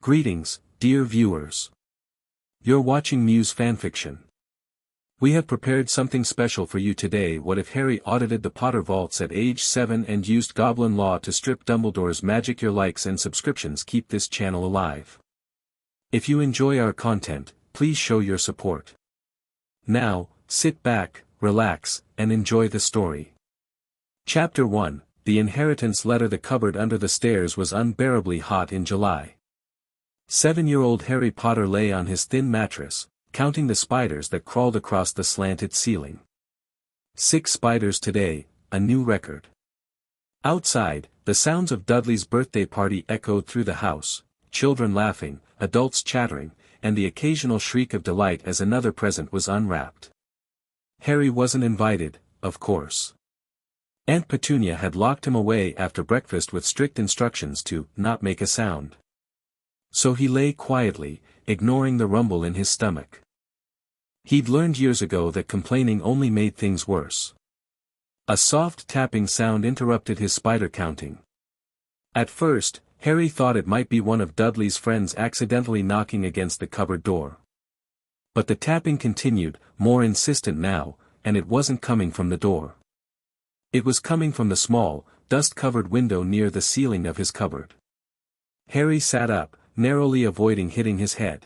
Greetings, dear viewers. You're watching Muse Fanfiction. We have prepared something special for you today. What if Harry audited the Potter vaults at age 7 and used Goblin law to strip Dumbledore's magic? Your likes and subscriptions keep this channel alive. If you enjoy our content, please show your support. Now, sit back, relax, and enjoy the story. Chapter 1, The Inheritance Letter. The cupboard under the stairs was unbearably hot in July. 7-year-old Harry Potter lay on his thin mattress, counting the spiders that crawled across the slanted ceiling. 6 spiders today, a new record. Outside, the sounds of Dudley's birthday party echoed through the house, children laughing, adults chattering, and the occasional shriek of delight as another present was unwrapped. Harry wasn't invited, of course. Aunt Petunia had locked him away after breakfast with strict instructions to not make a sound. So he lay quietly, ignoring the rumble in his stomach. He'd learned years ago that complaining only made things worse. A soft tapping sound interrupted his spider counting. At first, Harry thought it might be one of Dudley's friends accidentally knocking against the cupboard door. But the tapping continued, more insistent now, and it wasn't coming from the door. It was coming from the small, dust-covered window near the ceiling of his cupboard. Harry sat up, narrowly avoiding hitting his head.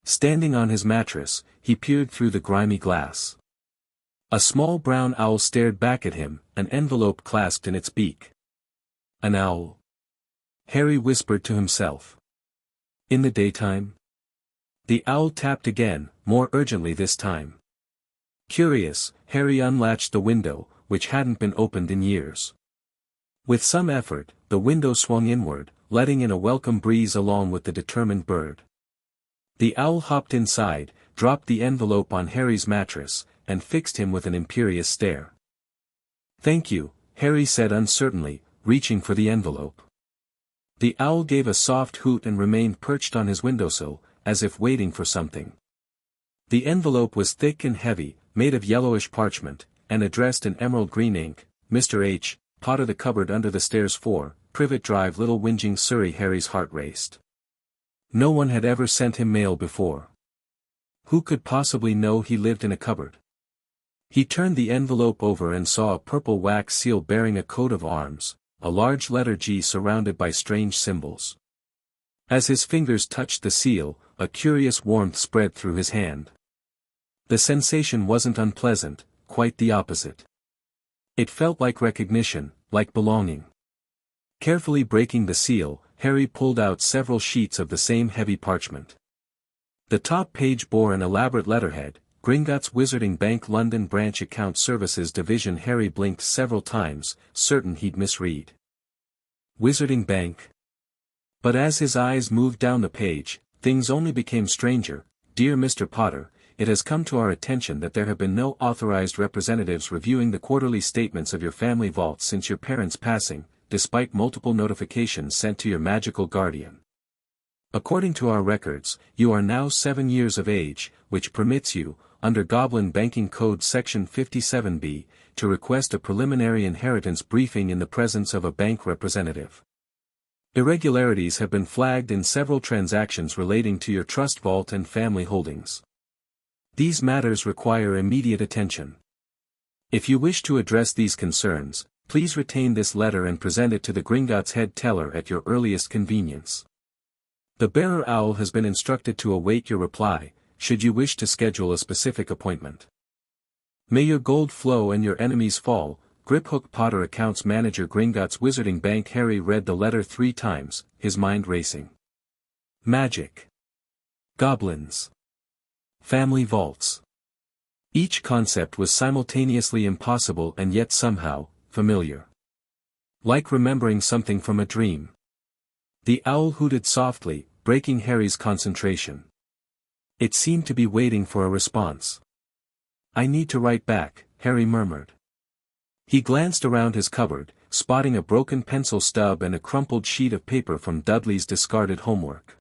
Standing on his mattress, he peered through the grimy glass. A small brown owl stared back at him, an envelope clasped in its beak. An owl? Harry whispered to himself. In the daytime? The owl tapped again, more urgently this time. Curious, Harry unlatched the window, which hadn't been opened in years. With some effort, the window swung inward, letting in a welcome breeze along with the determined bird. The owl hopped inside, dropped the envelope on Harry's mattress, and fixed him with an imperious stare. "Thank you," Harry said uncertainly, reaching for the envelope. The owl gave a soft hoot and remained perched on his windowsill, as if waiting for something. The envelope was thick and heavy, made of yellowish parchment, and addressed in emerald green ink, Mr. H. Potter, the cupboard under the stairs 4, Privet Drive, Little Whinging, Surrey. Harry's heart raced. No one had ever sent him mail before. Who could possibly know he lived in a cupboard? He turned the envelope over and saw a purple wax seal bearing a coat of arms, a large letter G surrounded by strange symbols. As his fingers touched the seal, a curious warmth spread through his hand. The sensation wasn't unpleasant, quite the opposite. It felt like recognition, like belonging. Carefully breaking the seal, Harry pulled out several sheets of the same heavy parchment. The top page bore an elaborate letterhead, Gringotts Wizarding Bank, London Branch, Account Services Division. Harry blinked several times, certain he'd misread. Wizarding Bank? But as his eyes moved down the page, things only became stranger. Dear Mr. Potter, it has come to our attention that there have been no authorized representatives reviewing the quarterly statements of your family vault since your parents' passing, despite multiple notifications sent to your magical guardian. According to our records, you are now 7 years of age, which permits you, under Goblin Banking Code Section 57B, to request a preliminary inheritance briefing in the presence of a bank representative. Irregularities have been flagged in several transactions relating to your trust vault and family holdings. These matters require immediate attention. If you wish to address these concerns, please retain this letter and present it to the Gringotts head teller at your earliest convenience. The bearer owl has been instructed to await your reply, should you wish to schedule a specific appointment. May your gold flow and your enemies fall. Griphook Potter, Accounts Manager, Gringotts Wizarding Bank. Harry read the letter 3 times, his mind racing. Magic. Goblins. Family vaults. Each concept was simultaneously impossible and yet somehow familiar. Like remembering something from a dream. The owl hooted softly, breaking Harry's concentration. It seemed to be waiting for a response. I need to write back, Harry murmured. He glanced around his cupboard, spotting a broken pencil stub and a crumpled sheet of paper from Dudley's discarded homework.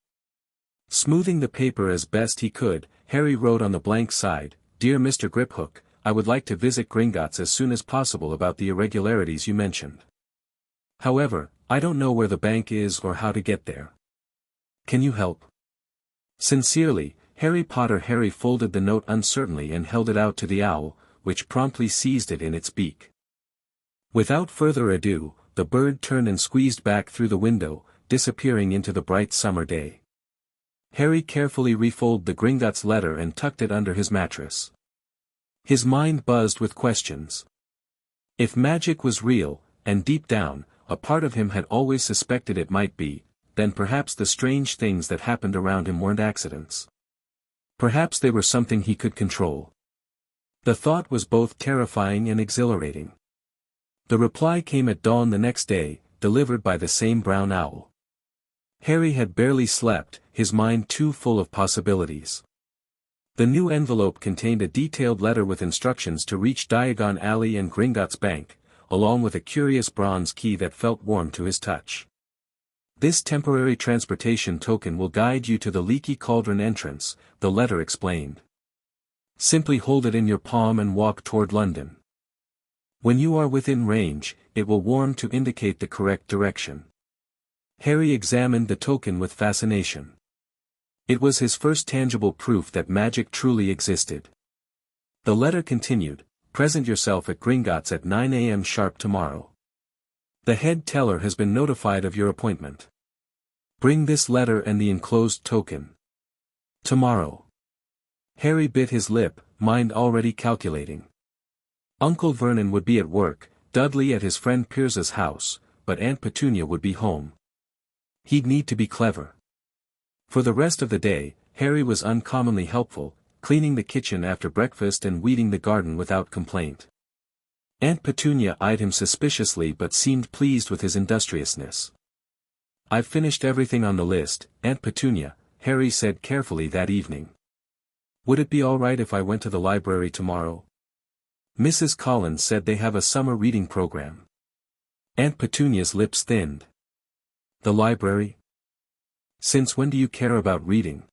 Smoothing the paper as best he could, Harry wrote on the blank side, Dear Mr. Griphook, I would like to visit Gringotts as soon as possible about the irregularities you mentioned. However, I don't know where the bank is or how to get there. Can you help? Sincerely, Harry Potter. Harry folded the note uncertainly and held it out to the owl, which promptly seized it in its beak. Without further ado, the bird turned and squeezed back through the window, disappearing into the bright summer day. Harry carefully refolded the Gringotts letter and tucked it under his mattress. His mind buzzed with questions. If magic was real, and deep down, a part of him had always suspected it might be, then perhaps the strange things that happened around him weren't accidents. Perhaps they were something he could control. The thought was both terrifying and exhilarating. The reply came at dawn the next day, delivered by the same brown owl. Harry had barely slept, his mind too full of possibilities. The new envelope contained a detailed letter with instructions to reach Diagon Alley and Gringotts Bank, along with a curious bronze key that felt warm to his touch. This temporary transportation token will guide you to the Leaky Cauldron entrance, the letter explained. Simply hold it in your palm and walk toward London. When you are within range, it will warm to indicate the correct direction. Harry examined the token with fascination. It was his first tangible proof that magic truly existed. The letter continued, "Present yourself at Gringotts at 9 a.m. sharp tomorrow. The head teller has been notified of your appointment. Bring this letter and the enclosed token. Tomorrow." Harry bit his lip, mind already calculating. Uncle Vernon would be at work, Dudley at his friend Pierce's house, but Aunt Petunia would be home. He'd need to be clever. For the rest of the day, Harry was uncommonly helpful, cleaning the kitchen after breakfast and weeding the garden without complaint. Aunt Petunia eyed him suspiciously but seemed pleased with his industriousness. "I've finished everything on the list, Aunt Petunia," Harry said carefully that evening. "Would it be all right if I went to the library tomorrow? Mrs. Collins said they have a summer reading program." Aunt Petunia's lips thinned. "The library? Since when do you care about reading?"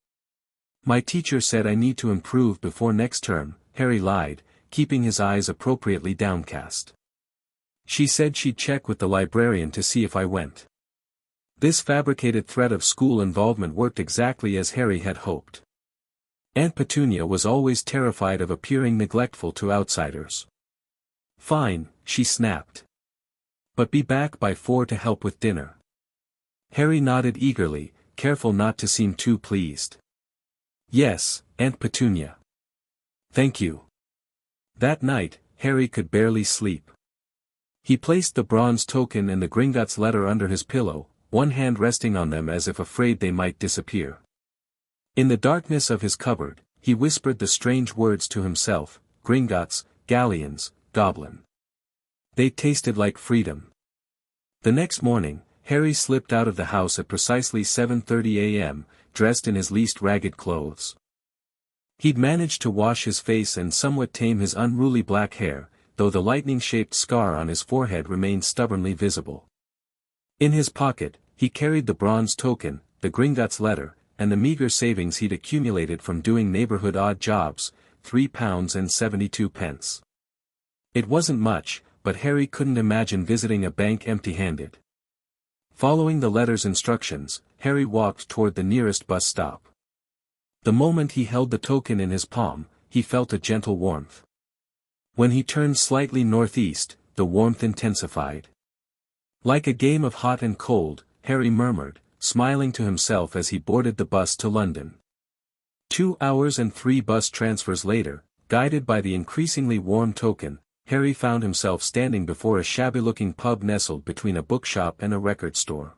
"My teacher said I need to improve before next term," Harry lied, keeping his eyes appropriately downcast. "She said she'd check with the librarian to see if I went." This fabricated threat of school involvement worked exactly as Harry had hoped. Aunt Petunia was always terrified of appearing neglectful to outsiders. "Fine," she snapped. "But be back by 4 to help with dinner." Harry nodded eagerly, careful not to seem too pleased. "Yes, Aunt Petunia. Thank you." That night, Harry could barely sleep. He placed the bronze token and the Gringotts letter under his pillow, one hand resting on them as if afraid they might disappear. In the darkness of his cupboard, he whispered the strange words to himself: Gringotts, galleons, Goblin. They tasted like freedom. The next morning, Harry slipped out of the house at precisely 7:30 a.m., dressed in his least ragged clothes. He'd managed to wash his face and somewhat tame his unruly black hair, though the lightning-shaped scar on his forehead remained stubbornly visible. In his pocket, he carried the bronze token, the Gringotts letter, and the meager savings he'd accumulated from doing neighborhood odd jobs, £3.72. It wasn't much, but Harry couldn't imagine visiting a bank empty-handed. Following the letter's instructions, Harry walked toward the nearest bus stop. The moment he held the token in his palm, he felt a gentle warmth. When he turned slightly northeast, the warmth intensified. Like a game of hot and cold, Harry murmured, smiling to himself as he boarded the bus to London. 2 hours and 3 bus transfers later, guided by the increasingly warm token, Harry found himself standing before a shabby-looking pub nestled between a bookshop and a record store.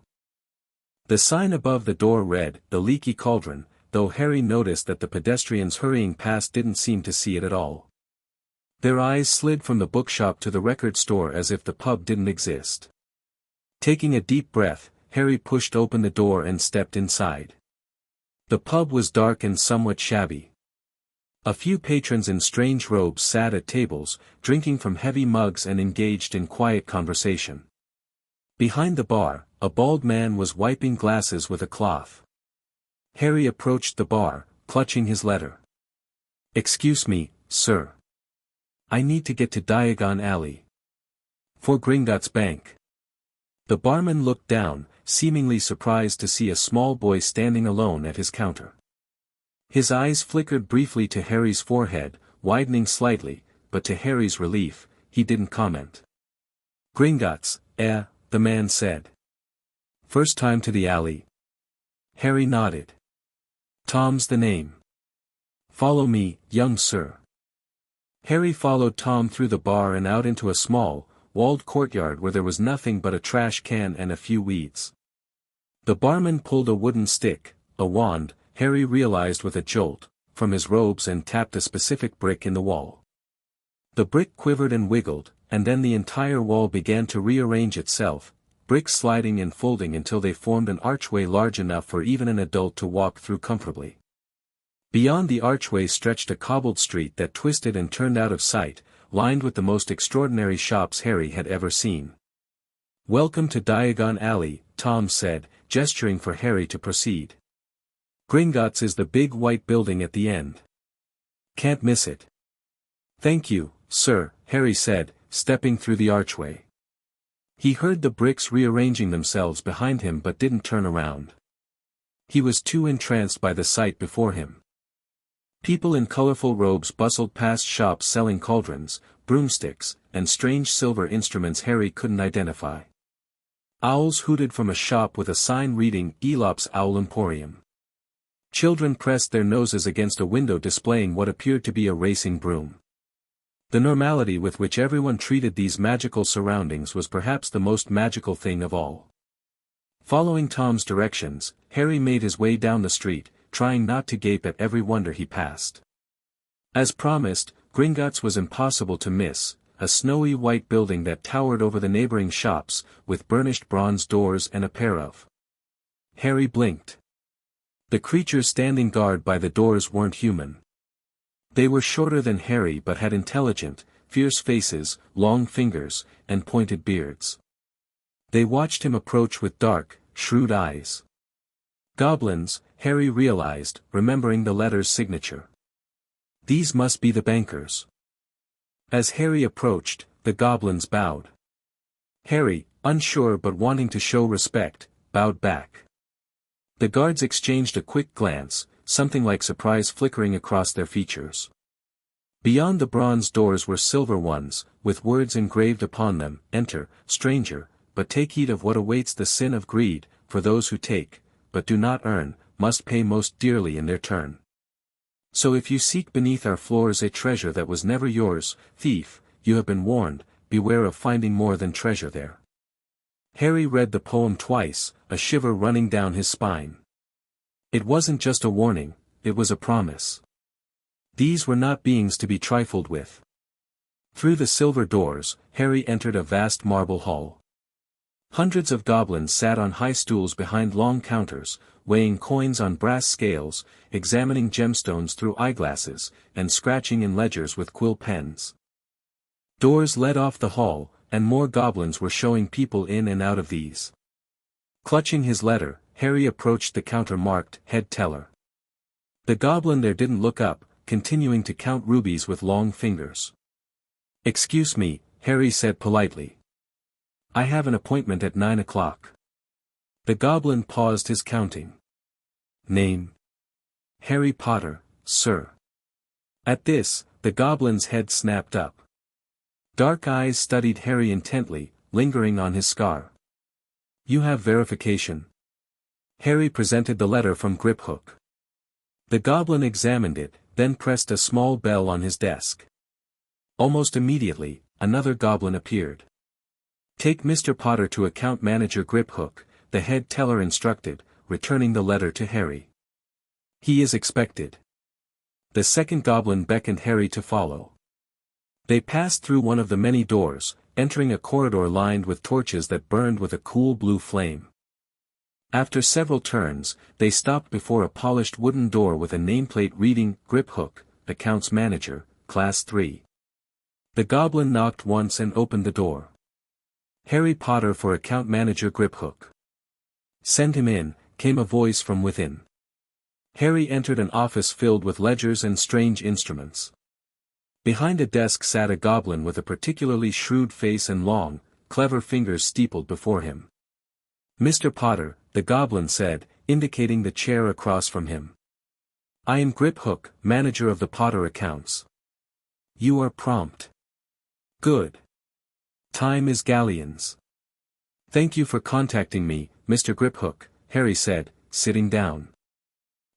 The sign above the door read, "The Leaky Cauldron," though Harry noticed that the pedestrians hurrying past didn't seem to see it at all. Their eyes slid from the bookshop to the record store as if the pub didn't exist. Taking a deep breath, Harry pushed open the door and stepped inside. The pub was dark and somewhat shabby. A few patrons in strange robes sat at tables, drinking from heavy mugs and engaged in quiet conversation. Behind the bar, a bald man was wiping glasses with a cloth. Harry approached the bar, clutching his letter. "Excuse me, sir. I need to get to Diagon Alley. For Gringotts Bank." The barman looked down, seemingly surprised to see a small boy standing alone at his counter. His eyes flickered briefly to Harry's forehead, widening slightly, but to Harry's relief, he didn't comment. "Gringotts, the man said. "First time to the alley?" Harry nodded. "Tom's the name." "Follow me, young sir." Harry followed Tom through the bar and out into a small, walled courtyard where there was nothing but a trash can and a few weeds. The barman pulled a wooden stick, a wand, Harry realized with a jolt, from his robes and tapped a specific brick in the wall. The brick quivered and wiggled, and then the entire wall began to rearrange itself, bricks sliding and folding until they formed an archway large enough for even an adult to walk through comfortably. Beyond the archway stretched a cobbled street that twisted and turned out of sight, lined with the most extraordinary shops Harry had ever seen. "Welcome to Diagon Alley," Tom said, gesturing for Harry to proceed. "Gringotts is the big white building at the end. Can't miss it." "Thank you, sir," Harry said, stepping through the archway. He heard the bricks rearranging themselves behind him but didn't turn around. He was too entranced by the sight before him. People in colorful robes bustled past shops selling cauldrons, broomsticks, and strange silver instruments Harry couldn't identify. Owls hooted from a shop with a sign reading "Elop's Owl Emporium." Children pressed their noses against a window displaying what appeared to be a racing broom. The normality with which everyone treated these magical surroundings was perhaps the most magical thing of all. Following Tom's directions, Harry made his way down the street, trying not to gape at every wonder he passed. As promised, Gringotts was impossible to miss, a snowy white building that towered over the neighboring shops, with burnished bronze doors and a pair of. Harry blinked. The creatures standing guard by the doors weren't human. They were shorter than Harry but had intelligent, fierce faces, long fingers, and pointed beards. They watched him approach with dark, shrewd eyes. Goblins, Harry realized, remembering the letter's signature. These must be the bankers. As Harry approached, the goblins bowed. Harry, unsure but wanting to show respect, bowed back. The guards exchanged a quick glance, something like surprise flickering across their features. Beyond the bronze doors were silver ones, with words engraved upon them, "Enter, stranger, but take heed of what awaits the sin of greed, for those who take, but do not earn, must pay most dearly in their turn. So if you seek beneath our floors a treasure that was never yours, thief, you have been warned, beware of finding more than treasure there." Harry read the poem twice, a shiver running down his spine. It wasn't just a warning, it was a promise. These were not beings to be trifled with. Through the silver doors, Harry entered a vast marble hall. Hundreds of goblins sat on high stools behind long counters, weighing coins on brass scales, examining gemstones through eyeglasses, and scratching in ledgers with quill pens. Doors led off the hall, and more goblins were showing people in and out of these. Clutching his letter, Harry approached the counter marked "Head Teller." The goblin there didn't look up, continuing to count rubies with long fingers. "Excuse me," Harry said politely. "I have an appointment at 9 o'clock. The goblin paused his counting. "Name?" "Harry Potter, sir." At this, the goblin's head snapped up. Dark eyes studied Harry intently, lingering on his scar. "You have verification?" Harry presented the letter from Griphook. The goblin examined it, then pressed a small bell on his desk. Almost immediately, another goblin appeared. "Take Mr. Potter to account manager Griphook," the head teller instructed, returning the letter to Harry. "He is expected." The second goblin beckoned Harry to follow. They passed through one of the many doors, entering a corridor lined with torches that burned with a cool blue flame. After several turns, they stopped before a polished wooden door with a nameplate reading "Griphook, Accounts Manager, Class 3. The goblin knocked once and opened the door. "Harry Potter for Account Manager Griphook." "Send him in," came a voice from within. Harry entered an office filled with ledgers and strange instruments. Behind a desk sat a goblin with a particularly shrewd face and long, clever fingers steepled before him. Mr. Potter, the Goblin said, indicating the chair across from him. I am Grip Hook, manager of the Potter accounts. You are prompt. Good. Time is galleons. Thank you for contacting me, Mr. Grip Hook, Harry said, sitting down.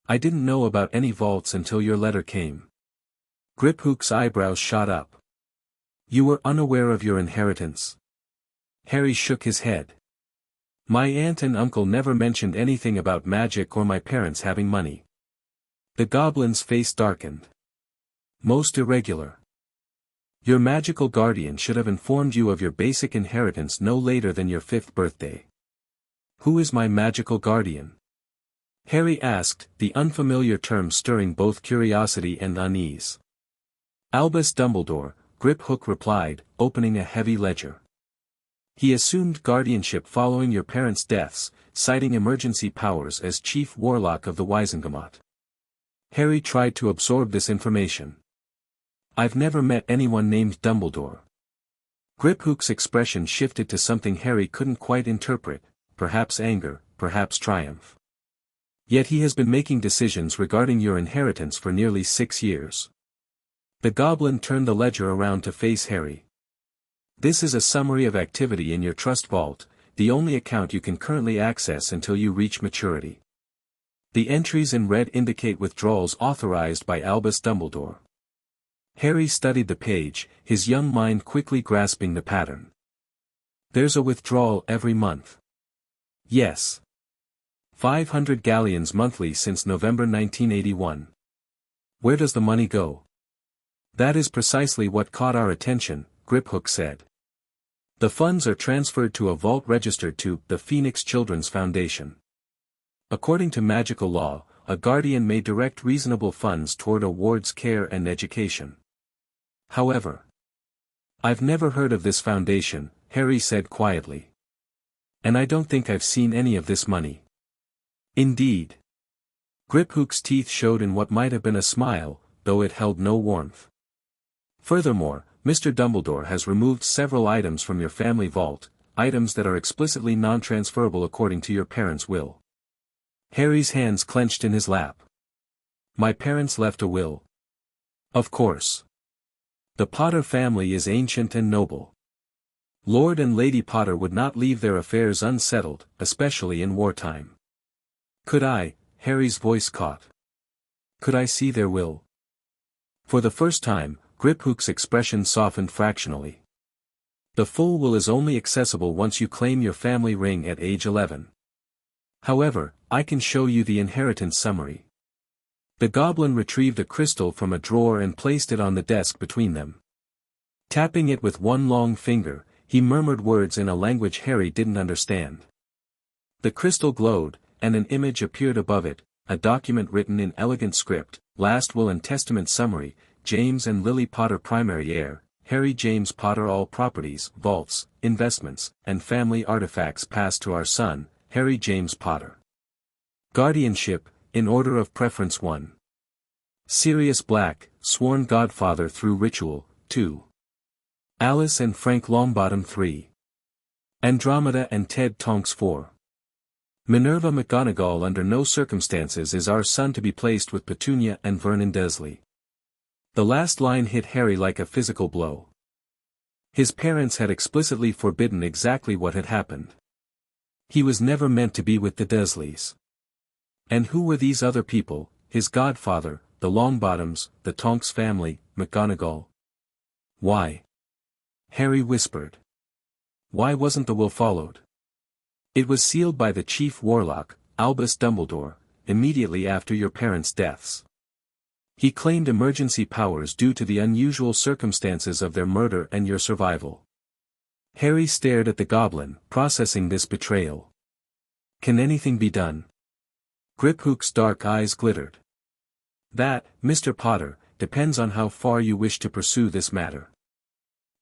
I didn't know about any vaults until your letter came. Grip Hook's eyebrows shot up. You were unaware of your inheritance? Harry shook his head. My aunt and uncle never mentioned anything about magic or my parents having money. The Goblin's face darkened. Most irregular. Your magical guardian should have informed you of your basic inheritance no later than your 5th birthday. Who is my magical guardian? Harry asked, the unfamiliar term stirring both curiosity and unease. Albus Dumbledore, Grip Hook replied, opening a heavy ledger. He assumed guardianship following your parents' deaths, citing emergency powers as Chief Warlock of the Wizengamot. Harry tried to absorb this information. I've never met anyone named Dumbledore. Grip Hook's expression shifted to something Harry couldn't quite interpret, perhaps anger, perhaps triumph. Yet he has been making decisions regarding your inheritance for nearly 6 years. The Goblin turned the ledger around to face Harry. This is a summary of activity in your trust vault, the only account you can currently access until you reach maturity. The entries in red indicate withdrawals authorized by Albus Dumbledore. Harry studied the page, his young mind quickly grasping the pattern. There's a withdrawal every month. Yes. 500 galleons monthly since November 1981. Where does the money go? That is precisely what caught our attention, Grip Hook said. The funds are transferred to a vault registered to the Phoenix Children's Foundation. According to magical law, a guardian may direct reasonable funds toward a ward's care and education. However, I've never heard of this foundation, Harry said quietly. And I don't think I've seen any of this money. Indeed. Grip Hook's teeth showed in what might have been a smile, though it held no warmth. Furthermore, Mr. Dumbledore has removed several items from your family vault, items that are explicitly non-transferable according to your parents' will. Harry's hands clenched in his lap. My parents left a will. Of course. The Potter family is ancient and noble. Lord and Lady Potter would not leave their affairs unsettled, especially in wartime. Could I, Harry's voice caught. Could I see their will? For the first time, Grip Hook's expression softened fractionally. The full will is only accessible once you claim your family ring at age 11. However, I can show you the inheritance summary. The Goblin retrieved a crystal from a drawer and placed it on the desk between them. Tapping it with one long finger, he murmured words in a language Harry didn't understand. The crystal glowed, and an image appeared above it, a document written in elegant script, Last Will and Testament Summary, James and Lily Potter primary heir, Harry James Potter all properties, vaults, investments, and family artifacts passed to our son, Harry James Potter. Guardianship, in order of preference 1. Sirius Black, sworn godfather through ritual, 2. Alice and Frank Longbottom 3. Andromeda and Ted Tonks 4. Minerva McGonagall under no circumstances is our son to be placed with Petunia and Vernon Dursley. The last line hit Harry like a physical blow. His parents had explicitly forbidden exactly what had happened. He was never meant to be with the Dursleys. And who were these other people, his godfather, the Longbottoms, the Tonks family, McGonagall? Why? Harry whispered. Why wasn't the will followed? It was sealed by the Chief Warlock, Albus Dumbledore, immediately after your parents' deaths. He claimed emergency powers due to the unusual circumstances of their murder and your survival. Harry stared at the Goblin, processing this betrayal. Can anything be done? Grip Hook's dark eyes glittered. That, Mr. Potter, depends on how far you wish to pursue this matter.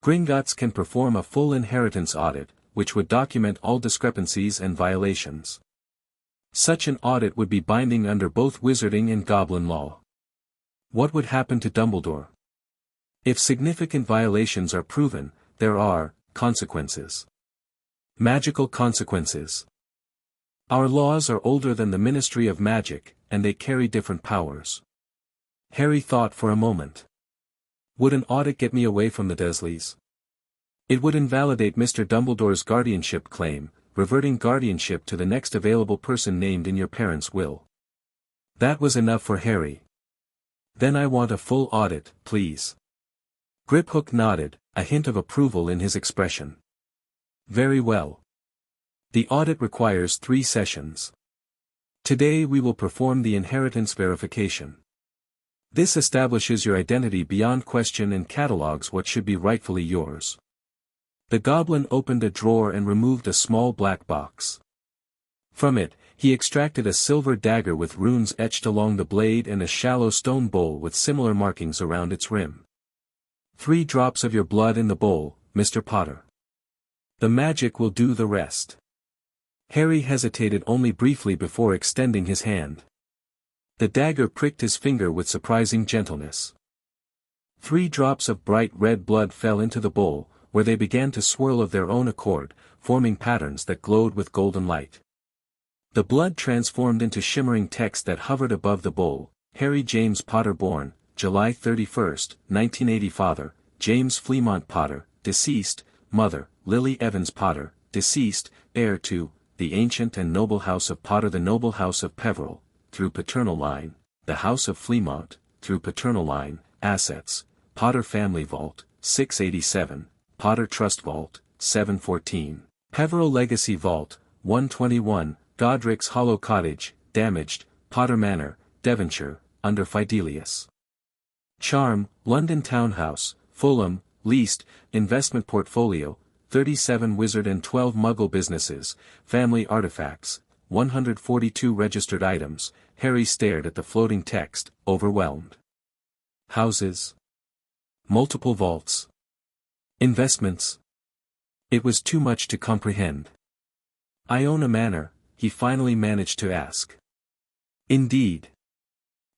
Gringotts can perform a full inheritance audit, which would document all discrepancies and violations. Such an audit would be binding under both wizarding and goblin law. What would happen to Dumbledore? If significant violations are proven, there are consequences. Magical consequences. Our laws are older than the Ministry of Magic, and they carry different powers. Harry thought for a moment. Would an audit get me away from the Dursleys? It would invalidate Mr. Dumbledore's guardianship claim, reverting guardianship to the next available person named in your parents' will. That was enough for Harry. Then I want a full audit, please. Griphook nodded, a hint of approval in his expression. Very well. The audit requires 3 sessions. Today we will perform the inheritance verification. This establishes your identity beyond question and catalogues what should be rightfully yours. The goblin opened a drawer and removed a small black box. From it, he extracted a silver dagger with runes etched along the blade and a shallow stone bowl with similar markings around its rim. 3 drops of your blood in the bowl, Mr. Potter. The magic will do the rest. Harry hesitated only briefly before extending his hand. The dagger pricked his finger with surprising gentleness. 3 drops of bright red blood fell into the bowl, where they began to swirl of their own accord, forming patterns that glowed with golden light. The blood transformed into shimmering text that hovered above the bowl. Harry James Potter born, July 31, 1980. Father, James Fremont Potter, deceased. Mother, Lily Evans Potter, deceased. Heir to the ancient and noble house of Potter, the noble house of Peveril, through paternal line, the house of Fremont, through paternal line. Assets, Potter Family Vault, 687, Potter Trust Vault, 714, Peveril Legacy Vault, 121, Godric's Hollow Cottage, damaged, Potter Manor, Devonshire, under Fidelius. Charm, London Townhouse, Fulham, leased, investment portfolio, 37 wizard and 12 muggle businesses, family artifacts, 142 registered items. Harry stared at the floating text, overwhelmed. Houses. Multiple vaults. Investments. It was too much to comprehend. I own a manor, he finally managed to ask. Indeed.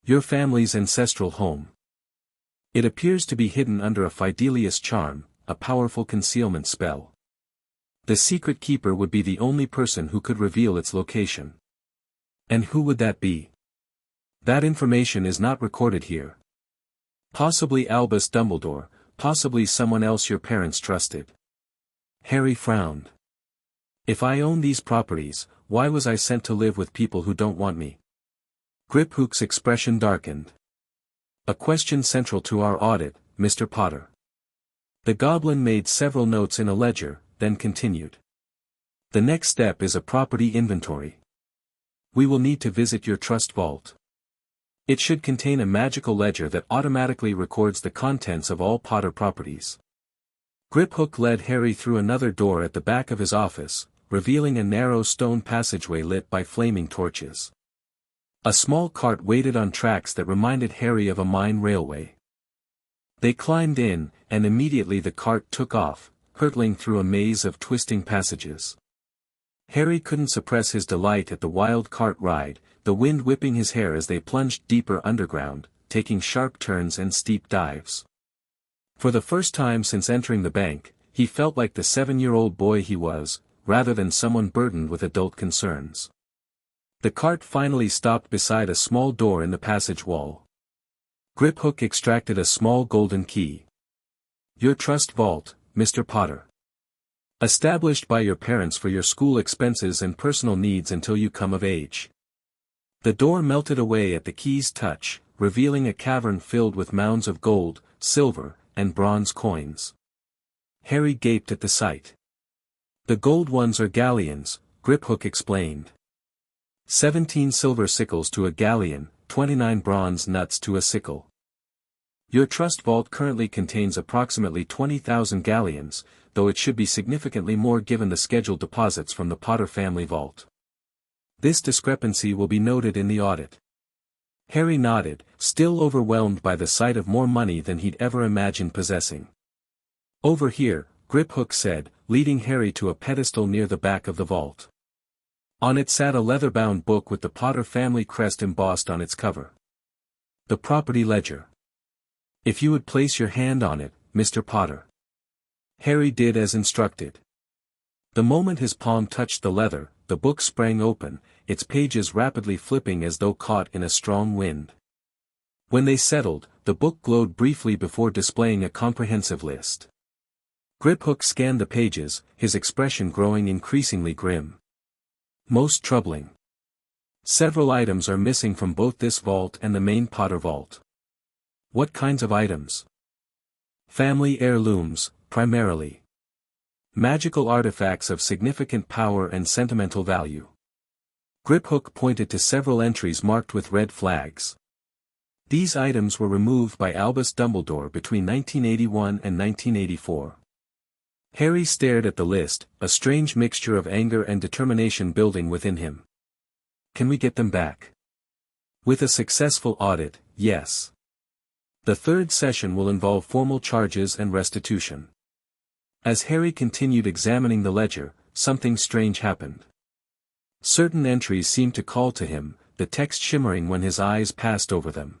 Your family's ancestral home. It appears to be hidden under a Fidelius charm, a powerful concealment spell. The secret keeper would be the only person who could reveal its location. And who would that be? That information is not recorded here. Possibly Albus Dumbledore, possibly someone else your parents trusted. Harry frowned. If I own these properties, why was I sent to live with people who don't want me? Griphook's expression darkened. A question central to our audit, Mr. Potter. The goblin made several notes in a ledger, then continued. The next step is a property inventory. We will need to visit your trust vault. It should contain a magical ledger that automatically records the contents of all Potter properties. Griphook led Harry through another door at the back of his office, revealing a narrow stone passageway lit by flaming torches. A small cart waited on tracks that reminded Harry of a mine railway. They climbed in, and immediately the cart took off, hurtling through a maze of twisting passages. Harry couldn't suppress his delight at the wild cart ride, the wind whipping his hair as they plunged deeper underground, taking sharp turns and steep dives. For the first time since entering the bank, he felt like the 7-year-old boy he was, rather than someone burdened with adult concerns. The cart finally stopped beside a small door in the passage wall. Griphook extracted a small golden key. Your trust vault, Mr. Potter. Established by your parents for your school expenses and personal needs until you come of age. The door melted away at the key's touch, revealing a cavern filled with mounds of gold, silver, and bronze coins. Harry gaped at the sight. The gold ones are galleons, Griphook explained. 17 silver sickles to a galleon, 29 bronze nuts to a sickle. Your trust vault currently contains approximately 20,000 galleons, though it should be significantly more given the scheduled deposits from the Potter family vault. This discrepancy will be noted in the audit. Harry nodded, still overwhelmed by the sight of more money than he'd ever imagined possessing. Over here, Griphook said, leading Harry to a pedestal near the back of the vault. On it sat a leather-bound book with the Potter family crest embossed on its cover. The property ledger. If you would place your hand on it, Mr. Potter. Harry did as instructed. The moment his palm touched the leather, the book sprang open, its pages rapidly flipping as though caught in a strong wind. When they settled, the book glowed briefly before displaying a comprehensive list. Griphook scanned the pages, his expression growing increasingly grim. Most troubling. Several items are missing from both this vault and the main Potter vault. What kinds of items? Family heirlooms, primarily. Magical artifacts of significant power and sentimental value. Griphook pointed to several entries marked with red flags. These items were removed by Albus Dumbledore between 1981 and 1984. Harry stared at the list, a strange mixture of anger and determination building within him. Can we get them back? With a successful audit, yes. The third session will involve formal charges and restitution. As Harry continued examining the ledger, something strange happened. Certain entries seemed to call to him, the text shimmering when his eyes passed over them.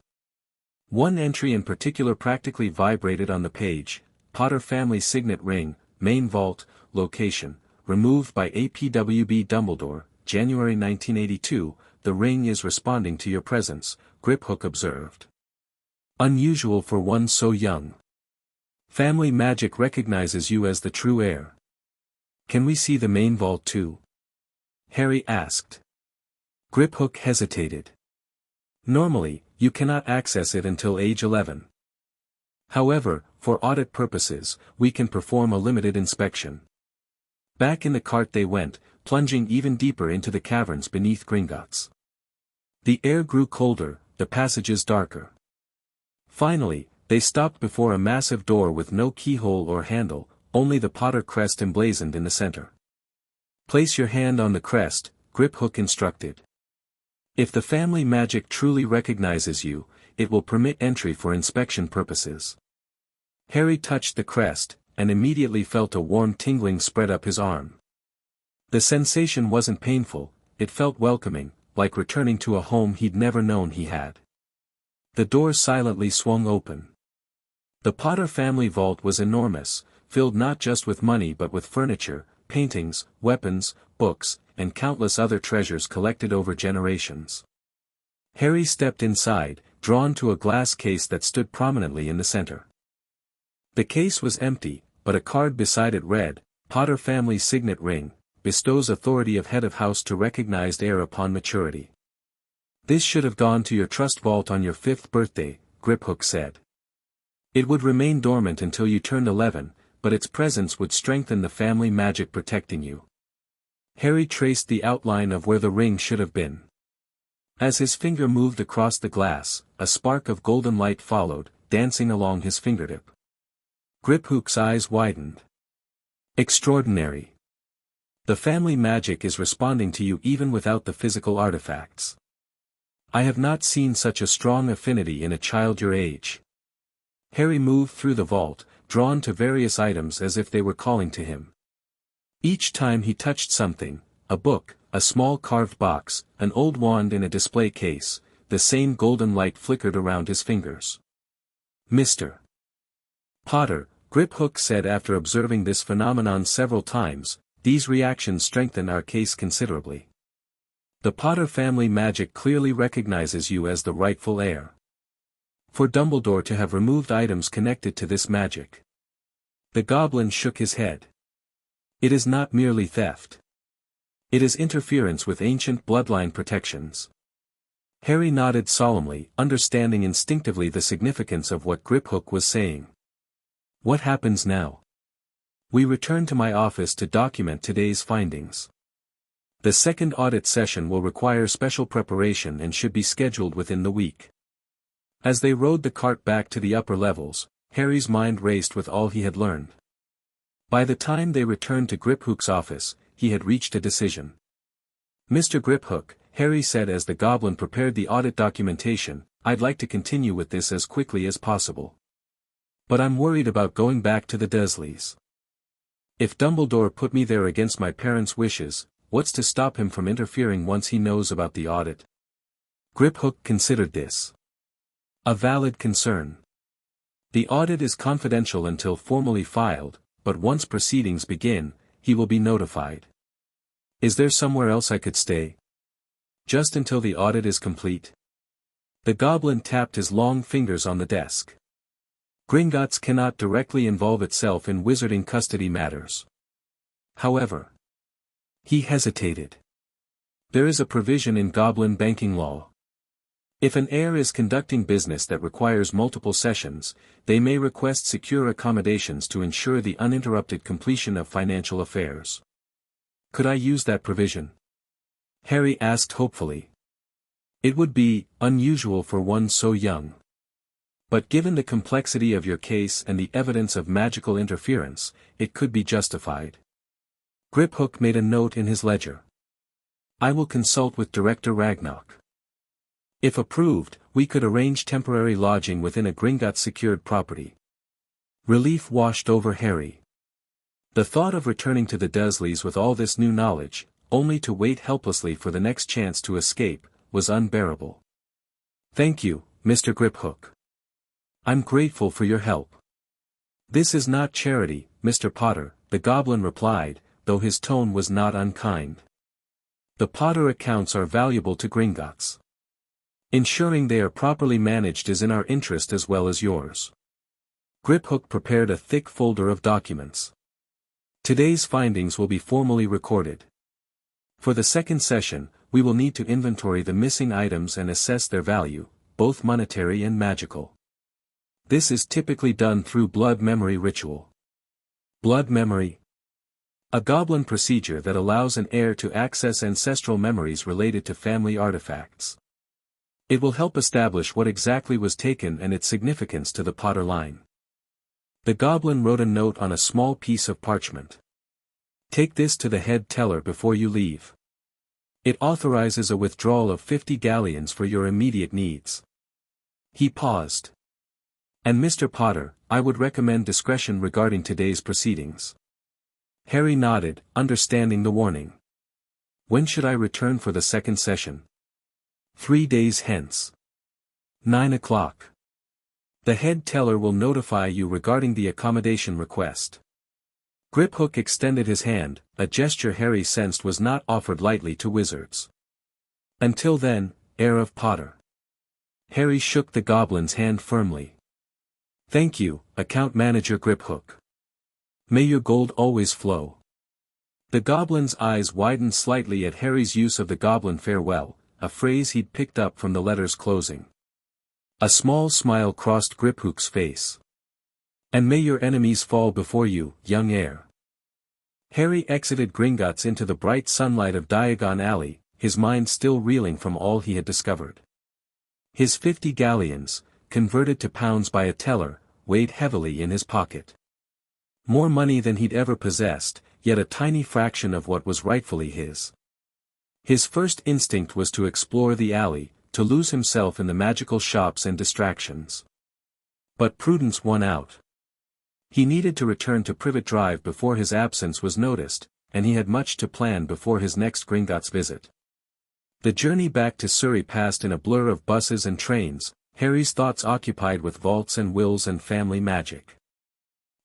One entry in particular practically vibrated on the page: Potter family signet ring, main vault, location, removed by APWB Dumbledore, January 1982, the ring is responding to your presence, Griphook observed. Unusual for one so young. Family magic recognizes you as the true heir. Can we see the main vault too? Harry asked. Griphook hesitated. Normally, you cannot access it until age 11. However, for audit purposes, we can perform a limited inspection. Back in the cart they went, plunging even deeper into the caverns beneath Gringotts. The air grew colder, the passages darker. Finally, they stopped before a massive door with no keyhole or handle, only the Potter crest emblazoned in the center. Place your hand on the crest, Griphook instructed. If the family magic truly recognizes you, it will permit entry for inspection purposes. Harry touched the crest, and immediately felt a warm tingling spread up his arm. The sensation wasn't painful, it felt welcoming, like returning to a home he'd never known he had. The door silently swung open. The Potter family vault was enormous, filled not just with money but with furniture, paintings, weapons, books, and countless other treasures collected over generations. Harry stepped inside, drawn to a glass case that stood prominently in the center. The case was empty, but a card beside it read, Potter family signet ring, bestows authority of head of house to recognized heir upon maturity. This should have gone to your trust vault on your 5th birthday, Griphook said. It would remain dormant until you turned 11, but its presence would strengthen the family magic protecting you. Harry traced the outline of where the ring should have been. As his finger moved across the glass, a spark of golden light followed, dancing along his fingertip. Griphook's eyes widened. Extraordinary. The family magic is responding to you even without the physical artifacts. I have not seen such a strong affinity in a child your age. Harry moved through the vault, drawn to various items as if they were calling to him. Each time he touched something, a book, a small carved box, an old wand in a display case, the same golden light flickered around his fingers. Mr. Potter, Griphook said after observing this phenomenon several times, these reactions strengthen our case considerably. The Potter family magic clearly recognizes you as the rightful heir. For Dumbledore to have removed items connected to this magic. The Goblin shook his head. It is not merely theft. It is interference with ancient bloodline protections. Harry nodded solemnly, understanding instinctively the significance of what Griphook was saying. What happens now? We return to my office to document today's findings. The second audit session will require special preparation and should be scheduled within the week. As they rode the cart back to the upper levels, Harry's mind raced with all he had learned. By the time they returned to Griphook's office, he had reached a decision. Mr. Griphook, Harry said as the Goblin prepared the audit documentation, I'd like to continue with this as quickly as possible. But I'm worried about going back to the Dursleys. If Dumbledore put me there against my parents' wishes, what's to stop him from interfering once he knows about the audit? Griphook considered this a valid concern. The audit is confidential until formally filed, but once proceedings begin, he will be notified. Is there somewhere else I could stay? Just until the audit is complete? The goblin tapped his long fingers on the desk. Gringotts cannot directly involve itself in wizarding custody matters. However, he hesitated. There is a provision in goblin banking law. If an heir is conducting business that requires multiple sessions, they may request secure accommodations to ensure the uninterrupted completion of financial affairs. Could I use that provision? Harry asked hopefully. It would be unusual for one so young. But given the complexity of your case and the evidence of magical interference, it could be justified. Griphook made a note in his ledger. I will consult with Director Ragnarok. If approved, we could arrange temporary lodging within a Gringotts-secured property. Relief washed over Harry. The thought of returning to the Dursleys with all this new knowledge, only to wait helplessly for the next chance to escape, was unbearable. Thank you, Mr. Griphook. I'm grateful for your help. This is not charity, Mr. Potter, the goblin replied, though his tone was not unkind. The Potter accounts are valuable to Gringotts. Ensuring they are properly managed is in our interest as well as yours. Griphook prepared a thick folder of documents. Today's findings will be formally recorded. For the second session, we will need to inventory the missing items and assess their value, both monetary and magical. This is typically done through blood memory ritual. Blood memory. A goblin procedure that allows an heir to access ancestral memories related to family artifacts. It will help establish what exactly was taken and its significance to the Potter line. The goblin wrote a note on a small piece of parchment. Take this to the head teller before you leave. It authorizes a withdrawal of 50 galleons for your immediate needs. He paused. And Mr. Potter, I would recommend discretion regarding today's proceedings. Harry nodded, understanding the warning. When should I return for the second session? 3 days hence. 9 o'clock. The head teller will notify you regarding the accommodation request. Griphook extended his hand, a gesture Harry sensed was not offered lightly to wizards. Until then, heir of Potter. Harry shook the goblin's hand firmly. Thank you, account manager Griphook. May your gold always flow. The goblin's eyes widened slightly at Harry's use of the goblin farewell, a phrase he'd picked up from the letter's closing. A small smile crossed Griphook's face. And may your enemies fall before you, young heir. Harry exited Gringotts into the bright sunlight of Diagon Alley, his mind still reeling from all he had discovered. His 50 galleons, converted to pounds by a teller, weighed heavily in his pocket. More money than he'd ever possessed, yet a tiny fraction of what was rightfully his. His first instinct was to explore the alley, to lose himself in the magical shops and distractions. But prudence won out. He needed to return to Privet Drive before his absence was noticed, and he had much to plan before his next Gringotts visit. The journey back to Surrey passed in a blur of buses and trains, Harry's thoughts occupied with vaults and wills and family magic.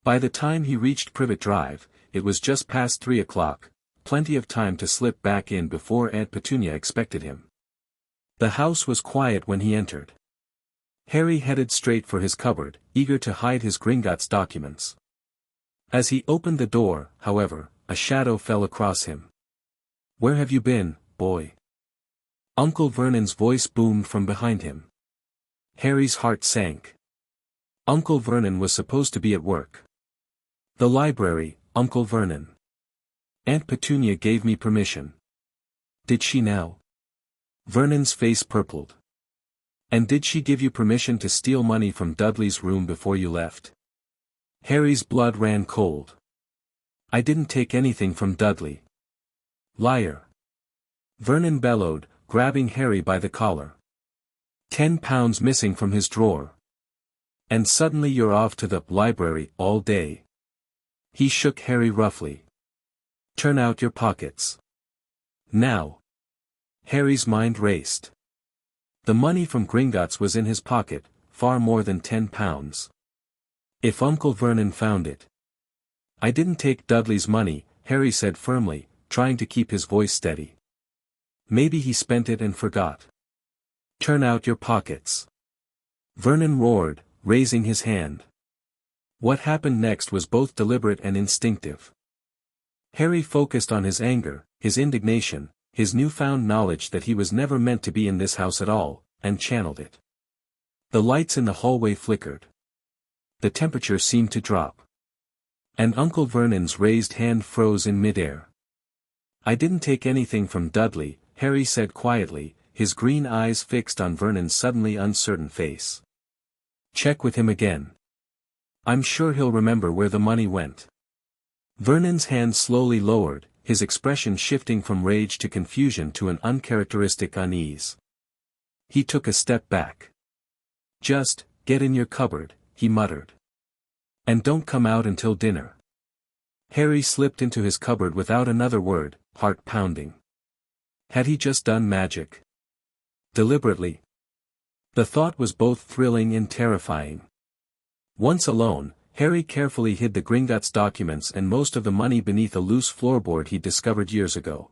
By the time he reached Privet Drive, it was just past 3 o'clock, plenty of time to slip back in before Aunt Petunia expected him. The house was quiet when he entered. Harry headed straight for his cupboard, eager to hide his Gringotts documents. As he opened the door, however, a shadow fell across him. Where have you been, boy? Uncle Vernon's voice boomed from behind him. Harry's heart sank. Uncle Vernon was supposed to be at work. The library, Uncle Vernon. Aunt Petunia gave me permission. Did she now? Vernon's face purpled. And did she give you permission to steal money from Dudley's room before you left? Harry's blood ran cold. I didn't take anything from Dudley. Liar. Vernon bellowed, grabbing Harry by the collar. 10 pounds missing from his drawer. And suddenly you're off to the library all day. He shook Harry roughly. Turn out your pockets. Now. Harry's mind raced. The money from Gringotts was in his pocket, far more than 10 pounds. If Uncle Vernon found it. I didn't take Dudley's money, Harry said firmly, trying to keep his voice steady. Maybe he spent it and forgot. Turn out your pockets. Vernon roared, raising his hand. What happened next was both deliberate and instinctive. Harry focused on his anger, his indignation, his newfound knowledge that he was never meant to be in this house at all, and channeled it. The lights in the hallway flickered. The temperature seemed to drop. And Uncle Vernon's raised hand froze in midair. I didn't take anything from Dudley, Harry said quietly, his green eyes fixed on Vernon's suddenly uncertain face. Check with him again. I'm sure he'll remember where the money went. Vernon's hand slowly lowered, his expression shifting from rage to confusion to an uncharacteristic unease. He took a step back. Just, get in your cupboard, he muttered. And don't come out until dinner. Harry slipped into his cupboard without another word, heart pounding. Had he just done magic? Deliberately? The thought was both thrilling and terrifying. Once alone, Harry carefully hid the Gringotts documents and most of the money beneath a loose floorboard he'd discovered years ago.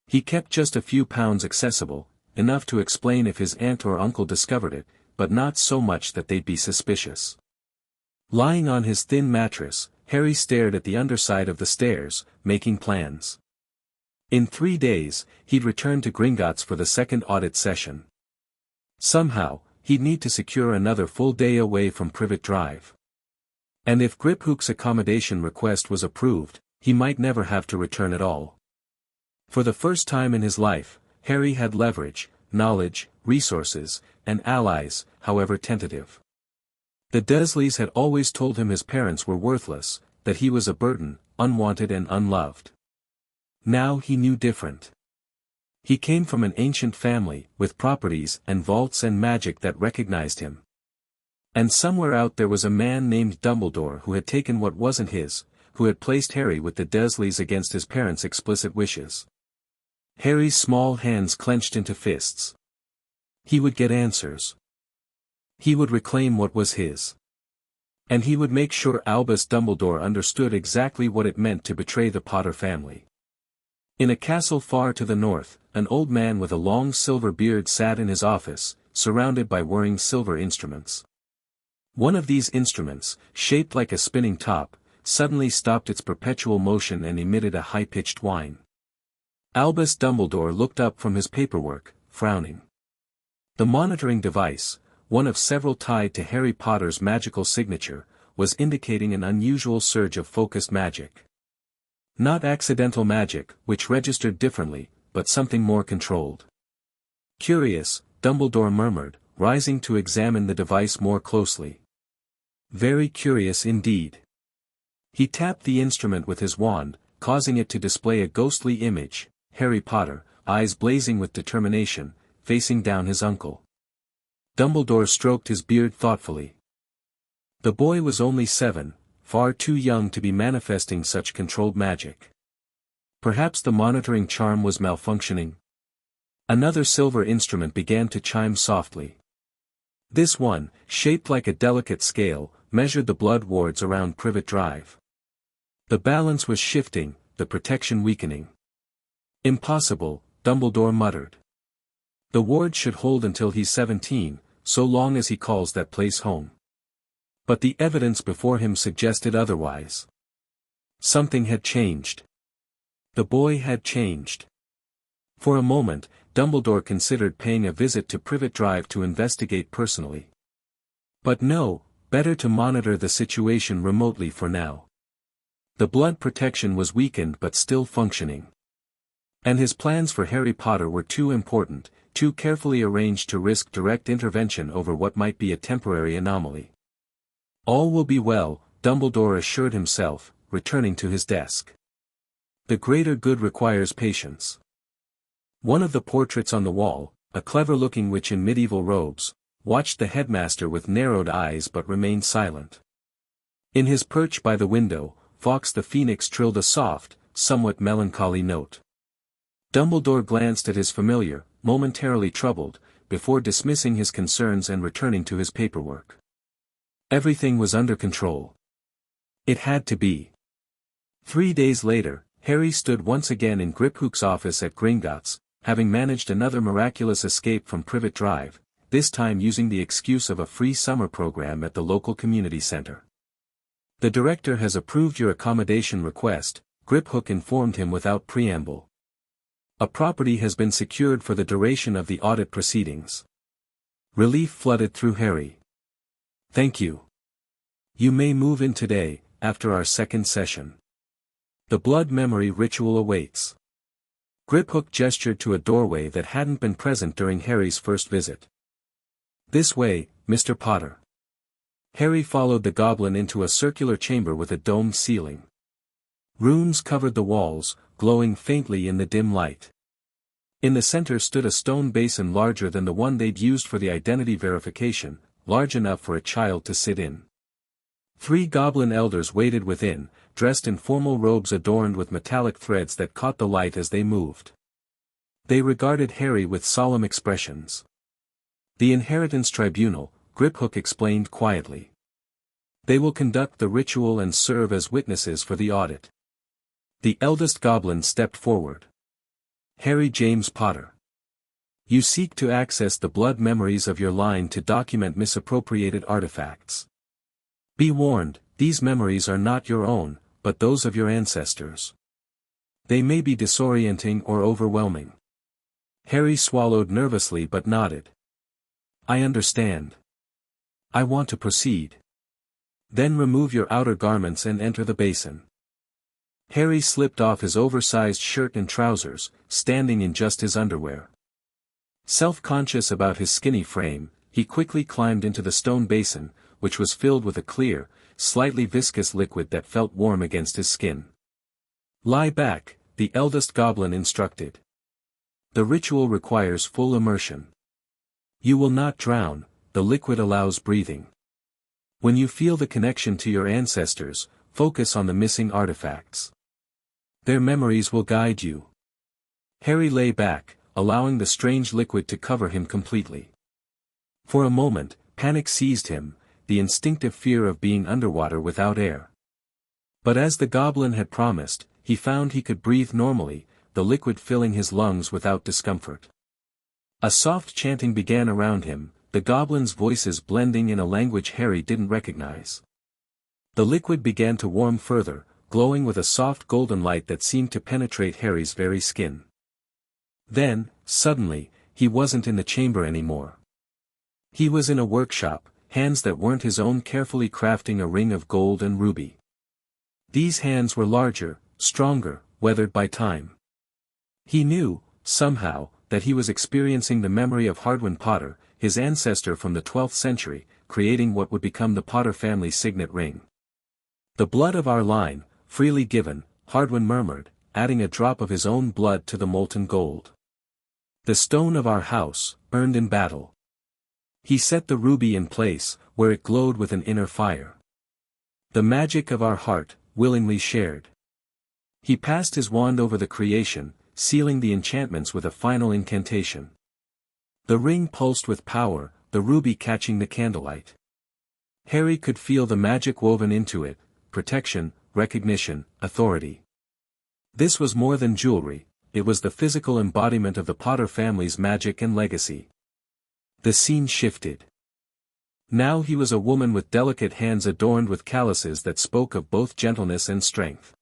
He kept just a few pounds accessible, enough to explain if his aunt or uncle discovered it, but not so much that they'd be suspicious. Lying on his thin mattress, Harry stared at the underside of the stairs, making plans. In 3 days, he'd return to Gringotts for the second audit session. Somehow, he'd need to secure another full day away from Privet Drive. And if Griphook's accommodation request was approved, he might never have to return at all. For the first time in his life, Harry had leverage, knowledge, resources, and allies, however tentative. The Dursleys had always told him his parents were worthless, that he was a burden, unwanted and unloved. Now he knew different. He came from an ancient family, with properties and vaults and magic that recognized him. And somewhere out there was a man named Dumbledore who had taken what wasn't his, who had placed Harry with the Dursleys against his parents' explicit wishes. Harry's small hands clenched into fists. He would get answers. He would reclaim what was his. And he would make sure Albus Dumbledore understood exactly what it meant to betray the Potter family. In a castle far to the north, an old man with a long silver beard sat in his office, surrounded by whirring silver instruments. One of these instruments, shaped like a spinning top, suddenly stopped its perpetual motion and emitted a high-pitched whine. Albus Dumbledore looked up from his paperwork, frowning. The monitoring device, one of several tied to Harry Potter's magical signature, was indicating an unusual surge of focused magic. Not accidental magic, which registered differently, but something more controlled. Curious, Dumbledore murmured, rising to examine the device more closely. Very curious indeed. He tapped the instrument with his wand, causing it to display a ghostly image, Harry Potter, eyes blazing with determination, facing down his uncle. Dumbledore stroked his beard thoughtfully. The boy was only 7, far too young to be manifesting such controlled magic. Perhaps the monitoring charm was malfunctioning. Another silver instrument began to chime softly. This one, shaped like a delicate scale, measured the blood wards around Privet Drive. The balance was shifting, the protection weakening. Impossible, Dumbledore muttered. The ward should hold until he's 17, so long as he calls that place home. But the evidence before him suggested otherwise. Something had changed. The boy had changed. For a moment, Dumbledore considered paying a visit to Privet Drive to investigate personally. But no, better to monitor the situation remotely for now. The blood protection was weakened but still functioning. And his plans for Harry Potter were too important, too carefully arranged to risk direct intervention over what might be a temporary anomaly. All will be well, Dumbledore assured himself, returning to his desk. The greater good requires patience. One of the portraits on the wall, a clever-looking witch in medieval robes, watched the headmaster with narrowed eyes but remained silent. In his perch by the window, Fawkes the Phoenix trilled a soft, somewhat melancholy note. Dumbledore glanced at his familiar, momentarily troubled, before dismissing his concerns and returning to his paperwork. Everything was under control. It had to be. 3 days later, Harry stood once again in Griphook's office at Gringotts, having managed another miraculous escape from Privet Drive, this time using the excuse of a free summer program at the local community center. "The director has approved your accommodation request," Griphook informed him without preamble. "A property has been secured for the duration of the audit proceedings." Relief flooded through Harry. "Thank you. You may move in today, after our second session. The blood memory ritual awaits." Griphook gestured to a doorway that hadn't been present during Harry's first visit. "This way, Mr. Potter." Harry followed the goblin into a circular chamber with a domed ceiling. Runes covered the walls, glowing faintly in the dim light. In the center stood a stone basin larger than the one they'd used for the identity verification, large enough for a child to sit in. 3 goblin elders waited within, dressed in formal robes adorned with metallic threads that caught the light as they moved. They regarded Harry with solemn expressions. "The Inheritance Tribunal," Griphook explained quietly. "They will conduct the ritual and serve as witnesses for the audit." The eldest goblin stepped forward. "Harry James Potter. You seek to access the blood memories of your line to document misappropriated artifacts. Be warned, these memories are not your own, but those of your ancestors. They may be disorienting or overwhelming." Harry swallowed nervously but nodded. "I understand. I want to proceed." "Then remove your outer garments and enter the basin." Harry slipped off his oversized shirt and trousers, standing in just his underwear. Self-conscious about his skinny frame, he quickly climbed into the stone basin, which was filled with a clear, slightly viscous liquid that felt warm against his skin. "Lie back," the eldest goblin instructed. "The ritual requires full immersion. You will not drown, the liquid allows breathing. When you feel the connection to your ancestors, focus on the missing artifacts. Their memories will guide you." Harry lay back, allowing the strange liquid to cover him completely. For a moment, panic seized him, the instinctive fear of being underwater without air. But as the goblin had promised, he found he could breathe normally, the liquid filling his lungs without discomfort. A soft chanting began around him, the goblins' voices blending in a language Harry didn't recognize. The liquid began to warm further, glowing with a soft golden light that seemed to penetrate Harry's very skin. Then, suddenly, he wasn't in the chamber anymore. He was in a workshop, hands that weren't his own carefully crafting a ring of gold and ruby. These hands were larger, stronger, weathered by time. He knew, somehow, that he was experiencing the memory of Hardwin Potter, his ancestor from the 12th century, creating what would become the Potter family signet ring. "The blood of our line, freely given," Hardwin murmured, adding a drop of his own blood to the molten gold. "The stone of our house, earned in battle." He set the ruby in place, where it glowed with an inner fire. "The magic of our heart, willingly shared." He passed his wand over the creation, sealing the enchantments with a final incantation. The ring pulsed with power, the ruby catching the candlelight. Harry could feel the magic woven into it: protection, recognition, authority. This was more than jewelry, it was the physical embodiment of the Potter family's magic and legacy. The scene shifted. Now he was a woman with delicate hands adorned with calluses that spoke of both gentleness and strength.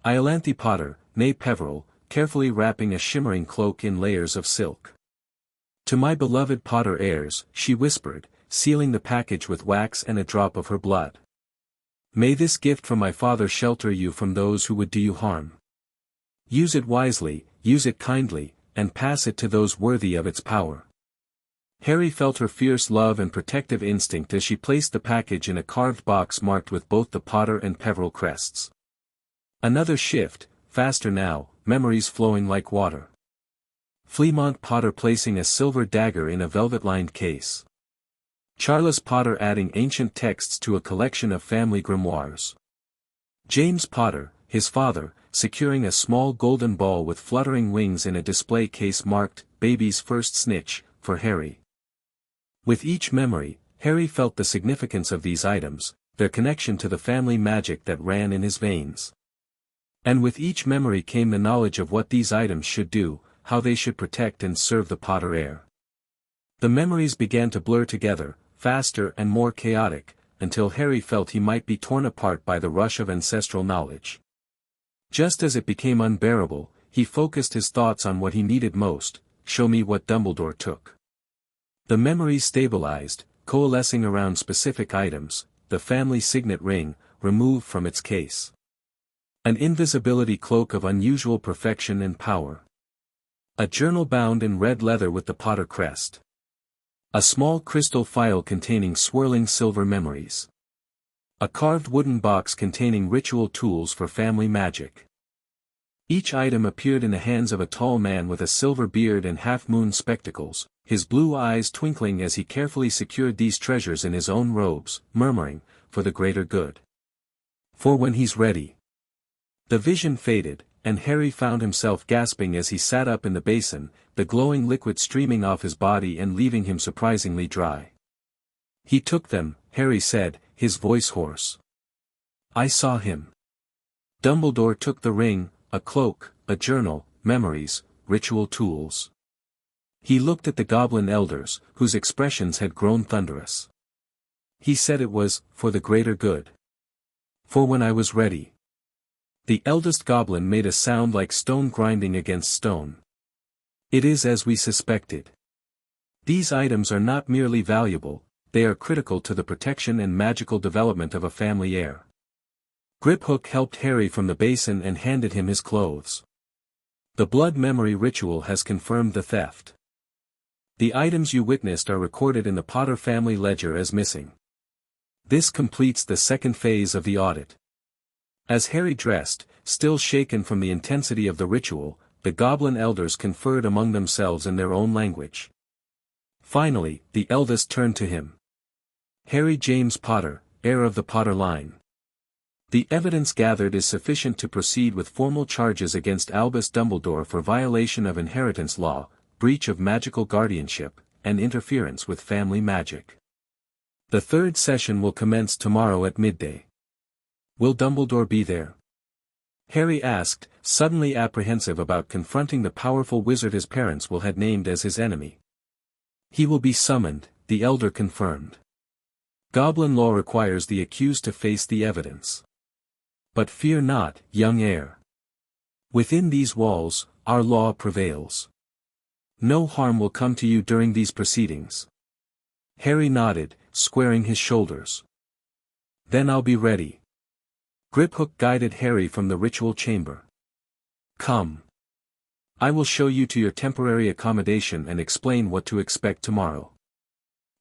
Iolanthe Potter, née Peveril, carefully wrapping a shimmering cloak in layers of silk. "To my beloved Potter heirs," she whispered, sealing the package with wax and a drop of her blood. "May this gift from my father shelter you from those who would do you harm. Use it wisely, use it kindly, and pass it to those worthy of its power." Harry felt her fierce love and protective instinct as she placed the package in a carved box marked with both the Potter and Peveril crests. Another shift, faster now, memories flowing like water. Fremont Potter placing a silver dagger in a velvet-lined case. Charles Potter adding ancient texts to a collection of family grimoires. James Potter, his father, securing a small golden ball with fluttering wings in a display case marked, "Baby's First Snitch," for Harry. With each memory, Harry felt the significance of these items, their connection to the family magic that ran in his veins. And with each memory came the knowledge of what these items should do, how they should protect and serve the Potter heir. The memories began to blur together, faster and more chaotic, until Harry felt he might be torn apart by the rush of ancestral knowledge. Just as it became unbearable, he focused his thoughts on what he needed most: show me what Dumbledore took. The memories stabilized, coalescing around specific items: the family signet ring, removed from its case. An invisibility cloak of unusual perfection and power. A journal bound in red leather with the Potter crest. A small crystal phial containing swirling silver memories. A carved wooden box containing ritual tools for family magic. Each item appeared in the hands of a tall man with a silver beard and half-moon spectacles, his blue eyes twinkling as he carefully secured these treasures in his own robes, murmuring, "For the greater good. For when he's ready." The vision faded, and Harry found himself gasping as he sat up in the basin, the glowing liquid streaming off his body and leaving him surprisingly dry. "He took them," Harry said, his voice hoarse. "I saw him. Dumbledore took the ring, a cloak, a journal, memories, ritual tools." He looked at the Goblin elders, whose expressions had grown thunderous. "He said it was, for the greater good. For when I was ready." The eldest Goblin made a sound like stone grinding against stone. "It is as we suspected. These items are not merely valuable, they are critical to the protection and magical development of a family heir." Griphook helped Harry from the basin and handed him his clothes. "The blood memory ritual has confirmed the theft. The items you witnessed are recorded in the Potter family ledger as missing. This completes the second phase of the audit." As Harry dressed, still shaken from the intensity of the ritual, the Goblin elders conferred among themselves in their own language. Finally, the eldest turned to him. "Harry James Potter, heir of the Potter line. The evidence gathered is sufficient to proceed with formal charges against Albus Dumbledore for violation of inheritance law, breach of magical guardianship, and interference with family magic. The third session will commence tomorrow at midday. Will Dumbledore be there?" Harry asked, suddenly apprehensive about confronting the powerful wizard his parents will had named as his enemy. "He will be summoned," the elder confirmed. "Goblin law requires the accused to face the evidence. But fear not, young heir. Within these walls, our law prevails. No harm will come to you during these proceedings." Harry nodded, squaring his shoulders. "Then I'll be ready." Griphook guided Harry from the ritual chamber. "Come. I will show you to your temporary accommodation and explain what to expect tomorrow."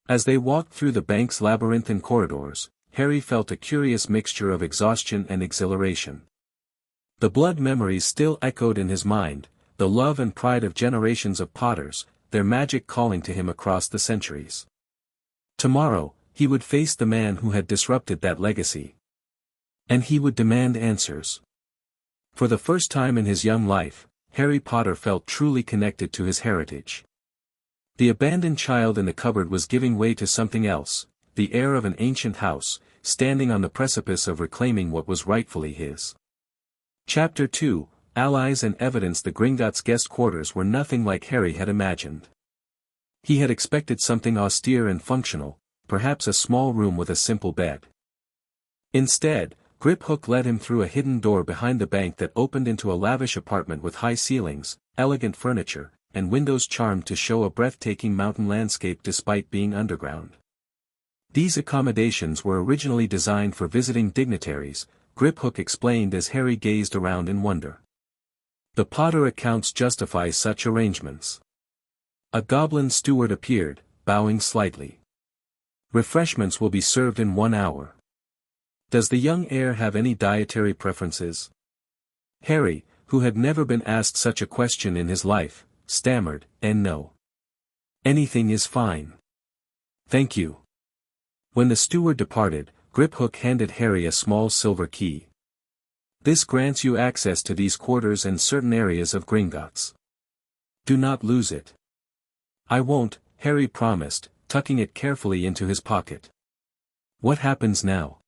As they walked through the bank's labyrinthine corridors, Harry felt a curious mixture of exhaustion and exhilaration. The blood memories still echoed in his mind, the love and pride of generations of Potters, their magic calling to him across the centuries. Tomorrow, he would face the man who had disrupted that legacy. And he would demand answers. For the first time in his young life, Harry Potter felt truly connected to his heritage. The abandoned child in the cupboard was giving way to something else, the heir of an ancient house, standing on the precipice of reclaiming what was rightfully his. Chapter 2, Allies and Evidence. The Gringotts guest quarters were nothing like Harry had imagined. He had expected something austere and functional, perhaps a small room with a simple bed. Instead, Griphook led him through a hidden door behind the bank that opened into a lavish apartment with high ceilings, elegant furniture, and windows charmed to show a breathtaking mountain landscape despite being underground. These accommodations were originally designed for visiting dignitaries, Griphook explained as Harry gazed around in wonder. The Potter accounts justify such arrangements. A Goblin steward appeared, bowing slightly. "Refreshments will be served in 1 hour. Does the young heir have any dietary preferences?" Harry, who had never been asked such a question in his life, stammered, "No. Anything is fine. Thank you." When the steward departed, Griphook handed Harry a small silver key. "This grants you access to these quarters and certain areas of Gringotts. Do not lose it." "I won't," Harry promised, tucking it carefully into his pocket. "What happens now?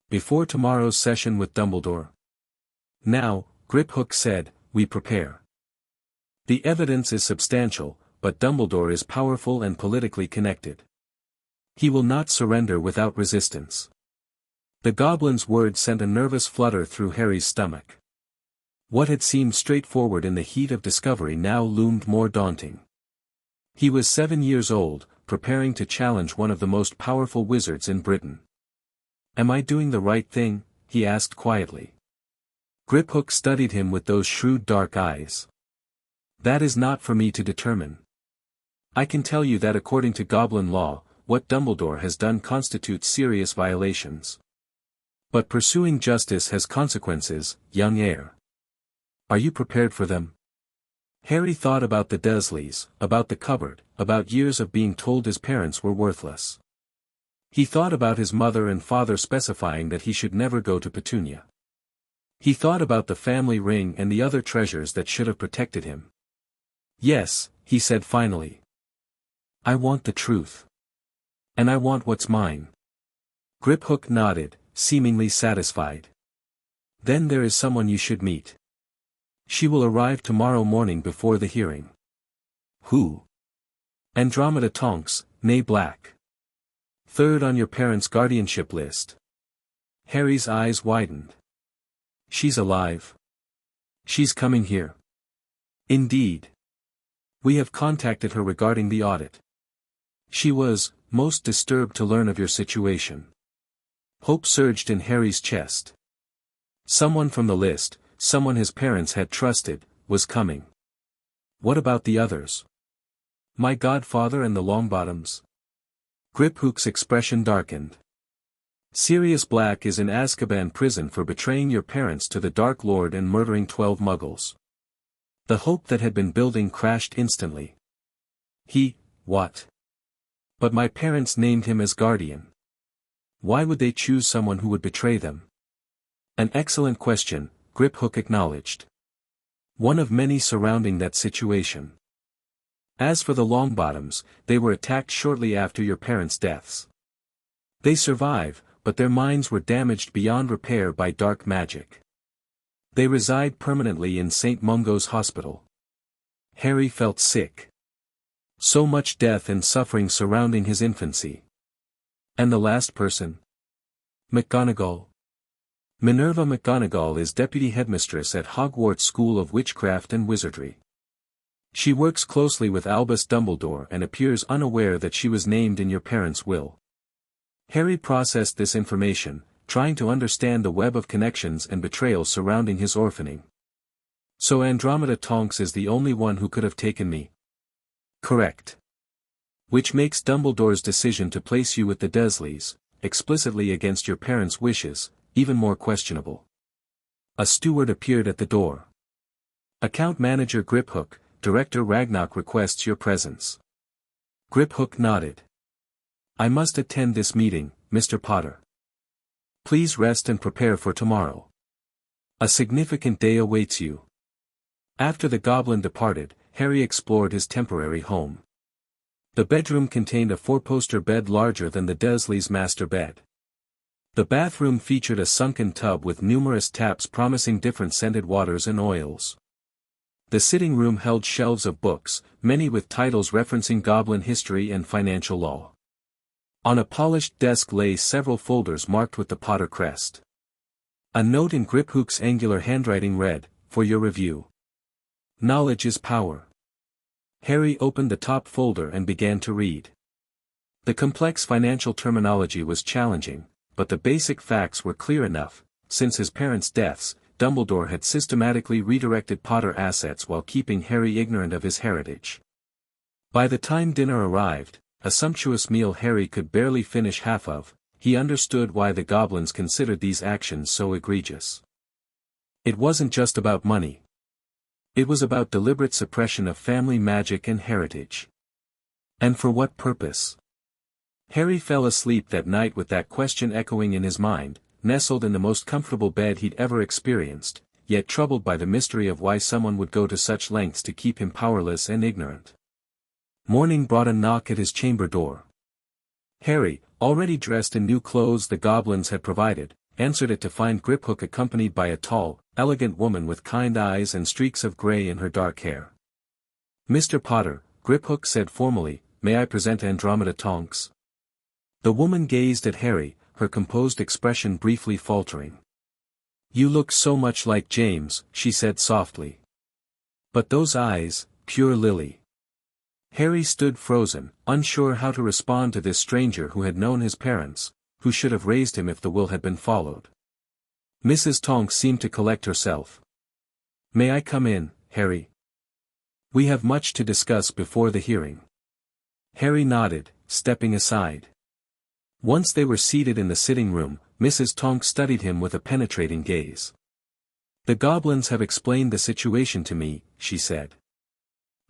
Before tomorrow's session with Dumbledore?" Now, Griphook said, we prepare. The evidence is substantial, but Dumbledore is powerful and politically connected. He will not surrender without resistance. The goblin's words sent a nervous flutter through Harry's stomach. What had seemed straightforward in the heat of discovery now loomed more daunting. He was 7 years old, preparing to challenge one of the most powerful wizards in Britain. Am I doing the right thing? He asked quietly. Griphook studied him with those shrewd dark eyes. That is not for me to determine. I can tell you that according to Goblin law, what Dumbledore has done constitutes serious violations. But pursuing justice has consequences, young heir. Are you prepared for them? Harry thought about the Dursleys, about the cupboard, about years of being told his parents were worthless. He thought about his mother and father specifying that he should never go to Petunia. He thought about the family ring and the other treasures that should have protected him. Yes, he said finally. I want the truth. And I want what's mine. Griphook nodded, seemingly satisfied. Then there is someone you should meet. She will arrive tomorrow morning before the hearing. Who? Andromeda Tonks, née Black. Third on your parents' guardianship list. Harry's eyes widened. She's alive. She's coming here. Indeed. We have contacted her regarding the audit. She was most disturbed to learn of your situation. Hope surged in Harry's chest. Someone from the list, someone his parents had trusted, was coming. What about the others? My godfather and the Longbottoms? Griphook's expression darkened. Sirius Black is in Azkaban prison for betraying your parents to the Dark Lord and murdering 12 Muggles. The hope that had been building crashed instantly. What? But my parents named him as guardian. Why would they choose someone who would betray them? An excellent question, Griphook acknowledged. One of many surrounding that situation. As for the Longbottoms, they were attacked shortly after your parents' deaths. They survive, but their minds were damaged beyond repair by dark magic. They reside permanently in St. Mungo's Hospital. Harry felt sick. So much death and suffering surrounding his infancy. And the last person? McGonagall. Minerva McGonagall is deputy headmistress at Hogwarts School of Witchcraft and Wizardry. She works closely with Albus Dumbledore and appears unaware that she was named in your parents' will. Harry processed this information, trying to understand the web of connections and betrayals surrounding his orphaning. So Andromeda Tonks is the only one who could have taken me. Correct. Which makes Dumbledore's decision to place you with the Dursleys, explicitly against your parents' wishes, even more questionable. A steward appeared at the door. Account Manager Griphook, Director Ragnarok requests your presence. Griphook nodded. I must attend this meeting, Mr. Potter. Please rest and prepare for tomorrow. A significant day awaits you. After the goblin departed, Harry explored his temporary home. The bedroom contained a 4-poster bed larger than the Dursleys' master bed. The bathroom featured a sunken tub with numerous taps promising different scented waters and oils. The sitting room held shelves of books, many with titles referencing goblin history and financial law. On a polished desk lay several folders marked with the Potter crest. A note in Griphook's angular handwriting read, "For your review. Knowledge is power." Harry opened the top folder and began to read. The complex financial terminology was challenging, but the basic facts were clear enough. Since his parents' deaths, Dumbledore had systematically redirected Potter assets while keeping Harry ignorant of his heritage. By the time dinner arrived, a sumptuous meal Harry could barely finish half of, he understood why the goblins considered these actions so egregious. It wasn't just about money. It was about deliberate suppression of family magic and heritage. And for what purpose? Harry fell asleep that night with that question echoing in his mind, nestled in the most comfortable bed he'd ever experienced, yet troubled by the mystery of why someone would go to such lengths to keep him powerless and ignorant. Morning brought a knock at his chamber door. Harry, already dressed in new clothes the goblins had provided, answered it to find Griphook accompanied by a tall, elegant woman with kind eyes and streaks of grey in her dark hair. "Mr. Potter," Griphook said formally, "may I present Andromeda Tonks?" The woman gazed at Harry, her composed expression briefly faltering. "You look so much like James," she said softly. "But those eyes, pure Lily." Harry stood frozen, unsure how to respond to this stranger who had known his parents, who should have raised him if the will had been followed. Mrs. Tonks seemed to collect herself. "May I come in, Harry? We have much to discuss before the hearing." Harry nodded, stepping aside. Once they were seated in the sitting room, Mrs. Tonks studied him with a penetrating gaze. "The goblins have explained the situation to me," she said.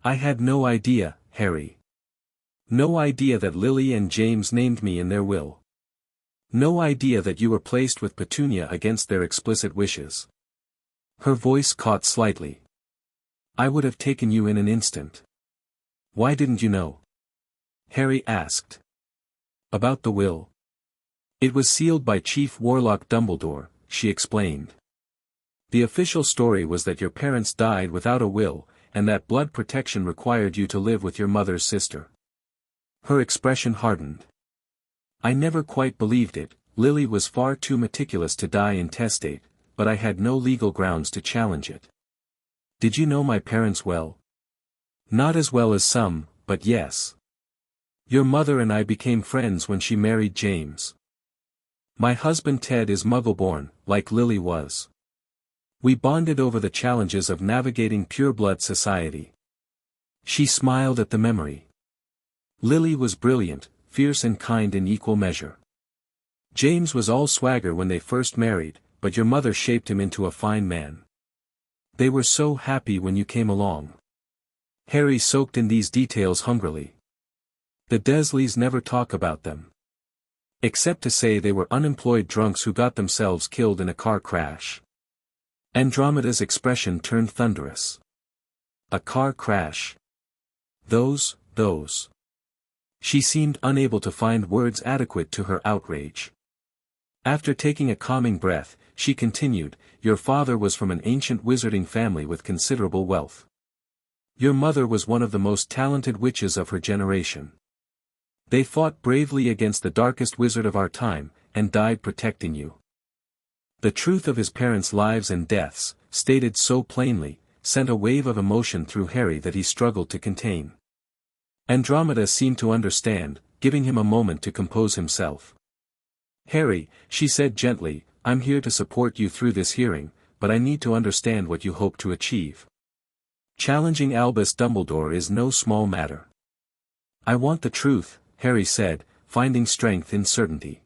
"I had no idea, Harry. No idea that Lily and James named me in their will. No idea that you were placed with Petunia against their explicit wishes." Her voice caught slightly. "I would have taken you in an instant." "Why didn't you know?" Harry asked. "About the will. It was sealed by Chief Warlock Dumbledore," she explained. "The official story was that your parents died without a will, and that blood protection required you to live with your mother's sister." Her expression hardened. "I never quite believed it. Lily was far too meticulous to die intestate, but I had no legal grounds to challenge it." "Did you know my parents well?" "Not as well as some, but yes. Your mother and I became friends when she married James. My husband Ted is Muggle-born, like Lily was. We bonded over the challenges of navigating pureblood society." She smiled at the memory. "Lily was brilliant, fierce and kind in equal measure. James was all swagger when they first married, but your mother shaped him into a fine man. They were so happy when you came along." Harry soaked in these details hungrily. "The Dursleys never talk about them. Except to say they were unemployed drunks who got themselves killed in a car crash." Andromeda's expression turned thunderous. "A car crash. Those. She seemed unable to find words adequate to her outrage. After taking a calming breath, she continued, "Your father was from an ancient wizarding family with considerable wealth. Your mother was one of the most talented witches of her generation. They fought bravely against the darkest wizard of our time, and died protecting you." The truth of his parents' lives and deaths, stated so plainly, sent a wave of emotion through Harry that he struggled to contain. Andromeda seemed to understand, giving him a moment to compose himself. "Harry," she said gently, "I'm here to support you through this hearing, but I need to understand what you hope to achieve. Challenging Albus Dumbledore is no small matter." "I want the truth," Harry said, finding strength in certainty.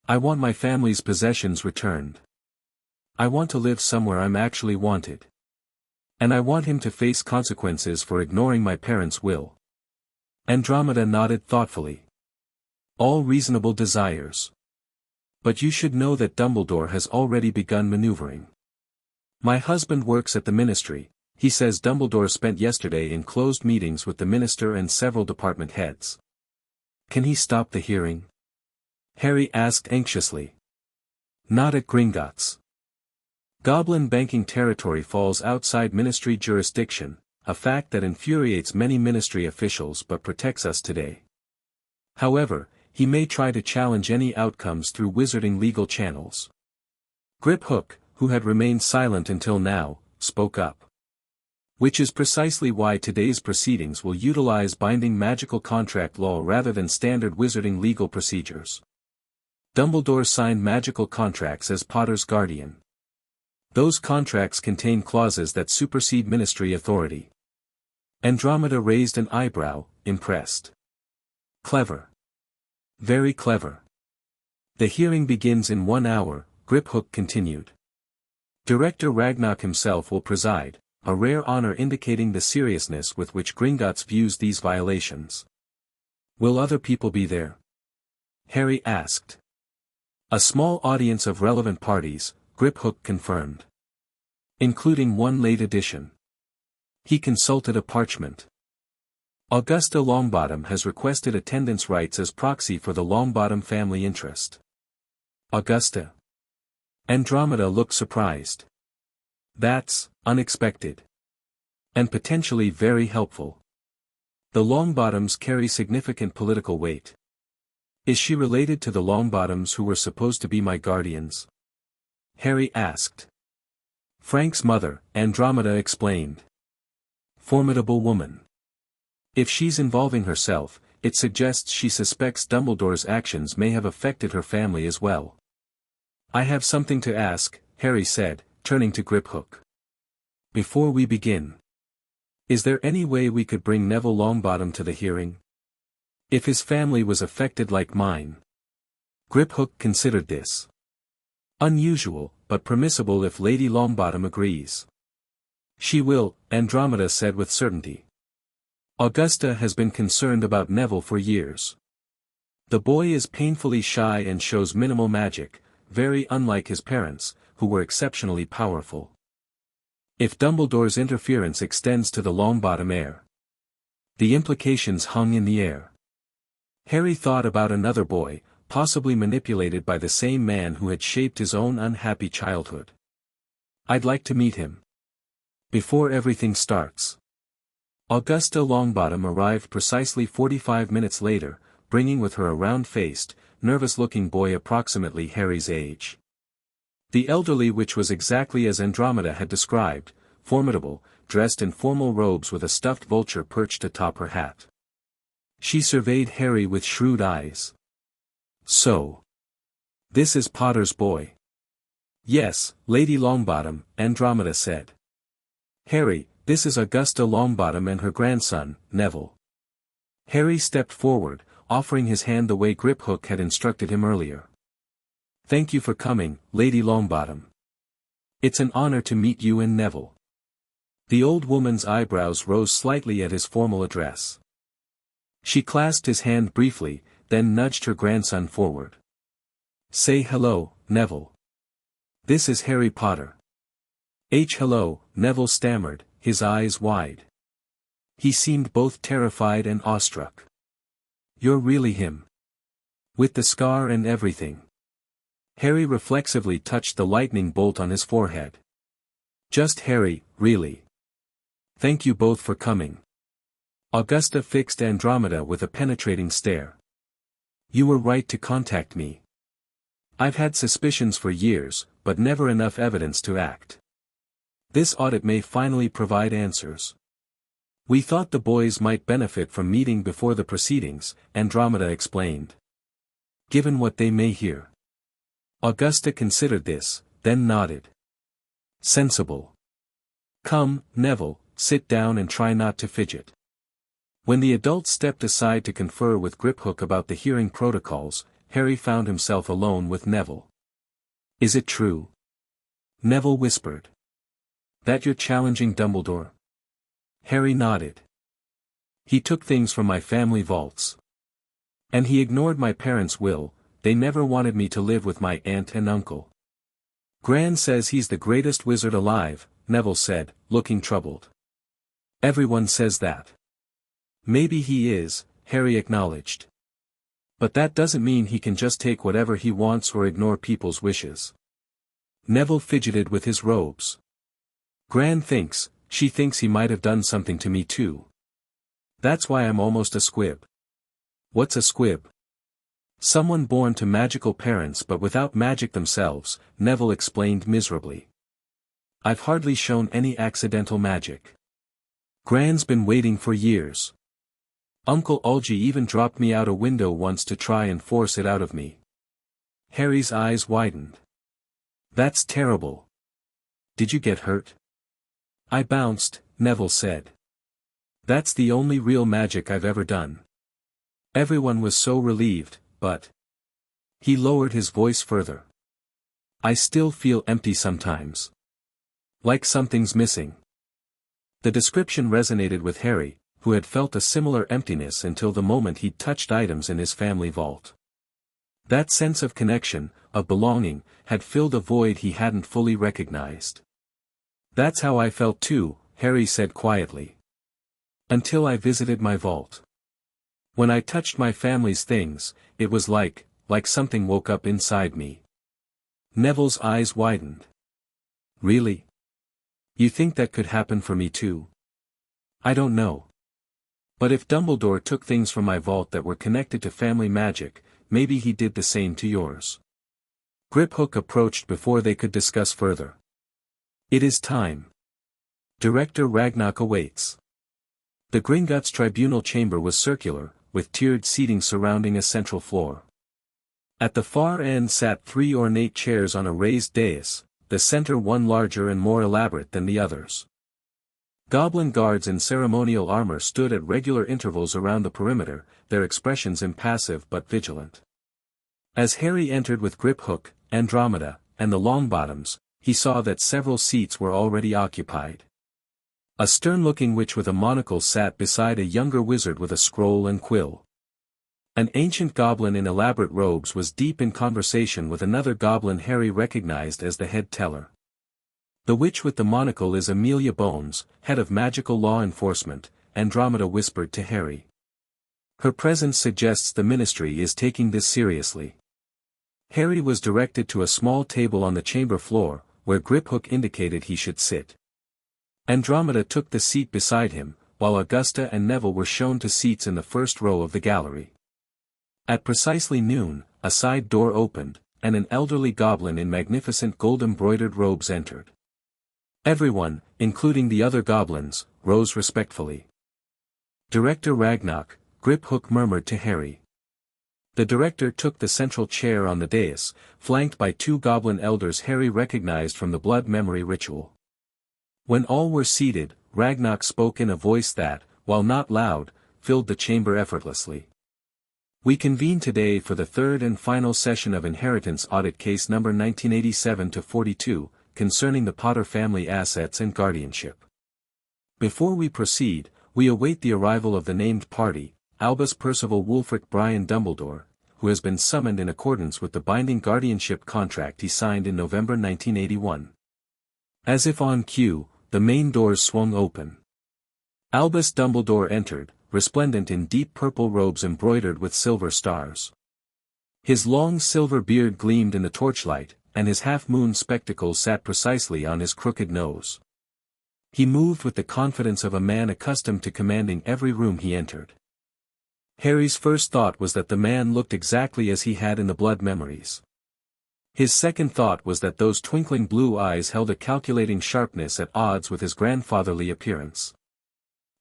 "I want my family's possessions returned. I want to live somewhere I'm actually wanted. And I want him to face consequences for ignoring my parents' will." Andromeda nodded thoughtfully. "All reasonable desires. But you should know that Dumbledore has already begun maneuvering. My husband works at the ministry. He says Dumbledore spent yesterday in closed meetings with the minister and several department heads." "Can he stop the hearing?" Harry asked anxiously. "Not at Gringotts. Goblin banking territory falls outside ministry jurisdiction, a fact that infuriates many ministry officials but protects us today. However, he may try to challenge any outcomes through wizarding legal channels." Griphook, who had remained silent until now, spoke up. "Which is precisely why today's proceedings will utilize binding magical contract law rather than standard wizarding legal procedures. Dumbledore signed magical contracts as Potter's guardian. Those contracts contain clauses that supersede ministry authority." Andromeda raised an eyebrow, impressed. "Clever. Very clever. The hearing begins in 1 hour," Griphook continued. "Director Ragnarok himself will preside, a rare honor indicating the seriousness with which Gringotts views these violations." "Will other people be there?" Harry asked. "A small audience of relevant parties," Griphook confirmed. "Including one late edition." He consulted a parchment. "Augusta Longbottom has requested attendance rights as proxy for the Longbottom family interest." "Augusta? Andromeda looked surprised. That's unexpected. And potentially very helpful. The Longbottoms carry significant political weight. Is she related to the Longbottoms who were supposed to be my guardians? Harry asked. Frank's mother, Andromeda explained. Formidable woman. If she's involving herself, it suggests she suspects Dumbledore's actions may have affected her family as well. I have something to ask, Harry said, turning to Griphook. Before we begin. Is there any way we could bring Neville Longbottom to the hearing? If his family was affected like mine. Griphook considered this. Unusual, but permissible if Lady Longbottom agrees. She will, Andromeda said with certainty. Augusta has been concerned about Neville for years. The boy is painfully shy and shows minimal magic, very unlike his parents, who were exceptionally powerful. If Dumbledore's interference extends to the Longbottom heir. The implications hung in the air. Harry thought about another boy, possibly manipulated by the same man who had shaped his own unhappy childhood. I'd like to meet him. Before everything starts. Augusta Longbottom arrived precisely 45 minutes later, bringing with her a round-faced, nervous-looking boy approximately Harry's age. The elderly, which was exactly as Andromeda had described, formidable, dressed in formal robes with a stuffed vulture perched atop her hat. She surveyed Harry with shrewd eyes. So. This is Potter's boy. Yes, Lady Longbottom, Andromeda said. Harry, this is Augusta Longbottom and her grandson, Neville. Harry stepped forward, offering his hand the way Griphook had instructed him earlier. Thank you for coming, Lady Longbottom. It's an honor to meet you and Neville. The old woman's eyebrows rose slightly at his formal address. She clasped his hand briefly, then nudged her grandson forward. Say hello, Neville. This is Harry Potter. Hello, Neville stammered, his eyes wide. He seemed both terrified and awestruck. You're really him. With the scar and everything. Harry reflexively touched the lightning bolt on his forehead. Just Harry, really. Thank you both for coming. Augusta fixed Andromeda with a penetrating stare. You were right to contact me. I've had suspicions for years, but never enough evidence to act. This audit may finally provide answers. We thought the boys might benefit from meeting before the proceedings, Andromeda explained. Given what they may hear. Augusta considered this, then nodded. Sensible. Come, Neville, sit down and try not to fidget. When the adults stepped aside to confer with Griphook about the hearing protocols, Harry found himself alone with Neville. Is it true? Neville whispered. That you're challenging Dumbledore? Harry nodded. He took things from my family vaults. And he ignored my parents' will. They never wanted me to live with my aunt and uncle. Gran says he's the greatest wizard alive, Neville said, looking troubled. Everyone says that. Maybe he is, Harry acknowledged. But that doesn't mean he can just take whatever he wants or ignore people's wishes. Neville fidgeted with his robes. Gran thinks, she thinks he might have done something to me too. That's why I'm almost a squib. What's a squib? Someone born to magical parents but without magic themselves, Neville explained miserably. I've hardly shown any accidental magic. Gran's been waiting for years. Uncle Algy even dropped me out a window once to try and force it out of me. Harry's eyes widened. That's terrible. Did you get hurt? I bounced, Neville said. That's the only real magic I've ever done. Everyone was so relieved, but... He lowered his voice further. I still feel empty sometimes. Like something's missing. The description resonated with Harry, who had felt a similar emptiness until the moment he'd touched items in his family vault. That sense of connection, of belonging, had filled a void he hadn't fully recognized. That's how I felt too, Harry said quietly. Until I visited my vault. When I touched my family's things, it was like something woke up inside me. Neville's eyes widened. Really? You think that could happen for me too? I don't know. But if Dumbledore took things from my vault that were connected to family magic, maybe he did the same to yours. Griphook approached before they could discuss further. It is time. Director Ragnarok awaits. The Gringotts tribunal chamber was circular, with tiered seating surrounding a central floor. At the far end sat 3 ornate chairs on a raised dais, the center one larger and more elaborate than the others. Goblin guards in ceremonial armor stood at regular intervals around the perimeter, their expressions impassive but vigilant. As Harry entered with Griphook, Andromeda, and the Longbottoms, he saw that several seats were already occupied. A stern-looking witch with a monocle sat beside a younger wizard with a scroll and quill. An ancient goblin in elaborate robes was deep in conversation with another goblin Harry recognized as the head teller. The witch with the monocle is Amelia Bones, head of magical law enforcement, Andromeda whispered to Harry. Her presence suggests the ministry is taking this seriously. Harry was directed to a small table on the chamber floor, where Griphook indicated he should sit. Andromeda took the seat beside him, while Augusta and Neville were shown to seats in the first row of the gallery. At precisely noon, a side door opened, and an elderly goblin in magnificent gold-embroidered robes entered. Everyone, including the other goblins, rose respectfully. Director Ragnarok, Griphook murmured to Harry. The director took the central chair on the dais, flanked by 2 goblin elders Harry recognized from the blood memory ritual. When all were seated, Ragnarok spoke in a voice that, while not loud, filled the chamber effortlessly. We convene today for the third and final session of Inheritance Audit Case number 1987-42, concerning the Potter family assets and guardianship. Before we proceed, we await the arrival of the named party, Albus Percival Wulfric Brian Dumbledore, who has been summoned in accordance with the binding guardianship contract he signed in November 1981. As if on cue, the main doors swung open. Albus Dumbledore entered, resplendent in deep purple robes embroidered with silver stars. His long silver beard gleamed in the torchlight, and his half-moon spectacles sat precisely on his crooked nose. He moved with the confidence of a man accustomed to commanding every room he entered. Harry's first thought was that the man looked exactly as he had in the blood memories. His second thought was that those twinkling blue eyes held a calculating sharpness at odds with his grandfatherly appearance.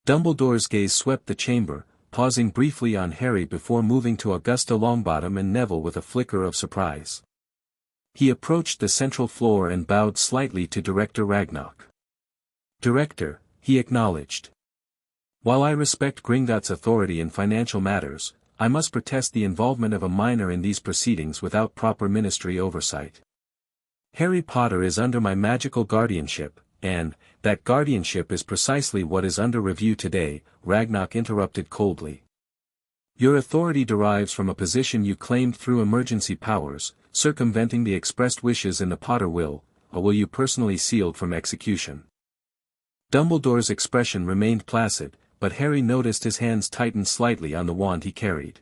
Dumbledore's gaze swept the chamber, pausing briefly on Harry before moving to Augusta Longbottom and Neville with a flicker of surprise. He approached the central floor and bowed slightly to Director Ragnarok. Director, he acknowledged. While I respect Gringotts' authority in financial matters, I must protest the involvement of a minor in these proceedings without proper ministry oversight. Harry Potter is under my magical guardianship, and, that guardianship is precisely what is under review today, Ragnarok interrupted coldly. Your authority derives from a position you claimed through emergency powers, circumventing the expressed wishes in the Potter will, a will you personally sealed from execution. Dumbledore's expression remained placid, but Harry noticed his hands tighten slightly on the wand he carried.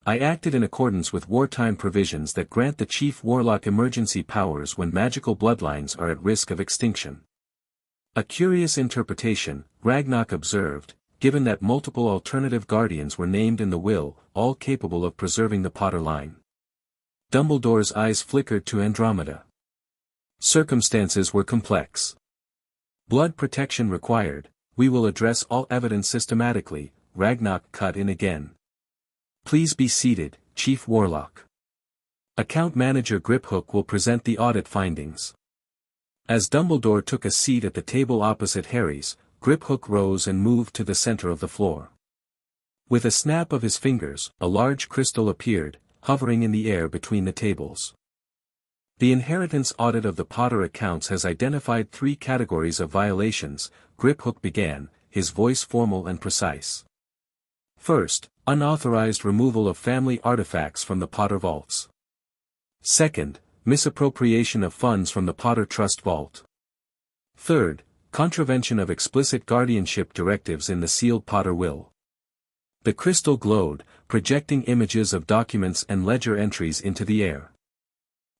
I acted in accordance with wartime provisions that grant the Chief Warlock emergency powers when magical bloodlines are at risk of extinction. A curious interpretation, Ragnarok observed, given that multiple alternative guardians were named in the will, all capable of preserving the Potter line. Dumbledore's eyes flickered to Andromeda. Circumstances were complex. Blood protection required, we will address all evidence systematically, Ragnarok cut in again. Please be seated, Chief Warlock. Account Manager Griphook will present the audit findings. As Dumbledore took a seat at the table opposite Harry's, Griphook rose and moved to the center of the floor. With a snap of his fingers, a large crystal appeared, hovering in the air between the tables. The inheritance audit of the Potter accounts has identified 3 categories of violations, Griphook began, his voice formal and precise. First, unauthorized removal of family artifacts from the Potter vaults. Second, misappropriation of funds from the Potter Trust vault. Third, contravention of explicit guardianship directives in the sealed Potter will. The crystal glowed, projecting images of documents and ledger entries into the air.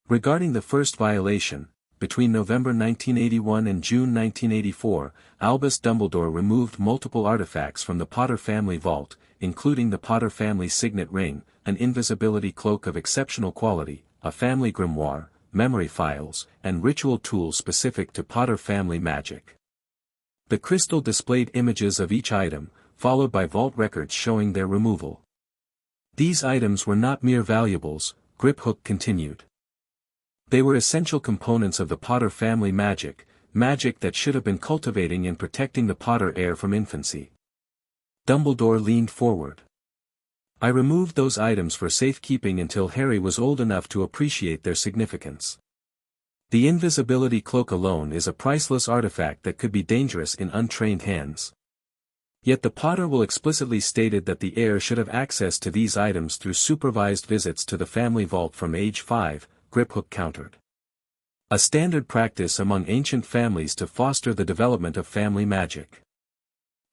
Regarding the first violation, between November 1981 and June 1984, Albus Dumbledore removed multiple artifacts from the Potter family vault, including the Potter family signet ring, an invisibility cloak of exceptional quality, a family grimoire, memory files, and ritual tools specific to Potter family magic. The crystal displayed images of each item, followed by vault records showing their removal. These items were not mere valuables, Griphook continued. They were essential components of the Potter family magic that should have been cultivating and protecting the Potter heir from infancy. Dumbledore leaned forward. I removed those items for safekeeping until Harry was old enough to appreciate their significance. The invisibility cloak alone is a priceless artifact that could be dangerous in untrained hands. Yet the Potter will explicitly stated that the heir should have access to these items through supervised visits to the family vault from age 5, Griphook countered. A standard practice among ancient families to foster the development of family magic.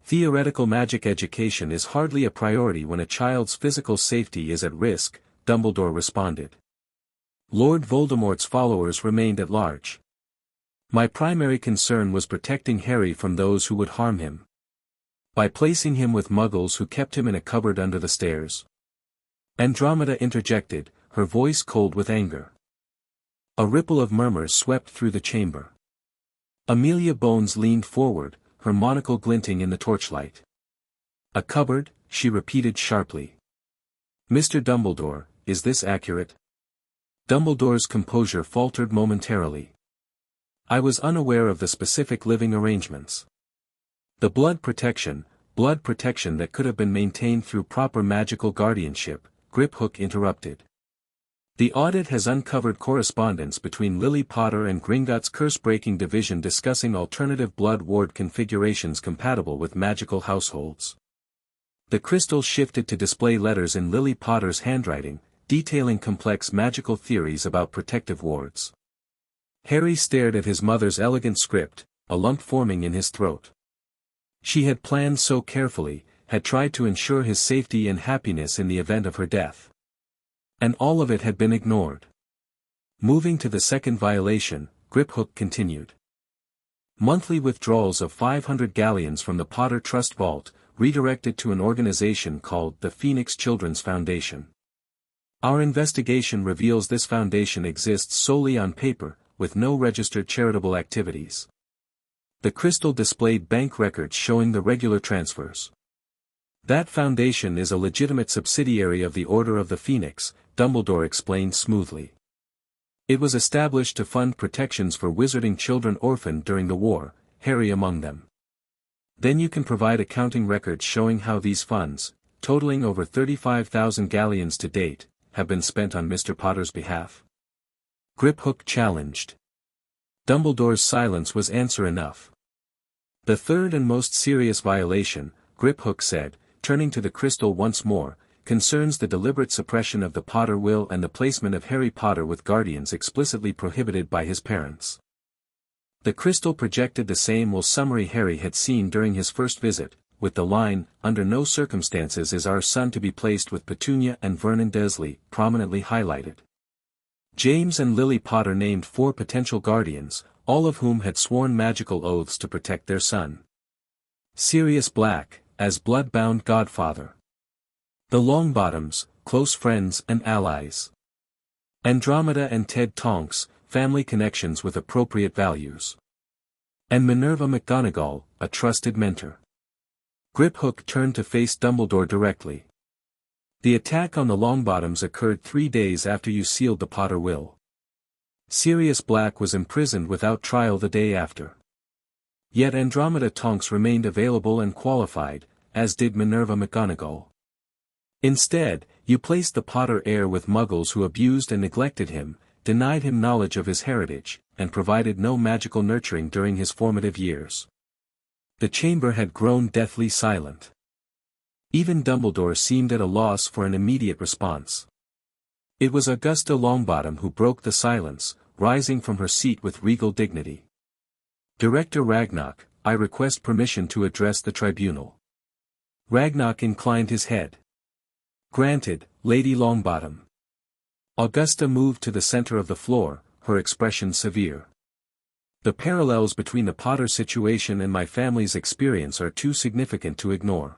Theoretical magic education is hardly a priority when a child's physical safety is at risk, Dumbledore responded. Lord Voldemort's followers remained at large. My primary concern was protecting Harry from those who would harm him. By placing him with muggles who kept him in a cupboard under the stairs. Andromeda interjected, her voice cold with anger. A ripple of murmurs swept through the chamber. Amelia Bones leaned forward, her monocle glinting in the torchlight. A cupboard, she repeated sharply. Mr. Dumbledore, is this accurate? Dumbledore's composure faltered momentarily. I was unaware of the specific living arrangements. The blood protection that could have been maintained through proper magical guardianship, Griphook interrupted. The audit has uncovered correspondence between Lily Potter and Gringotts curse-breaking division discussing alternative blood ward configurations compatible with magical households. The crystal shifted to display letters in Lily Potter's handwriting, detailing complex magical theories about protective wards. Harry stared at his mother's elegant script, a lump forming in his throat. She had planned so carefully, had tried to ensure his safety and happiness in the event of her death. And all of it had been ignored. Moving to the second violation, Griphook continued. Monthly withdrawals of 500 galleons from the Potter Trust Vault, redirected to an organization called the Phoenix Children's Foundation. Our investigation reveals this foundation exists solely on paper, with no registered charitable activities. The crystal displayed bank records showing the regular transfers. That foundation is a legitimate subsidiary of the Order of the Phoenix, Dumbledore explained smoothly. It was established to fund protections for wizarding children orphaned during the war, Harry among them. Then you can provide accounting records showing how these funds, totaling over 35,000 galleons to date, have been spent on Mr. Potter's behalf. Griphook challenged. Dumbledore's silence was answer enough. The third and most serious violation, Griphook said, turning to the crystal once more, concerns the deliberate suppression of the Potter will and the placement of Harry Potter with guardians explicitly prohibited by his parents. The crystal projected the same will summary Harry had seen during his first visit, with the line, "Under no circumstances is our son to be placed with Petunia and Vernon Dursley," prominently highlighted. James and Lily Potter named 4 potential guardians, all of whom had sworn magical oaths to protect their son. Sirius Black, as blood-bound godfather. The Longbottoms, close friends and allies. Andromeda and Ted Tonks, family connections with appropriate values. And Minerva McGonagall, a trusted mentor. Griphook turned to face Dumbledore directly. The attack on the Longbottoms occurred 3 days after you sealed the Potter will. Sirius Black was imprisoned without trial the day after. Yet Andromeda Tonks remained available and qualified, as did Minerva McGonagall. Instead, you placed the Potter heir with muggles who abused and neglected him, denied him knowledge of his heritage, and provided no magical nurturing during his formative years. The chamber had grown deathly silent. Even Dumbledore seemed at a loss for an immediate response. It was Augusta Longbottom who broke the silence, rising from her seat with regal dignity. "Director Ragnarok, I request permission to address the tribunal." Ragnarok inclined his head. "Granted, Lady Longbottom." Augusta moved to the center of the floor, her expression severe. The parallels between the Potter situation and my family's experience are too significant to ignore.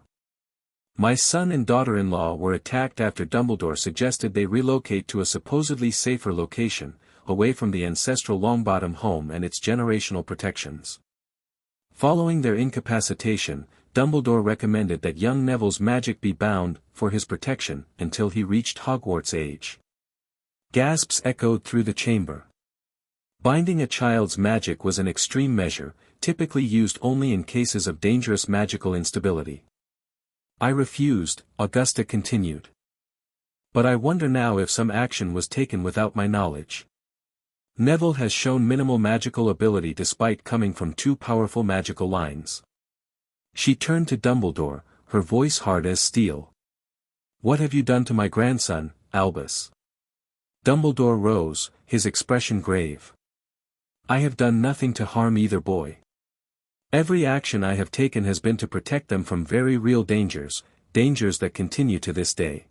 My son and daughter-in-law were attacked after Dumbledore suggested they relocate to a supposedly safer location, away from the ancestral Longbottom home and its generational protections. Following their incapacitation, Dumbledore recommended that young Neville's magic be bound, for his protection, until he reached Hogwarts age. Gasps echoed through the chamber. Binding a child's magic was an extreme measure, typically used only in cases of dangerous magical instability. I refused, Augusta continued. But I wonder now if some action was taken without my knowledge. Neville has shown minimal magical ability despite coming from two powerful magical lines. She turned to Dumbledore, her voice hard as steel. What have you done to my grandson, Albus? Dumbledore rose, his expression grave. I have done nothing to harm either boy. Every action I have taken has been to protect them from very real dangers, dangers that continue to this day.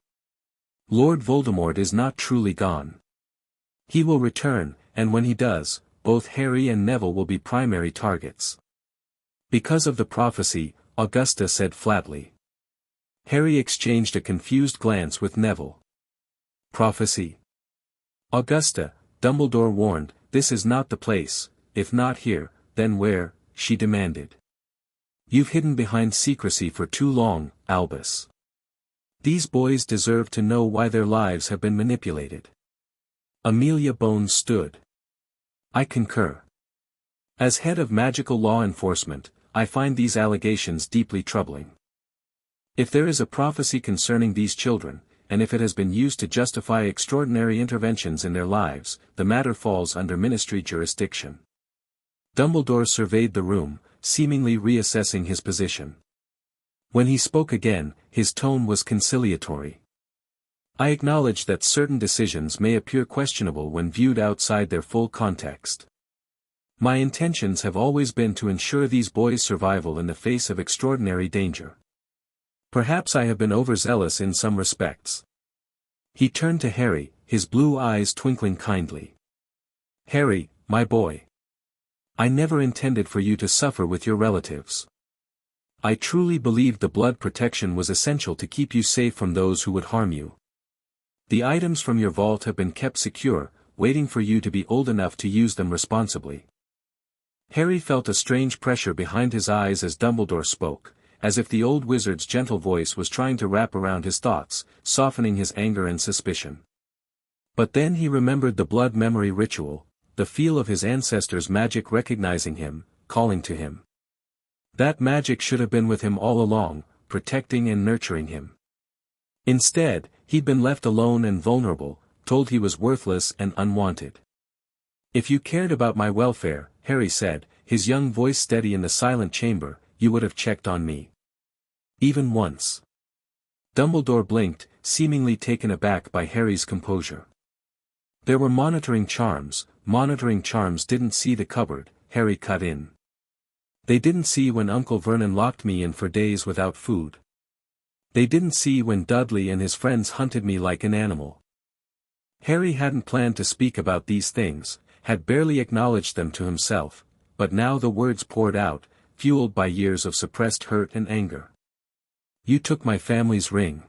Lord Voldemort is not truly gone. He will return, and when he does, both Harry and Neville will be primary targets. Because of the prophecy, Augusta said flatly. Harry exchanged a confused glance with Neville. Prophecy. Augusta, Dumbledore warned, this is not the place, if not here, then where, she demanded. You've hidden behind secrecy for too long, Albus. These boys deserve to know why their lives have been manipulated. Amelia Bones stood. I concur. As head of magical law enforcement, I find these allegations deeply troubling. If there is a prophecy concerning these children, and if it has been used to justify extraordinary interventions in their lives, the matter falls under ministry jurisdiction. Dumbledore surveyed the room, seemingly reassessing his position. When he spoke again, his tone was conciliatory. I acknowledge that certain decisions may appear questionable when viewed outside their full context. My intentions have always been to ensure these boys' survival in the face of extraordinary danger. Perhaps I have been overzealous in some respects. He turned to Harry, his blue eyes twinkling kindly. Harry, my boy. I never intended for you to suffer with your relatives. I truly believed the blood protection was essential to keep you safe from those who would harm you. The items from your vault have been kept secure, waiting for you to be old enough to use them responsibly. Harry felt a strange pressure behind his eyes as Dumbledore spoke, as if the old wizard's gentle voice was trying to wrap around his thoughts, softening his anger and suspicion. But then he remembered the blood memory ritual, the feel of his ancestors' magic recognizing him, calling to him. That magic should have been with him all along, protecting and nurturing him. Instead, he'd been left alone and vulnerable, told he was worthless and unwanted. If you cared about my welfare, Harry said, his young voice steady in the silent chamber, you would have checked on me. Even once. Dumbledore blinked, seemingly taken aback by Harry's composure. There were monitoring charms didn't see the cupboard, Harry cut in. They didn't see when Uncle Vernon locked me in for days without food. They didn't see when Dudley and his friends hunted me like an animal. Harry hadn't planned to speak about these things, had barely acknowledged them to himself, but now the words poured out, fueled by years of suppressed hurt and anger. You took my family's ring.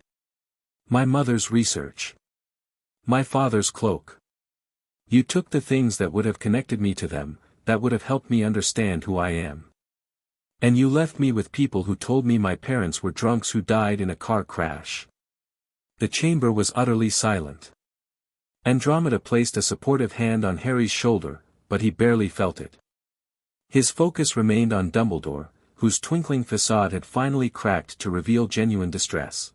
My mother's research. My father's cloak. You took the things that would have connected me to them, that would have helped me understand who I am. And you left me with people who told me my parents were drunks who died in a car crash. The chamber was utterly silent. Andromeda placed a supportive hand on Harry's shoulder, but he barely felt it. His focus remained on Dumbledore, whose twinkling facade had finally cracked to reveal genuine distress.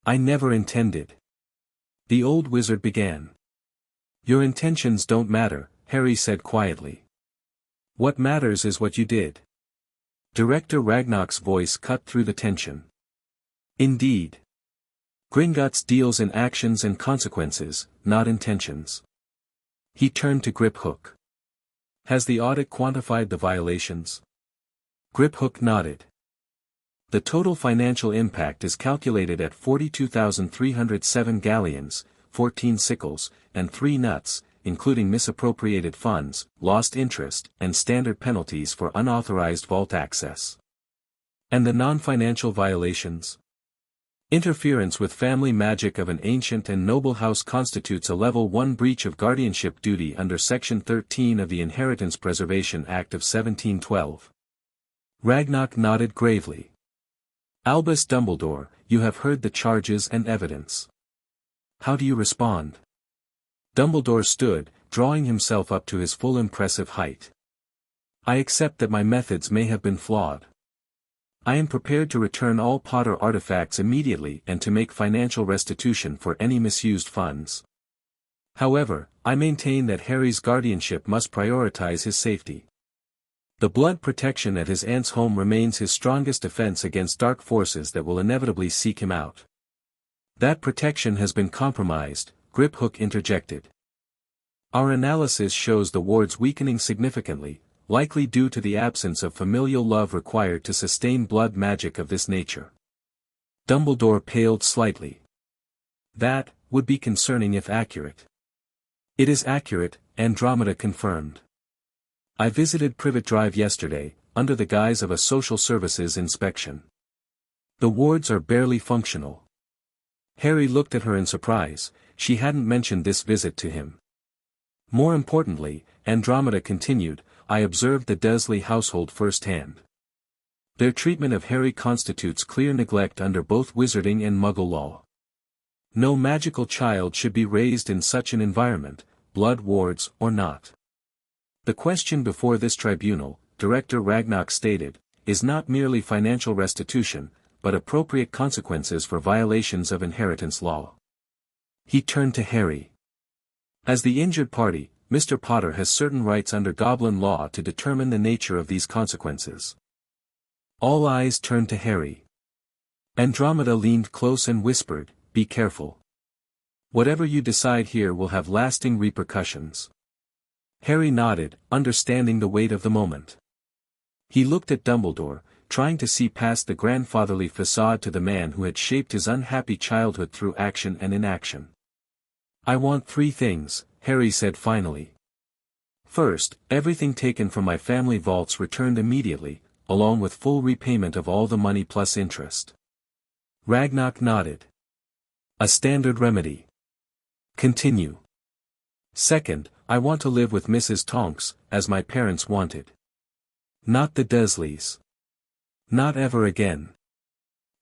I never intended. The old wizard began. Your intentions don't matter, Harry said quietly. What matters is what you did. Director Ragnarok's voice cut through the tension. Indeed. Gringotts deals in actions and consequences, not intentions. He turned to Griphook. Has the audit quantified the violations? Griphook nodded. The total financial impact is calculated at 42,307 galleons, 14 sickles, and 3 nuts, including misappropriated funds, lost interest, and standard penalties for unauthorized vault access. And the non-financial violations? Interference with family magic of an ancient and noble house constitutes a Level 1 breach of guardianship duty under Section 13 of the Inheritance Preservation Act of 1712. Ragnarok nodded gravely. Albus Dumbledore, you have heard the charges and evidence. How do you respond? Dumbledore stood, drawing himself up to his full impressive height. I accept that my methods may have been flawed. I am prepared to return all Potter artifacts immediately and to make financial restitution for any misused funds. However, I maintain that Harry's guardianship must prioritize his safety. The blood protection at his aunt's home remains his strongest defense against dark forces that will inevitably seek him out. That protection has been compromised, Griphook interjected. Our analysis shows the wards weakening significantly, likely due to the absence of familial love required to sustain blood magic of this nature. Dumbledore paled slightly. That would be concerning if accurate. It is accurate, Andromeda confirmed. I visited Privet Drive yesterday, under the guise of a social services inspection. The wards are barely functional. Harry looked at her in surprise. She hadn't mentioned this visit to him. More importantly, Andromeda continued, I observed the Dursley household firsthand. Their treatment of Harry constitutes clear neglect under both wizarding and Muggle law. No magical child should be raised in such an environment, blood wards or not. The question before this tribunal, Director Ragnarok stated, is not merely financial restitution, but appropriate consequences for violations of inheritance law. He turned to Harry. As the injured party, Mr. Potter has certain rights under Goblin law to determine the nature of these consequences. All eyes turned to Harry. Andromeda leaned close and whispered, be careful. Whatever you decide here will have lasting repercussions. Harry nodded, understanding the weight of the moment. He looked at Dumbledore, trying to see past the grandfatherly facade to the man who had shaped his unhappy childhood through action and inaction. I want 3 things, Harry said finally. First, everything taken from my family vaults returned immediately, along with full repayment of all the money plus interest. Ragnarok nodded. A standard remedy. Continue. Second, I want to live with Mrs. Tonks, as my parents wanted. Not the Dursleys. Not ever again.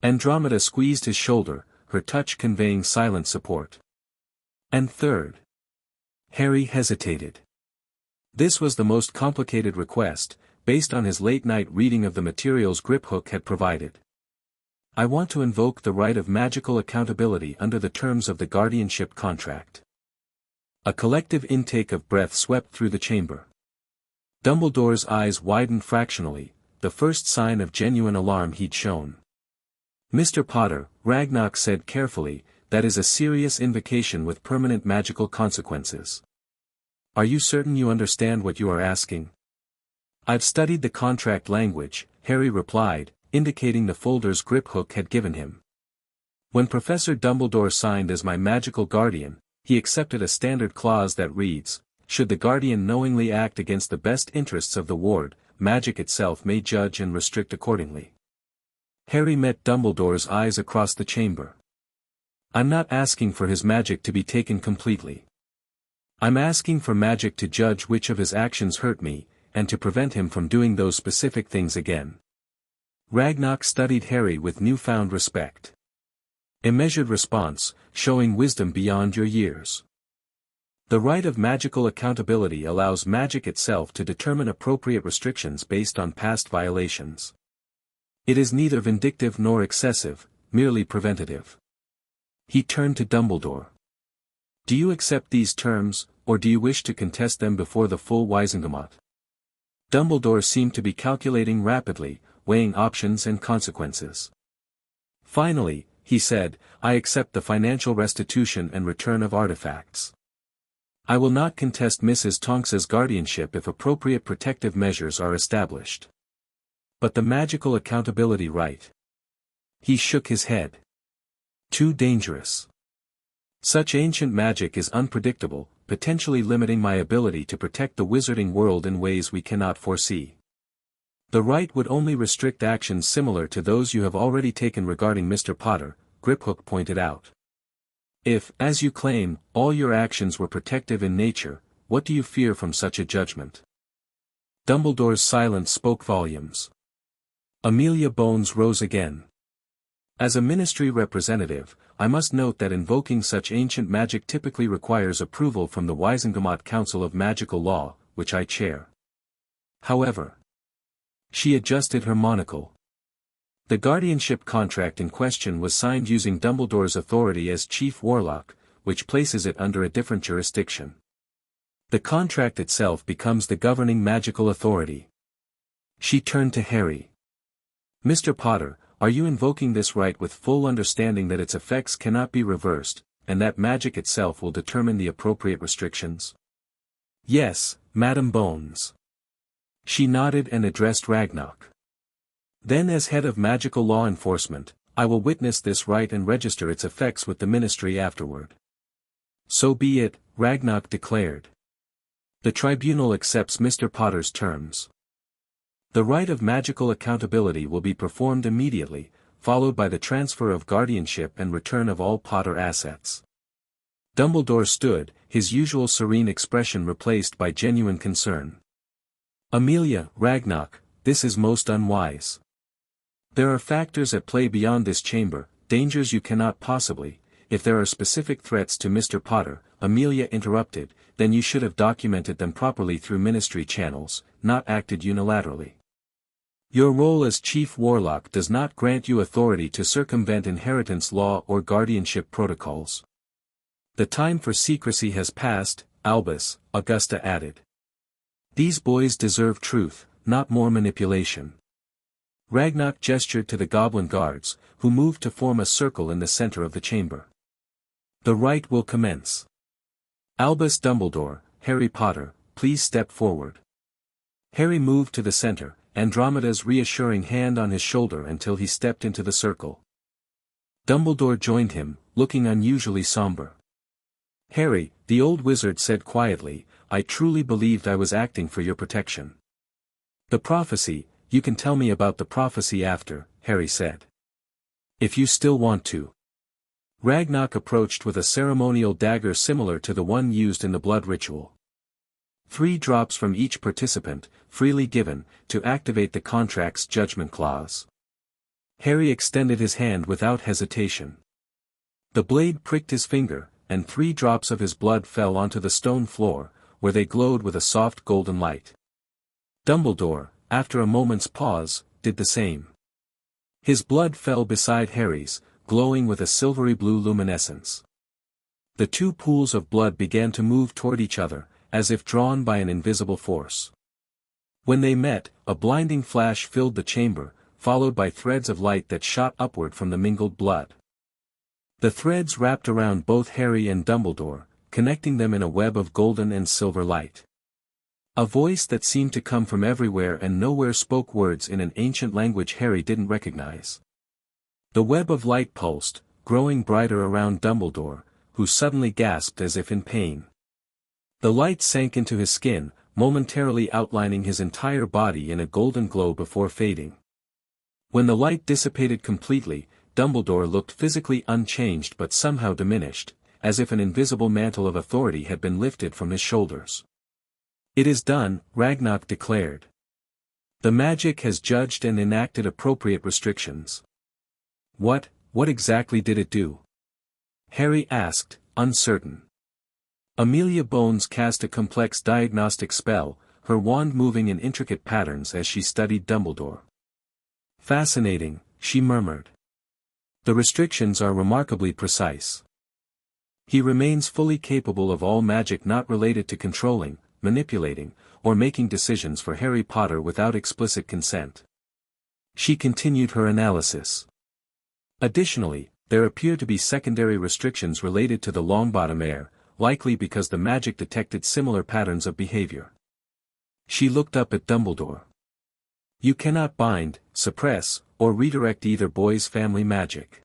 Andromeda squeezed his shoulder, her touch conveying silent support. And third. Harry hesitated. This was the most complicated request, based on his late-night reading of the materials Griphook had provided. I want to invoke the right of magical accountability under the terms of the guardianship contract. A collective intake of breath swept through the chamber. Dumbledore's eyes widened fractionally, the first sign of genuine alarm he'd shown. Mr. Potter, Ragnarok said carefully, that is a serious invocation with permanent magical consequences. Are you certain you understand what you are asking? I've studied the contract language, Harry replied, indicating the folders Griphook had given him. When Professor Dumbledore signed as my magical guardian, he accepted a standard clause that reads, should the guardian knowingly act against the best interests of the ward, magic itself may judge and restrict accordingly. Harry met Dumbledore's eyes across the chamber. I'm not asking for his magic to be taken completely. I'm asking for magic to judge which of his actions hurt me, and to prevent him from doing those specific things again. Ragnarok studied Harry with newfound respect. A measured response, showing wisdom beyond your years. The right of magical accountability allows magic itself to determine appropriate restrictions based on past violations. It is neither vindictive nor excessive, merely preventative. He turned to Dumbledore. Do you accept these terms, or do you wish to contest them before the full Wizengamot? Dumbledore seemed to be calculating rapidly, weighing options and consequences. Finally, he said, I accept the financial restitution and return of artifacts. I will not contest Mrs. Tonks's guardianship if appropriate protective measures are established. But the magical accountability right. He shook his head. Too dangerous. Such ancient magic is unpredictable, potentially limiting my ability to protect the wizarding world in ways we cannot foresee. The right would only restrict actions similar to those you have already taken regarding Mr. Potter, Griphook pointed out. If, as you claim, all your actions were protective in nature, what do you fear from such a judgment? Dumbledore's silence spoke volumes. Amelia Bones rose again. As a ministry representative, I must note that invoking such ancient magic typically requires approval from the Wizengamot Council of Magical Law, which I chair. However, she adjusted her monocle. The guardianship contract in question was signed using Dumbledore's authority as Chief Warlock, which places it under a different jurisdiction. The contract itself becomes the governing magical authority. She turned to Harry. Mr. Potter, are you invoking this right with full understanding that its effects cannot be reversed, and that magic itself will determine the appropriate restrictions? Yes, Madam Bones. She nodded and addressed Ragnarok. Then as head of magical law enforcement, I will witness this right and register its effects with the ministry afterward. So be it, Ragnarok declared. The tribunal accepts Mr. Potter's terms. The rite of magical accountability will be performed immediately, followed by the transfer of guardianship and return of all Potter assets. Dumbledore stood, his usual serene expression replaced by genuine concern. Amelia, Ragnarok, this is most unwise. There are factors at play beyond this chamber, dangers you cannot possibly. If there are specific threats to Mr. Potter, Amelia interrupted, then you should have documented them properly through ministry channels, not acted unilaterally. Your role as Chief Warlock does not grant you authority to circumvent inheritance law or guardianship protocols. The time for secrecy has passed, Albus, Augusta added. These boys deserve truth, not more manipulation. Ragnarok gestured to the goblin guards, who moved to form a circle in the center of the chamber. The rite will commence. Albus Dumbledore, Harry Potter, please step forward. Harry moved to the center, Andromeda's reassuring hand on his shoulder until he stepped into the circle. Dumbledore joined him, looking unusually somber. Harry, the old wizard said quietly, I truly believed I was acting for your protection. The prophecy, you can tell me about the prophecy after, Harry said. If you still want to. Ragnarok approached with a ceremonial dagger similar to the one used in the blood ritual. 3 drops from each participant, freely given, to activate the contract's judgment clause. Harry extended his hand without hesitation. The blade pricked his finger, and 3 drops of his blood fell onto the stone floor, where they glowed with a soft golden light. Dumbledore, after a moment's pause, did the same. His blood fell beside Harry's, glowing with a silvery blue luminescence. The 2 pools of blood began to move toward each other, as if drawn by an invisible force. When they met, a blinding flash filled the chamber, followed by threads of light that shot upward from the mingled blood. The threads wrapped around both Harry and Dumbledore, connecting them in a web of golden and silver light. A voice that seemed to come from everywhere and nowhere spoke words in an ancient language Harry didn't recognize. The web of light pulsed, growing brighter around Dumbledore, who suddenly gasped as if in pain. The light sank into his skin, momentarily outlining his entire body in a golden glow before fading. When the light dissipated completely, Dumbledore looked physically unchanged but somehow diminished, as if an invisible mantle of authority had been lifted from his shoulders. It is done, Ragnarok declared. The magic has judged and enacted appropriate restrictions. What exactly did it do? Harry asked, uncertain. Amelia Bones cast a complex diagnostic spell, her wand moving in intricate patterns as she studied Dumbledore. Fascinating, she murmured. The restrictions are remarkably precise. He remains fully capable of all magic not related to controlling, manipulating, or making decisions for Harry Potter without explicit consent. She continued her analysis. Additionally, there appear to be secondary restrictions related to the Longbottom heir, likely because the magic detected similar patterns of behavior. She looked up at Dumbledore. You cannot bind, suppress, or redirect either boy's family magic.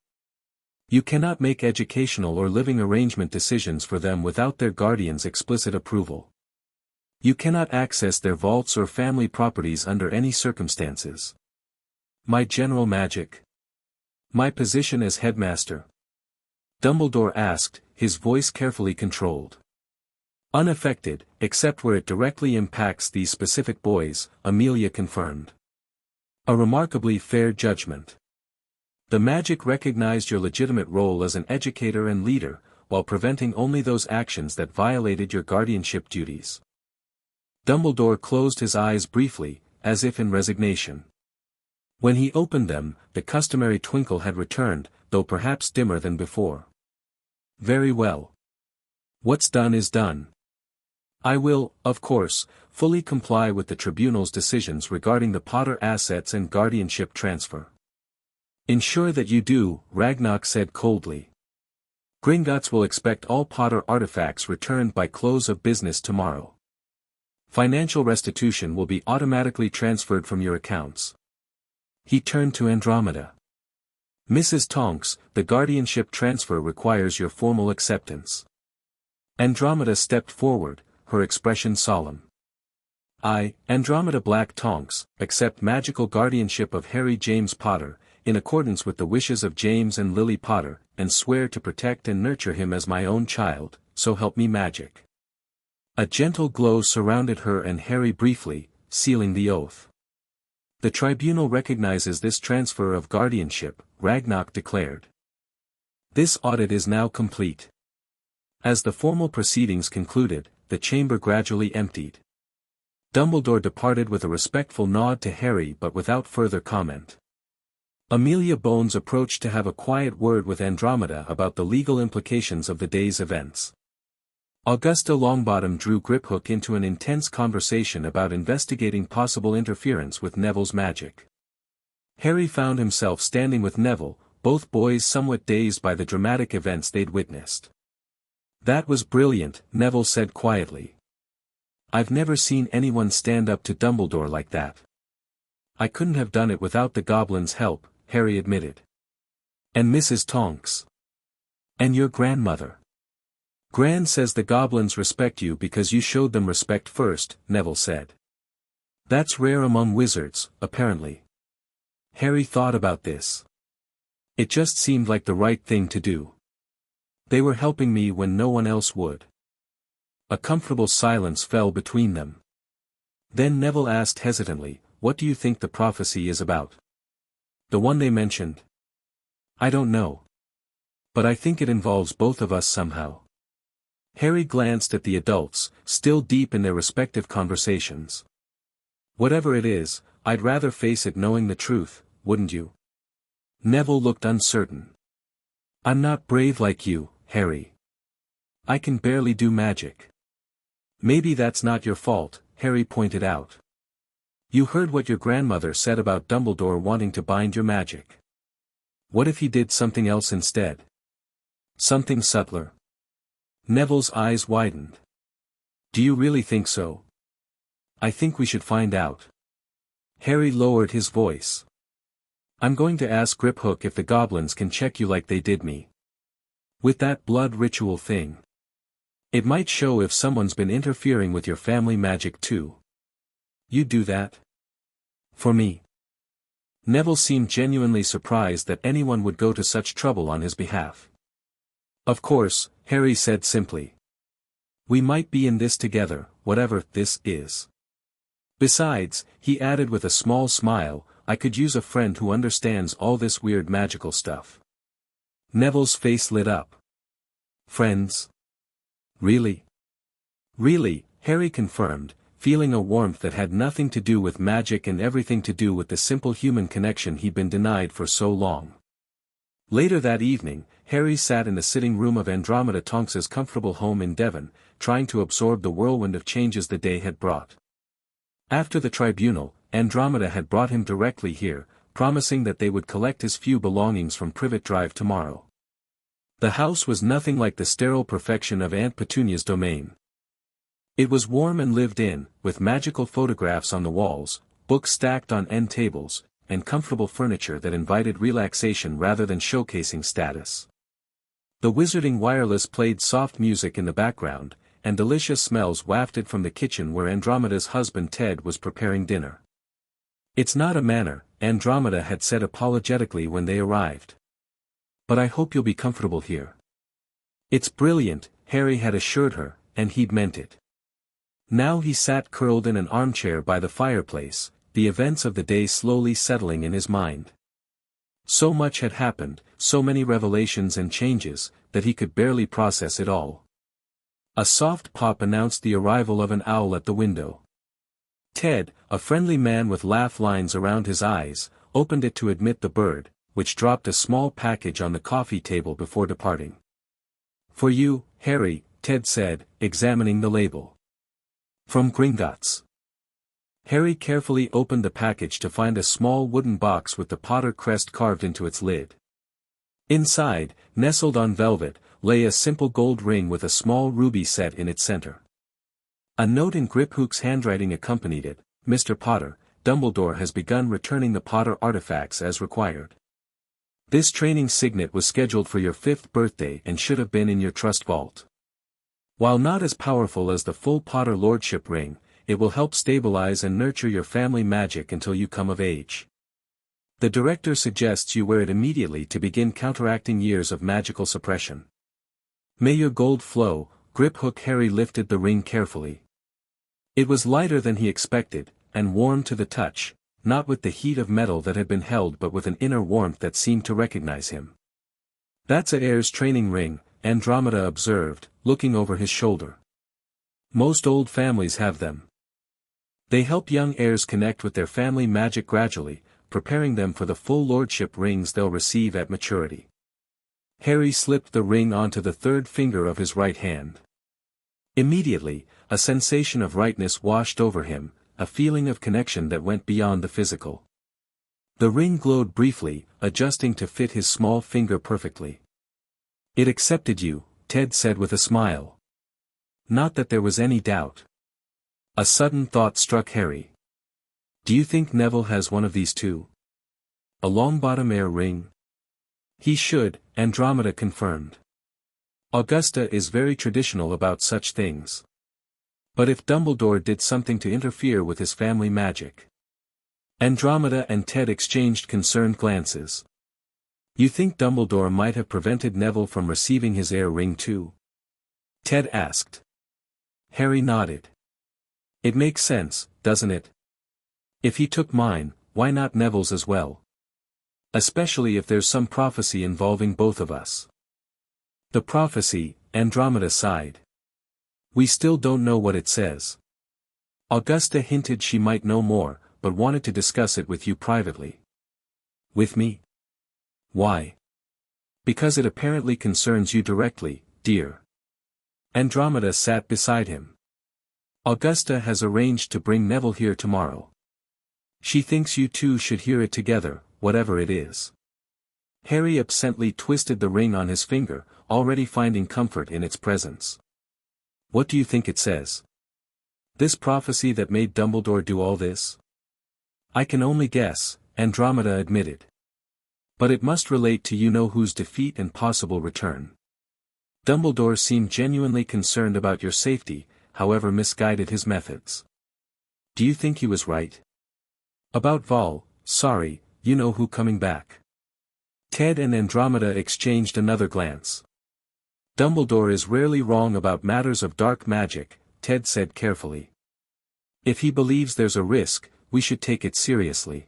You cannot make educational or living arrangement decisions for them without their guardian's explicit approval. You cannot access their vaults or family properties under any circumstances. My general magic. My position as headmaster? Dumbledore asked, his voice carefully controlled. Unaffected, except where it directly impacts these specific boys, Amelia confirmed. A remarkably fair judgment. The magic recognized your legitimate role as an educator and leader, while preventing only those actions that violated your guardianship duties. Dumbledore closed his eyes briefly, as if in resignation. When he opened them, the customary twinkle had returned, though perhaps dimmer than before. Very well. What's done is done. I will, of course, fully comply with the tribunal's decisions regarding the Potter assets and guardianship transfer. Ensure that you do, Ragnarok said coldly. Gringotts will expect all Potter artifacts returned by close of business tomorrow. Financial restitution will be automatically transferred from your accounts. He turned to Andromeda. Mrs. Tonks, the guardianship transfer requires your formal acceptance. Andromeda stepped forward, her expression solemn. I, Andromeda Black Tonks, accept magical guardianship of Harry James Potter, in accordance with the wishes of James and Lily Potter, and swear to protect and nurture him as my own child, so help me magic. A gentle glow surrounded her and Harry briefly, sealing the oath. The tribunal recognizes this transfer of guardianship, Ragnarok declared. This audit is now complete. As the formal proceedings concluded, the chamber gradually emptied. Dumbledore departed with a respectful nod to Harry but without further comment. Amelia Bones approached to have a quiet word with Andromeda about the legal implications of the day's events. Augusta Longbottom drew Griphook into an intense conversation about investigating possible interference with Neville's magic. Harry found himself standing with Neville, both boys somewhat dazed by the dramatic events they'd witnessed. That was brilliant, Neville said quietly. I've never seen anyone stand up to Dumbledore like that. I couldn't have done it without the Goblin's help, Harry admitted. And Mrs. Tonks. And your grandmother. Gran says the Goblins respect you because you showed them respect first, Neville said. That's rare among wizards, apparently. Harry thought about this. It just seemed like the right thing to do. They were helping me when no one else would. A comfortable silence fell between them. Then Neville asked hesitantly, what do you think the prophecy is about? The one they mentioned? I don't know. But I think it involves both of us somehow. Harry glanced at the adults, still deep in their respective conversations. Whatever it is, I'd rather face it knowing the truth, wouldn't you? Neville looked uncertain. I'm not brave like you, Harry. I can barely do magic. Maybe that's not your fault, Harry pointed out. You heard what your grandmother said about Dumbledore wanting to bind your magic. What if he did something else instead? Something subtler? Neville's eyes widened. Do you really think so? I think we should find out. Harry lowered his voice. I'm going to ask Griphook if the Goblins can check you like they did me. With that blood ritual thing. It might show if someone's been interfering with your family magic too. You do that? For me? Neville seemed genuinely surprised that anyone would go to such trouble on his behalf. Of course, Harry said simply. We might be in this together, whatever this is. Besides, he added with a small smile, I could use a friend who understands all this weird magical stuff. Neville's face lit up. Friends? Really? Really, Harry confirmed, feeling a warmth that had nothing to do with magic and everything to do with the simple human connection he'd been denied for so long. Later that evening, Harry sat in the sitting room of Andromeda Tonks's comfortable home in Devon, trying to absorb the whirlwind of changes the day had brought. After the tribunal, Andromeda had brought him directly here, promising that they would collect his few belongings from Privet Drive tomorrow. The house was nothing like the sterile perfection of Aunt Petunia's domain. It was warm and lived in, with magical photographs on the walls, books stacked on end tables, and comfortable furniture that invited relaxation rather than showcasing status. The wizarding wireless played soft music in the background, and delicious smells wafted from the kitchen where Andromeda's husband Ted was preparing dinner. "It's not a manor," Andromeda had said apologetically when they arrived. "But I hope you'll be comfortable here." "It's brilliant," Harry had assured her, and he'd meant it. Now he sat curled in an armchair by the fireplace, the events of the day slowly settling in his mind. So much had happened, so many revelations and changes, that he could barely process it all. A soft pop announced the arrival of an owl at the window. Ted, a friendly man with laugh lines around his eyes, opened it to admit the bird, which dropped a small package on the coffee table before departing. "For you, Harry," Ted said, examining the label. "From Gringotts." Harry carefully opened the package to find a small wooden box with the Potter crest carved into its lid. Inside, nestled on velvet, lay a simple gold ring with a small ruby set in its center. A note in Griphook's handwriting accompanied it. "Mr. Potter, Dumbledore has begun returning the Potter artifacts as required. This training signet was scheduled for your 5th birthday and should have been in your trust vault. While not as powerful as the full Potter Lordship ring, it will help stabilize and nurture your family magic until you come of age. The director suggests you wear it immediately to begin counteracting years of magical suppression. May your gold flow." Griphook. Harry lifted the ring carefully. It was lighter than he expected, and warm to the touch, not with the heat of metal that had been held but with an inner warmth that seemed to recognize him. "That's a heir's training ring," Andromeda observed, looking over his shoulder. "Most old families have them. They help young heirs connect with their family magic gradually, preparing them for the full lordship rings they'll receive at maturity." Harry slipped the ring onto the 3rd finger of his right hand. Immediately, a sensation of rightness washed over him, a feeling of connection that went beyond the physical. The ring glowed briefly, adjusting to fit his small finger perfectly. "It accepted you," Ted said with a smile. Not that there was any doubt. A sudden thought struck Harry. "Do you think Neville has one of these too? A Longbottom heir ring?" "He should," Andromeda confirmed. "Augusta is very traditional about such things. But if Dumbledore did something to interfere with his family magic?" Andromeda and Ted exchanged concerned glances. "You think Dumbledore might have prevented Neville from receiving his heir ring too?" Ted asked. Harry nodded. "It makes sense, doesn't it? If he took mine, why not Neville's as well? Especially if there's some prophecy involving both of us." "The prophecy," Andromeda sighed. "We still don't know what it says. Augusta hinted she might know more, but wanted to discuss it with you privately." "With me? Why?" "Because it apparently concerns you directly, dear." Andromeda sat beside him. "Augusta has arranged to bring Neville here tomorrow. She thinks you two should hear it together, whatever it is." Harry absently twisted the ring on his finger, already finding comfort in its presence. "What do you think it says? This prophecy that made Dumbledore do all this?" "I can only guess," Andromeda admitted. "But it must relate to you-know-who's defeat and possible return. Dumbledore seemed genuinely concerned about your safety, however misguided his methods." "Do you think he was right?" "About you-know-who coming back?" Ted and Andromeda exchanged another glance. "Dumbledore is rarely wrong about matters of dark magic," Ted said carefully. "If he believes there's a risk, we should take it seriously.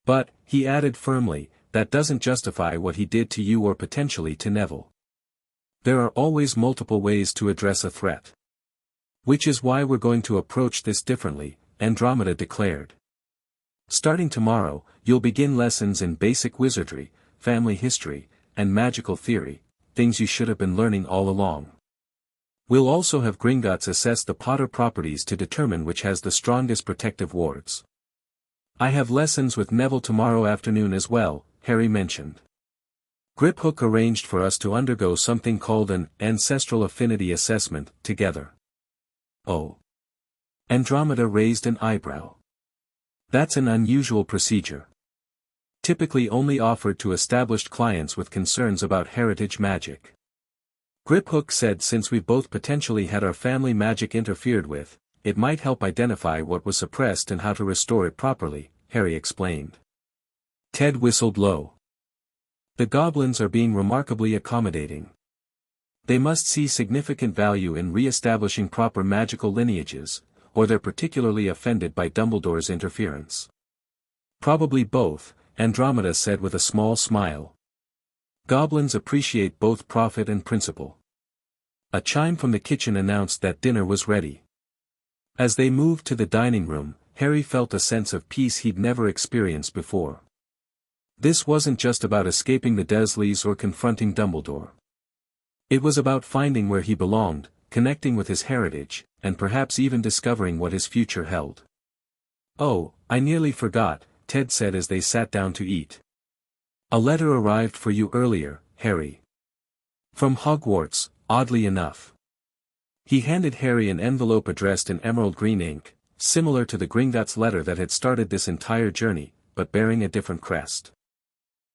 But," he added firmly, "that doesn't justify what he did to you or potentially to Neville. There are always multiple ways to address a threat. Which is why we're going to approach this differently," Andromeda declared. "Starting tomorrow, you'll begin lessons in basic wizardry, family history, and magical theory, things you should have been learning all along. We'll also have Gringotts assess the Potter properties to determine which has the strongest protective wards. I have lessons with Neville tomorrow afternoon as well," Harry mentioned. "Griphook arranged for us to undergo something called an ancestral affinity assessment, together." "Oh." Andromeda raised an eyebrow. "That's an unusual procedure." Typically only offered to established clients with concerns about heritage magic. Griphook said since we've both potentially had our family magic interfered with, it might help identify what was suppressed and how to restore it properly, Harry explained. Ted whistled low. The goblins are being remarkably accommodating. They must see significant value in re-establishing proper magical lineages, or they're particularly offended by Dumbledore's interference. Probably both, Andromeda said with a small smile. Goblins appreciate both profit and principle. A chime from the kitchen announced that dinner was ready. As they moved to the dining room, Harry felt a sense of peace he'd never experienced before. This wasn't just about escaping the Dursleys or confronting Dumbledore. It was about finding where he belonged, connecting with his heritage, and perhaps even discovering what his future held. "Oh, I nearly forgot," Ted said as they sat down to eat. "A letter arrived for you earlier, Harry. From Hogwarts, oddly enough." He handed Harry an envelope addressed in emerald green ink, similar to the Gringotts letter that had started this entire journey, but bearing a different crest.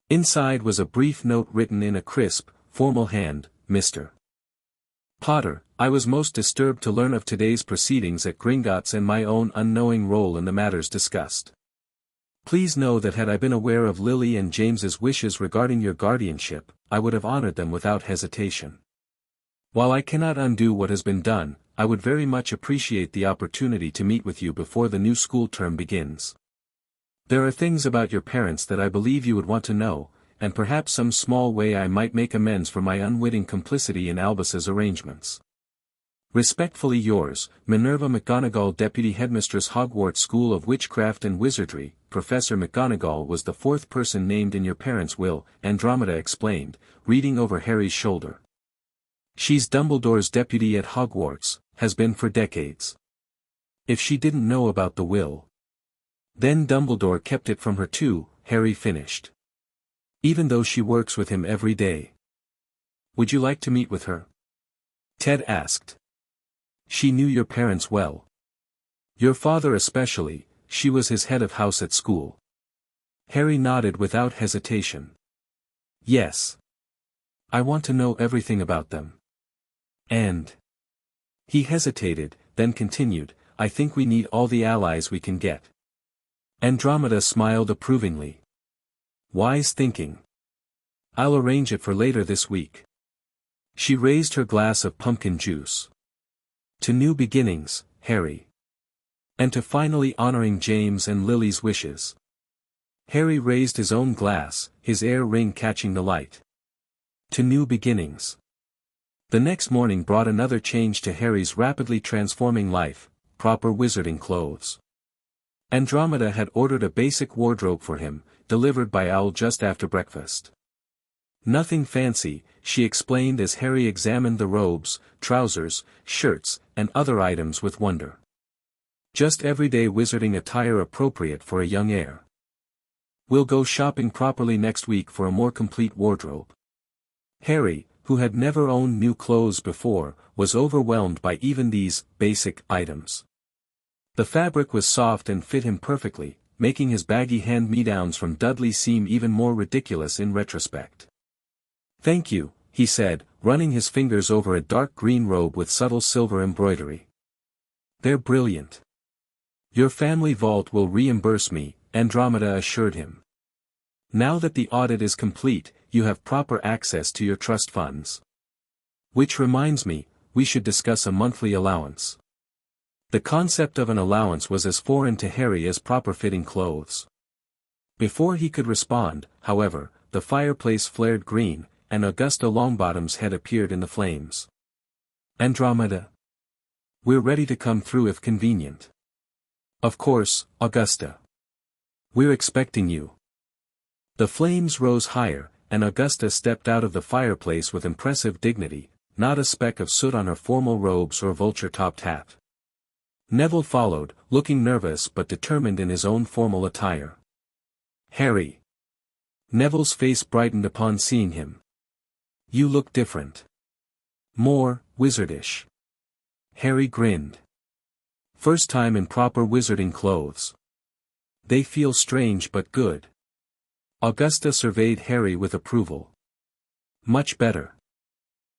Inside was a brief note written in a crisp, formal hand, "Mr. Potter, I was most disturbed to learn of today's proceedings at Gringotts and my own unknowing role in the matters discussed. Please know that had I been aware of Lily and James's wishes regarding your guardianship, I would have honored them without hesitation. While I cannot undo what has been done, I would very much appreciate the opportunity to meet with you before the new school term begins. There are things about your parents that I believe you would want to know, and perhaps some small way I might make amends for my unwitting complicity in Albus's arrangements. Respectfully yours, Minerva McGonagall, Deputy Headmistress, Hogwarts School of Witchcraft and Wizardry." Professor McGonagall was the fourth person named in your parents' will, Andromeda explained, reading over Harry's shoulder. "She's Dumbledore's deputy at Hogwarts, has been for decades. If she didn't know about the will, then Dumbledore kept it from her too," Harry finished. "Even though she works with him every day. Would you like to meet with her?" Ted asked. "She knew your parents well. Your father especially, she was his head of house at school." Harry nodded without hesitation. "Yes. I want to know everything about them. And..." He hesitated, then continued, "I think we need all the allies we can get." Andromeda smiled approvingly. "Wise thinking. I'll arrange it for later this week." She raised her glass of pumpkin juice. "To new beginnings, Harry. And to finally honoring James and Lily's wishes." Harry raised his own glass, his air ring catching the light. To new beginnings. The next morning brought another change to Harry's rapidly transforming life: proper wizarding clothes. Andromeda had ordered a basic wardrobe for him, delivered by Owl just after breakfast. "Nothing fancy," she explained as Harry examined the robes, trousers, shirts, and other items with wonder. "Just everyday wizarding attire appropriate for a young heir. We'll go shopping properly next week for a more complete wardrobe." Harry, who had never owned new clothes before, was overwhelmed by even these basic items. The fabric was soft and fit him perfectly, making his baggy hand-me-downs from Dudley seem even more ridiculous in retrospect. "Thank you," he said, running his fingers over a dark green robe with subtle silver embroidery. "They're brilliant." "Your family vault will reimburse me," Andromeda assured him. "Now that the audit is complete, you have proper access to your trust funds. Which reminds me, we should discuss a monthly allowance." The concept of an allowance was as foreign to Harry as proper-fitting clothes. Before he could respond, however, the fireplace flared green, and Augusta Longbottom's head appeared in the flames. "Andromeda? We're ready to come through if convenient." "Of course, Augusta. We're expecting you." The flames rose higher, and Augusta stepped out of the fireplace with impressive dignity, not a speck of soot on her formal robes or vulture-topped hat. Neville followed, looking nervous but determined in his own formal attire. "Harry." Neville's face brightened upon seeing him. "You look different. More wizardish." Harry grinned. "First time in proper wizarding clothes. They feel strange but good." Augusta surveyed Harry with approval. Much better.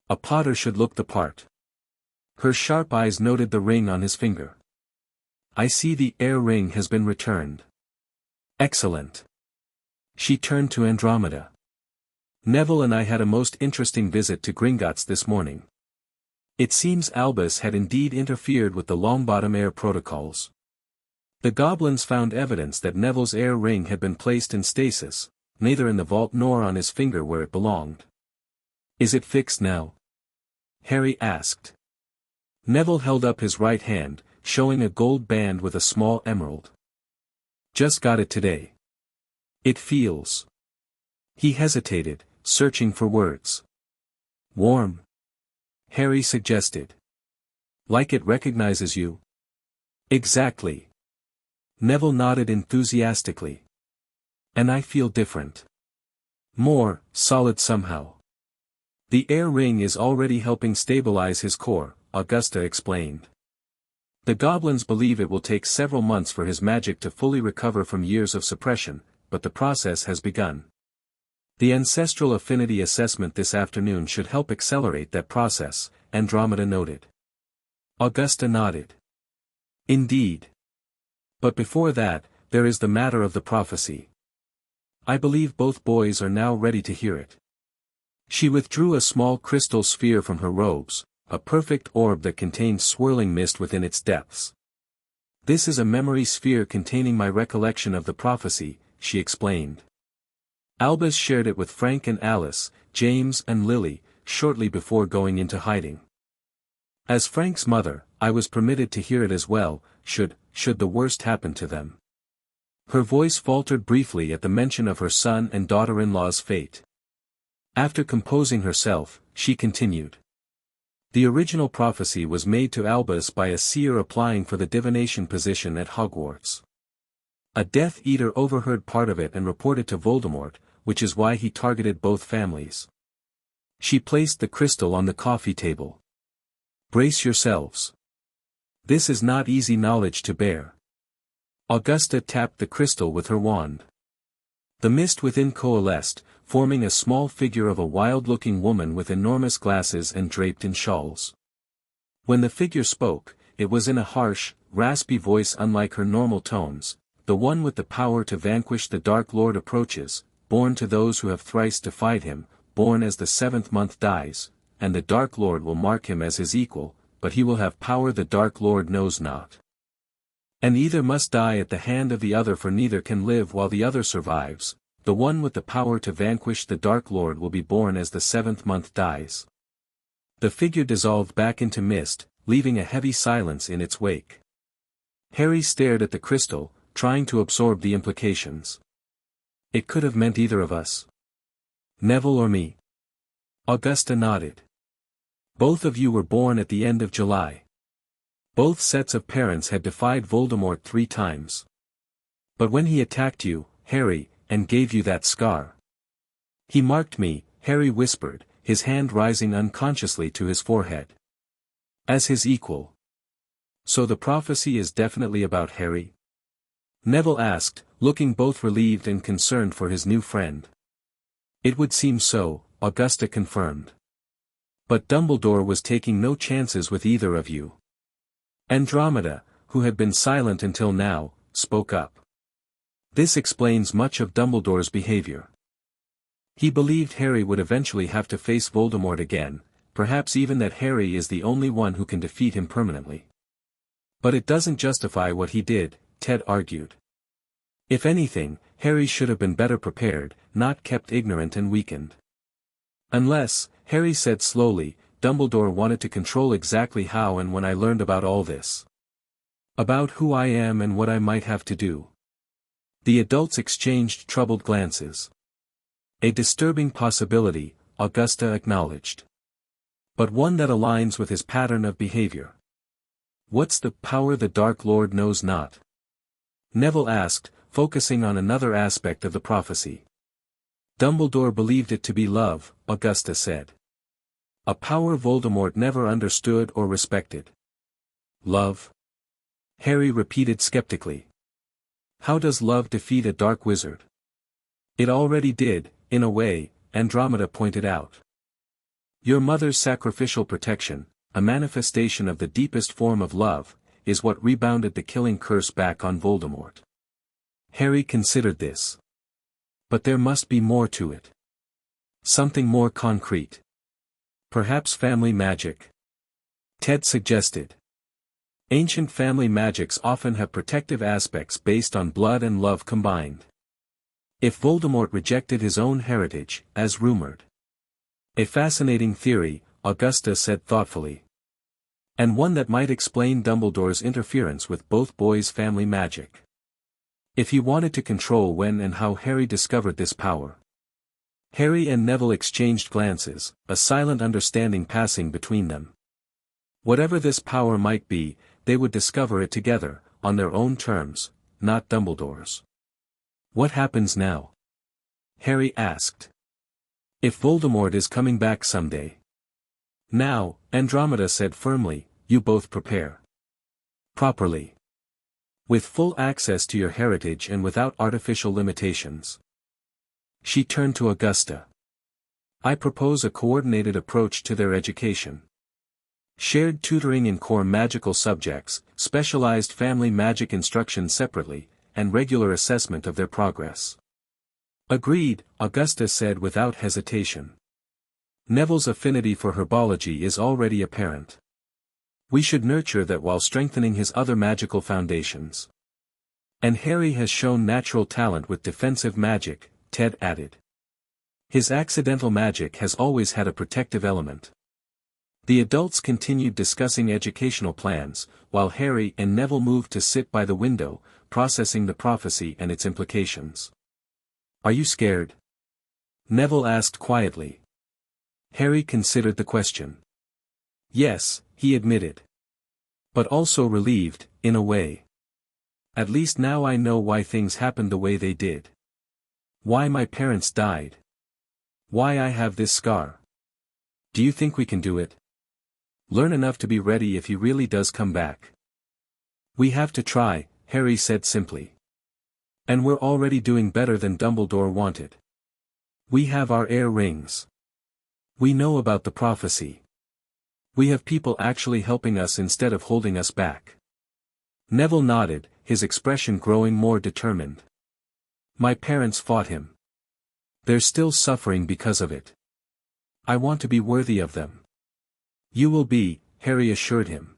A Potter should look the part. Her sharp eyes noted the ring on his finger. I see the heir ring has been returned. Excellent. She turned to Andromeda. Neville and I had a most interesting visit to Gringotts this morning. It seems Albus had indeed interfered with the Longbottom heir protocols. The goblins found evidence that Neville's heir ring had been placed in stasis, neither in the vault nor on his finger where it belonged. Is it fixed now? Harry asked. Neville held up his right hand, showing a gold band with a small emerald. Just got it today. It feels. He hesitated, searching for words. Warm. Harry suggested. Like it recognizes you? Exactly. Neville nodded enthusiastically. And I feel different. More solid somehow. The heir ring is already helping stabilize his core, Augusta explained. The goblins believe it will take several months for his magic to fully recover from years of suppression, but the process has begun. The ancestral affinity assessment this afternoon should help accelerate that process, Andromeda noted. Augusta nodded. Indeed. But before that, there is the matter of the prophecy. I believe both boys are now ready to hear it. She withdrew a small crystal sphere from her robes, a perfect orb that contained swirling mist within its depths. This is a memory sphere containing my recollection of the prophecy, she explained. Albus shared it with Frank and Alice, James and Lily, shortly before going into hiding. As Frank's mother, I was permitted to hear it as well, should the worst happen to them. Her voice faltered briefly at the mention of her son and daughter-in-law's fate. After composing herself, she continued. The original prophecy was made to Albus by a seer applying for the divination position at Hogwarts. A Death Eater overheard part of it and reported to Voldemort, which is why he targeted both families. She placed the crystal on the coffee table. Brace yourselves. This is not easy knowledge to bear. Augusta tapped the crystal with her wand. The mist within coalesced, forming a small figure of a wild-looking woman with enormous glasses and draped in shawls. When the figure spoke, it was in a harsh, raspy voice unlike her normal tones. The one with the power to vanquish the Dark Lord approaches, born to those who have thrice defied him, born as the 7th month dies, and the Dark Lord will mark him as his equal, but he will have power the Dark Lord knows not. And either must die at the hand of the other, for neither can live while the other survives. The one with the power to vanquish the Dark Lord will be born as the 7th month dies. The figure dissolved back into mist, leaving a heavy silence in its wake. Harry stared at the crystal, trying to absorb the implications. It could have meant either of us. Neville or me. Augusta nodded. Both of you were born at the end of July. Both sets of parents had defied Voldemort 3 times. But when he attacked you, Harry, and gave you that scar. He marked me, Harry whispered, his hand rising unconsciously to his forehead. As his equal. So the prophecy is definitely about Harry? Neville asked, looking both relieved and concerned for his new friend. It would seem so, Augusta confirmed. But Dumbledore was taking no chances with either of you. Andromeda, who had been silent until now, spoke up. This explains much of Dumbledore's behavior. He believed Harry would eventually have to face Voldemort again, perhaps even that Harry is the only one who can defeat him permanently. But it doesn't justify what he did, Ted argued. If anything, Harry should have been better prepared, not kept ignorant and weakened. Unless, Harry said slowly, Dumbledore wanted to control exactly how and when I learned about all this. About who I am and what I might have to do. The adults exchanged troubled glances. A disturbing possibility, Augusta acknowledged. But one that aligns with his pattern of behavior. What's the power the Dark Lord knows not? Neville asked, focusing on another aspect of the prophecy. Dumbledore believed it to be love, Augusta said. A power Voldemort never understood or respected. Love? Harry repeated skeptically. How does love defeat a dark wizard? It already did, in a way, Andromeda pointed out. Your mother's sacrificial protection, a manifestation of the deepest form of love, is what rebounded the killing curse back on Voldemort. Harry considered this. But there must be more to it. Something more concrete. Perhaps family magic. Ted suggested. Ancient family magics often have protective aspects based on blood and love combined. If Voldemort rejected his own heritage, as rumored. A fascinating theory, Augusta said thoughtfully. And one that might explain Dumbledore's interference with both boys' family magic. If he wanted to control when and how Harry discovered this power. Harry and Neville exchanged glances, a silent understanding passing between them. Whatever this power might be, they would discover it together, on their own terms, not Dumbledore's. What happens now? Harry asked. If Voldemort is coming back someday. Now, Andromeda said firmly, you both prepare. Properly. With full access to your heritage and without artificial limitations. She turned to Augusta. I propose a coordinated approach to their education. Shared tutoring in core magical subjects, specialized family magic instruction separately, and regular assessment of their progress. Agreed, Augusta said without hesitation. Neville's affinity for herbology is already apparent. We should nurture that while strengthening his other magical foundations. And Harry has shown natural talent with defensive magic, Ted added. His accidental magic has always had a protective element. The adults continued discussing educational plans, while Harry and Neville moved to sit by the window, processing the prophecy and its implications. Are you scared? Neville asked quietly. Harry considered the question. Yes, he admitted. But also relieved, in a way. At least now I know why things happened the way they did. Why my parents died. Why I have this scar. Do you think we can do it? Learn enough to be ready if he really does come back. We have to try, Harry said simply. And we're already doing better than Dumbledore wanted. We have our air rings. We know about the prophecy. We have people actually helping us instead of holding us back. Neville nodded, his expression growing more determined. My parents fought him. They're still suffering because of it. I want to be worthy of them. You will be, Harry assured him.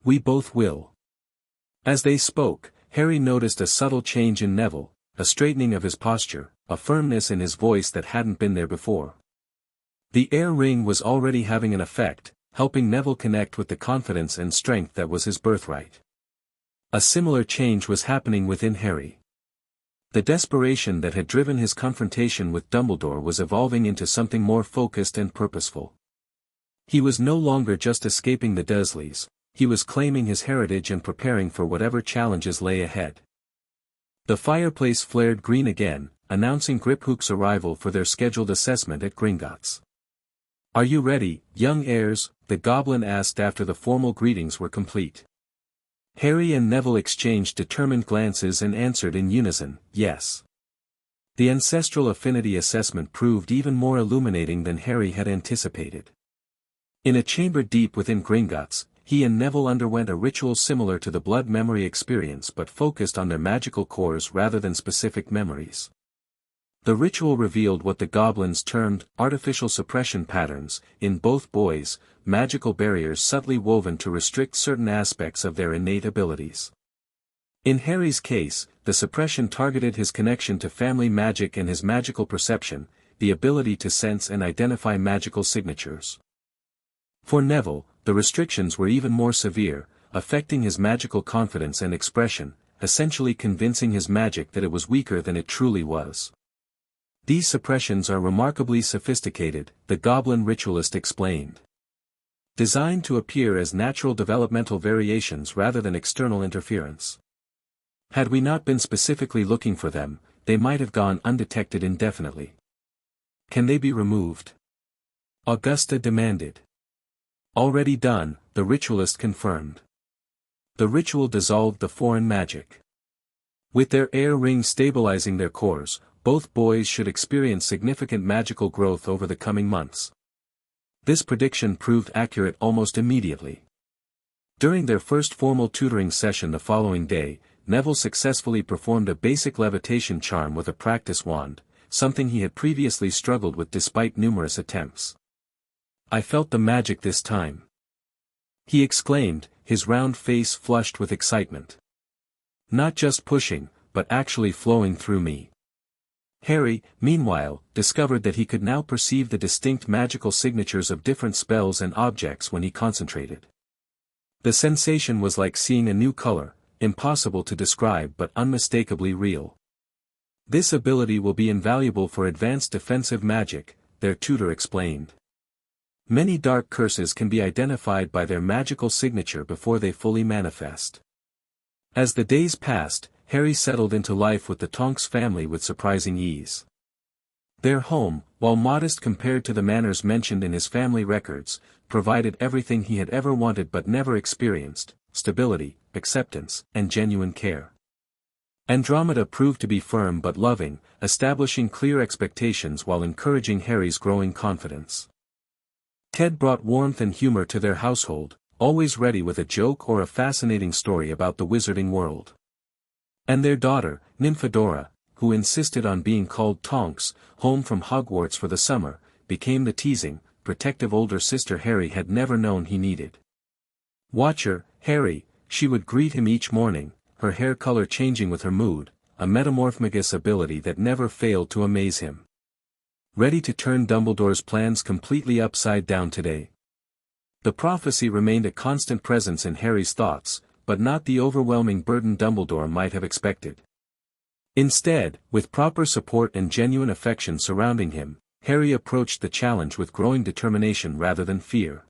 We both will. As they spoke, Harry noticed a subtle change in Neville, a straightening of his posture, a firmness in his voice that hadn't been there before. The air ring was already having an effect, helping Neville connect with the confidence and strength that was his birthright. A similar change was happening within Harry. The desperation that had driven his confrontation with Dumbledore was evolving into something more focused and purposeful. He was no longer just escaping the Dursleys, he was claiming his heritage and preparing for whatever challenges lay ahead. The fireplace flared green again, announcing Griphook's arrival for their scheduled assessment at Gringotts. Are you ready, young heirs? The Goblin asked after the formal greetings were complete. Harry and Neville exchanged determined glances and answered in unison, yes. The ancestral affinity assessment proved even more illuminating than Harry had anticipated. In a chamber deep within Gringotts, he and Neville underwent a ritual similar to the blood memory experience but focused on their magical cores rather than specific memories. The ritual revealed what the goblins termed artificial suppression patterns, in both boys, magical barriers subtly woven to restrict certain aspects of their innate abilities. In Harry's case, the suppression targeted his connection to family magic and his magical perception, the ability to sense and identify magical signatures. For Neville, the restrictions were even more severe, affecting his magical confidence and expression, essentially convincing his magic that it was weaker than it truly was. These suppressions are remarkably sophisticated, the Goblin ritualist explained. Designed to appear as natural developmental variations rather than external interference. Had we not been specifically looking for them, they might have gone undetected indefinitely. Can they be removed? Augusta demanded. Already done, the ritualist confirmed. The ritual dissolved the foreign magic. With their air ring stabilizing their cores, both boys should experience significant magical growth over the coming months. This prediction proved accurate almost immediately. During their first formal tutoring session the following day, Neville successfully performed a basic levitation charm with a practice wand, something he had previously struggled with despite numerous attempts. "I felt the magic this time," he exclaimed, his round face flushed with excitement. "Not just pushing, but actually flowing through me." Harry, meanwhile, discovered that he could now perceive the distinct magical signatures of different spells and objects when he concentrated. The sensation was like seeing a new color, impossible to describe but unmistakably real. "This ability will be invaluable for advanced defensive magic," their tutor explained. "Many dark curses can be identified by their magical signature before they fully manifest." As the days passed, Harry settled into life with the Tonks family with surprising ease. Their home, while modest compared to the manors mentioned in his family records, provided everything he had ever wanted but never experienced: stability, acceptance, and genuine care. Andromeda proved to be firm but loving, establishing clear expectations while encouraging Harry's growing confidence. Ted brought warmth and humor to their household, always ready with a joke or a fascinating story about the wizarding world. And their daughter, Nymphadora, who insisted on being called Tonks, home from Hogwarts for the summer, became the teasing, protective older sister Harry had never known he needed. "Watch her, Harry," she would greet him each morning, her hair color changing with her mood, a metamorphomagus ability that never failed to amaze him. "Ready to turn Dumbledore's plans completely upside down today?" The prophecy remained a constant presence in Harry's thoughts, but not the overwhelming burden Dumbledore might have expected. Instead, with proper support and genuine affection surrounding him, Harry approached the challenge with growing determination rather than fear.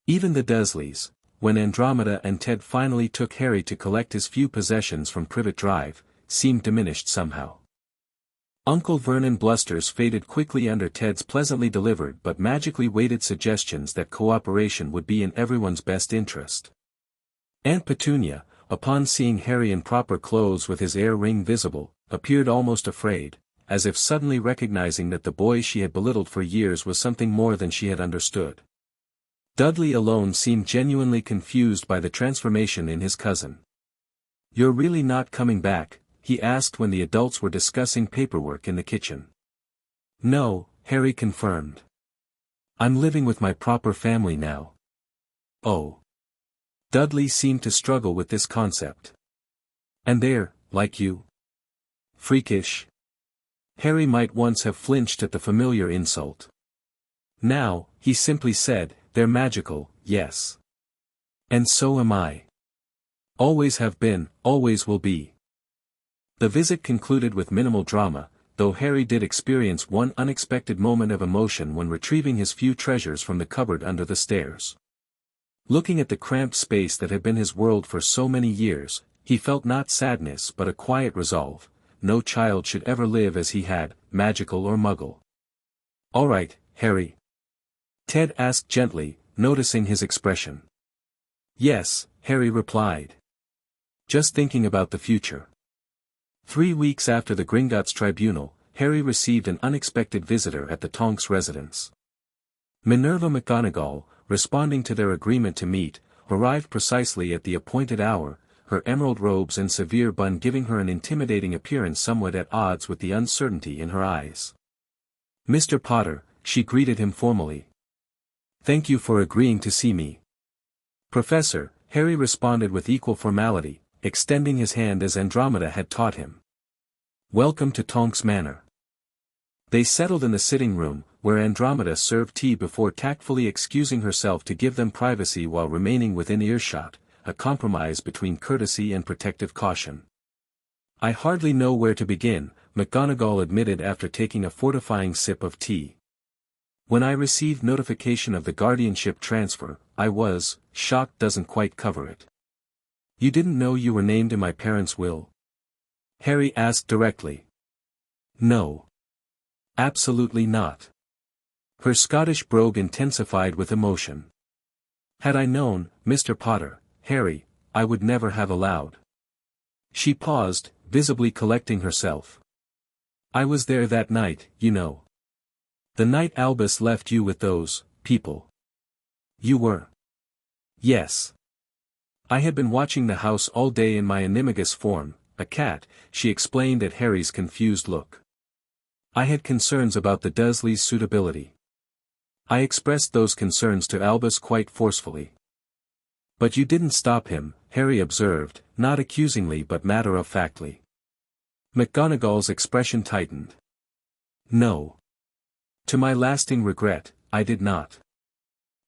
Even the Dursleys, when Andromeda and Ted finally took Harry to collect his few possessions from Privet Drive, seemed diminished somehow. Uncle Vernon blusters faded quickly under Ted's pleasantly delivered but magically weighted suggestions that cooperation would be in everyone's best interest. Aunt Petunia, upon seeing Harry in proper clothes with his air ring visible, appeared almost afraid, as if suddenly recognizing that the boy she had belittled for years was something more than she had understood. Dudley alone seemed genuinely confused by the transformation in his cousin. "You're really not coming back?" he asked when the adults were discussing paperwork in the kitchen. "No," Harry confirmed. "I'm living with my proper family now." "Oh." Dudley seemed to struggle with this concept. "And they're, like you? Freakish?" Harry might once have flinched at the familiar insult. Now, he simply said, "They're magical, yes. And so am I. Always have been, always will be." The visit concluded with minimal drama, though Harry did experience one unexpected moment of emotion when retrieving his few treasures from the cupboard under the stairs. Looking at the cramped space that had been his world for so many years, he felt not sadness but a quiet resolve: no child should ever live as he had, magical or muggle. "All right, Harry?" Ted asked gently, noticing his expression. "Yes," Harry replied. "Just thinking about the future." 3 weeks after the Gringotts tribunal, Harry received an unexpected visitor at the Tonks residence. Minerva McGonagall, responding to their agreement to meet, arrived precisely at the appointed hour, her emerald robes and severe bun giving her an intimidating appearance somewhat at odds with the uncertainty in her eyes. "Mr. Potter," she greeted him formally. "Thank you for agreeing to see me." "Professor," Harry responded with equal formality, extending his hand as Andromeda had taught him. "Welcome to Tonks Manor." They settled in the sitting room, where Andromeda served tea before tactfully excusing herself to give them privacy while remaining within earshot, a compromise between courtesy and protective caution. "I hardly know where to begin," McGonagall admitted after taking a fortifying sip of tea. "When I received notification of the guardianship transfer, I was shocked doesn't quite cover it." "You didn't know you were named in my parents' will?" Harry asked directly. "No. Absolutely not." Her Scottish brogue intensified with emotion. "Had I known, Mr. Potter, Harry, I would never have allowed." She paused, visibly collecting herself. I was there that night, you know. The night Albus left you with those people. You were. Yes. I had been watching the house all day in my animagus form, a cat, she explained at Harry's confused look. I had concerns about the Dursleys' suitability. I expressed those concerns to Albus quite forcefully. But you didn't stop him, Harry observed, not accusingly but matter-of-factly. McGonagall's expression tightened. No. To my lasting regret, I did not.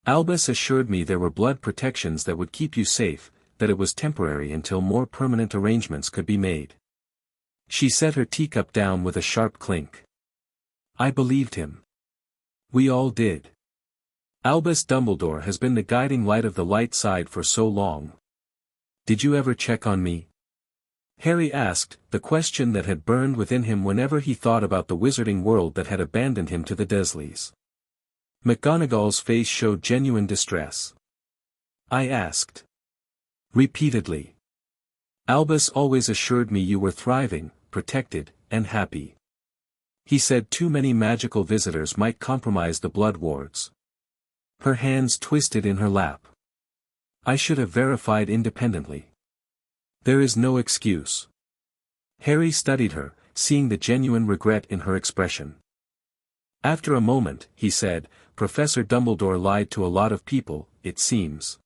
Albus assured me there were blood protections that would keep you safe, that it was temporary until more permanent arrangements could be made. She set her teacup down with a sharp clink. I believed him. We all did. Albus Dumbledore has been the guiding light of the light side for so long. Did you ever check on me? Harry asked, the question that had burned within him whenever he thought about the wizarding world that had abandoned him to the Dursleys. McGonagall's face showed genuine distress. I asked. Repeatedly. Albus always assured me you were thriving, protected, and happy. He said too many magical visitors might compromise the blood wards. Her hands twisted in her lap. I should have verified independently. There is no excuse. Harry studied her, seeing the genuine regret in her expression. After a moment, he said, Professor Dumbledore lied to a lot of people, it seems.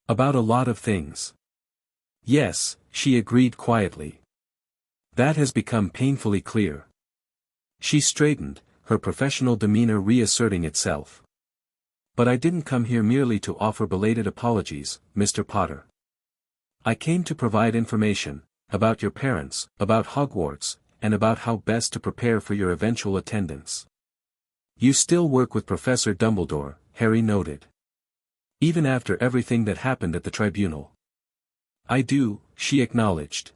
About a lot of things. Yes, she agreed quietly. That has become painfully clear. She straightened, her professional demeanor reasserting itself. But I didn't come here merely to offer belated apologies, Mr. Potter. I came to provide information, about your parents, about Hogwarts, and about how best to prepare for your eventual attendance. You still work with Professor Dumbledore, Harry noted. Even after everything that happened at the tribunal. I do, she acknowledged.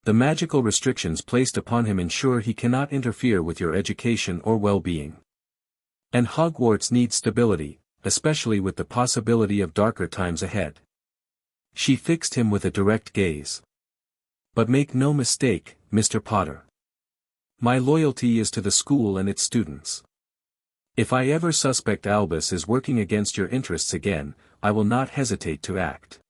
The magical restrictions placed upon him ensure he cannot interfere with your education or well-being. And Hogwarts needs stability, especially with the possibility of darker times ahead. She fixed him with a direct gaze. But make no mistake, Mr. Potter. My loyalty is to the school and its students. If I ever suspect Albus is working against your interests again, I will not hesitate to act.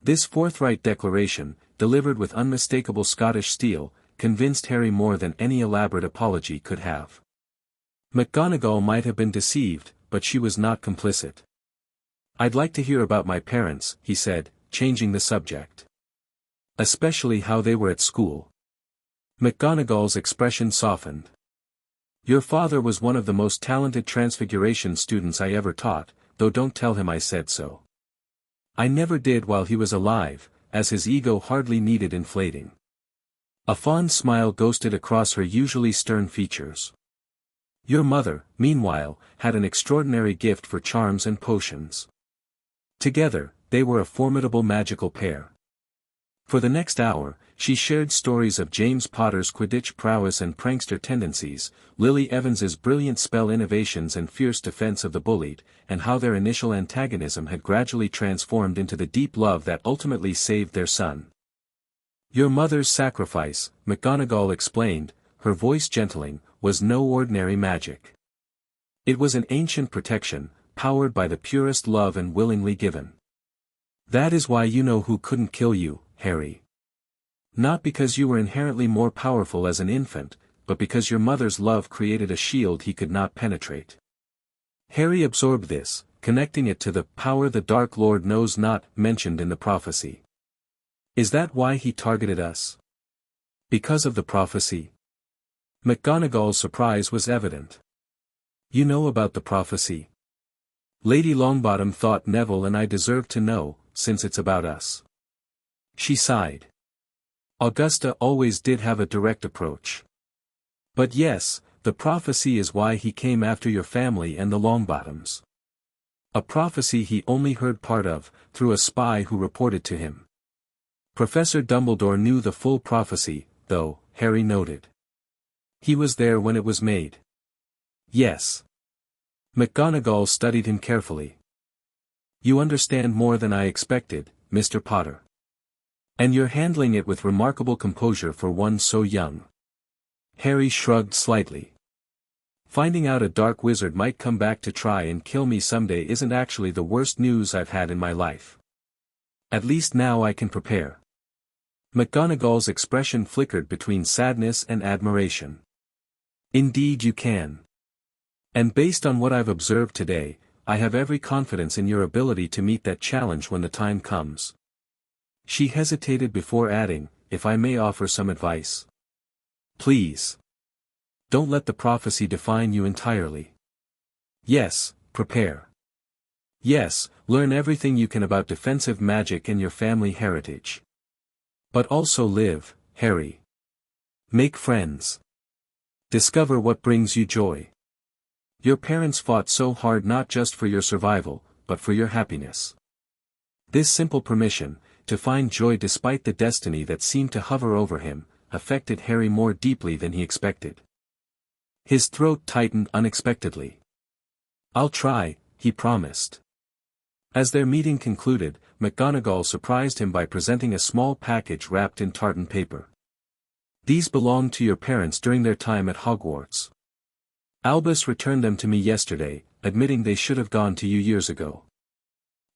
This forthright declaration, delivered with unmistakable Scottish steel, convinced Harry more than any elaborate apology could have. McGonagall might have been deceived, but she was not complicit. I'd like to hear about my parents, he said, changing the subject. Especially how they were at school. McGonagall's expression softened. Your father was one of the most talented Transfiguration students I ever taught, though don't tell him I said so. I never did while he was alive, as his ego hardly needed inflating. A fond smile ghosted across her usually stern features. Your mother, meanwhile, had an extraordinary gift for charms and potions. Together, they were a formidable magical pair. For the next hour, she shared stories of James Potter's Quidditch prowess and prankster tendencies, Lily Evans's brilliant spell innovations and fierce defense of the bullied, and how their initial antagonism had gradually transformed into the deep love that ultimately saved their son. Your mother's sacrifice, McGonagall explained, her voice gentling, was no ordinary magic. It was an ancient protection, powered by the purest love and willingly given. That is why you know who couldn't kill you, Harry. Not because you were inherently more powerful as an infant, but because your mother's love created a shield he could not penetrate. Harry absorbed this, connecting it to the power the Dark Lord knows not mentioned in the prophecy. Is that why he targeted us? Because of the prophecy? McGonagall's surprise was evident. You know about the prophecy? Lady Longbottom thought Neville and I deserved to know, since it's about us. She sighed. Augusta always did have a direct approach. But yes, the prophecy is why he came after your family and the Longbottoms. A prophecy he only heard part of, through a spy who reported to him. Professor Dumbledore knew the full prophecy, though, Harry noted. He was there when it was made. Yes. McGonagall studied him carefully. You understand more than I expected, Mr. Potter. And you're handling it with remarkable composure for one so young. Harry shrugged slightly. Finding out a dark wizard might come back to try and kill me someday isn't actually the worst news I've had in my life. At least now I can prepare. McGonagall's expression flickered between sadness and admiration. Indeed you can. And based on what I've observed today, I have every confidence in your ability to meet that challenge when the time comes. She hesitated before adding, if I may offer some advice. Please. Don't let the prophecy define you entirely. Yes, prepare. Yes, learn everything you can about defensive magic and your family heritage. But also live, Harry. Make friends. Discover what brings you joy. Your parents fought so hard not just for your survival, but for your happiness. This simple permission, to find joy despite the destiny that seemed to hover over him, affected Harry more deeply than he expected. His throat tightened unexpectedly. I'll try, he promised. As their meeting concluded, McGonagall surprised him by presenting a small package wrapped in tartan paper. These belonged to your parents during their time at Hogwarts. Albus returned them to me yesterday, admitting they should have gone to you years ago.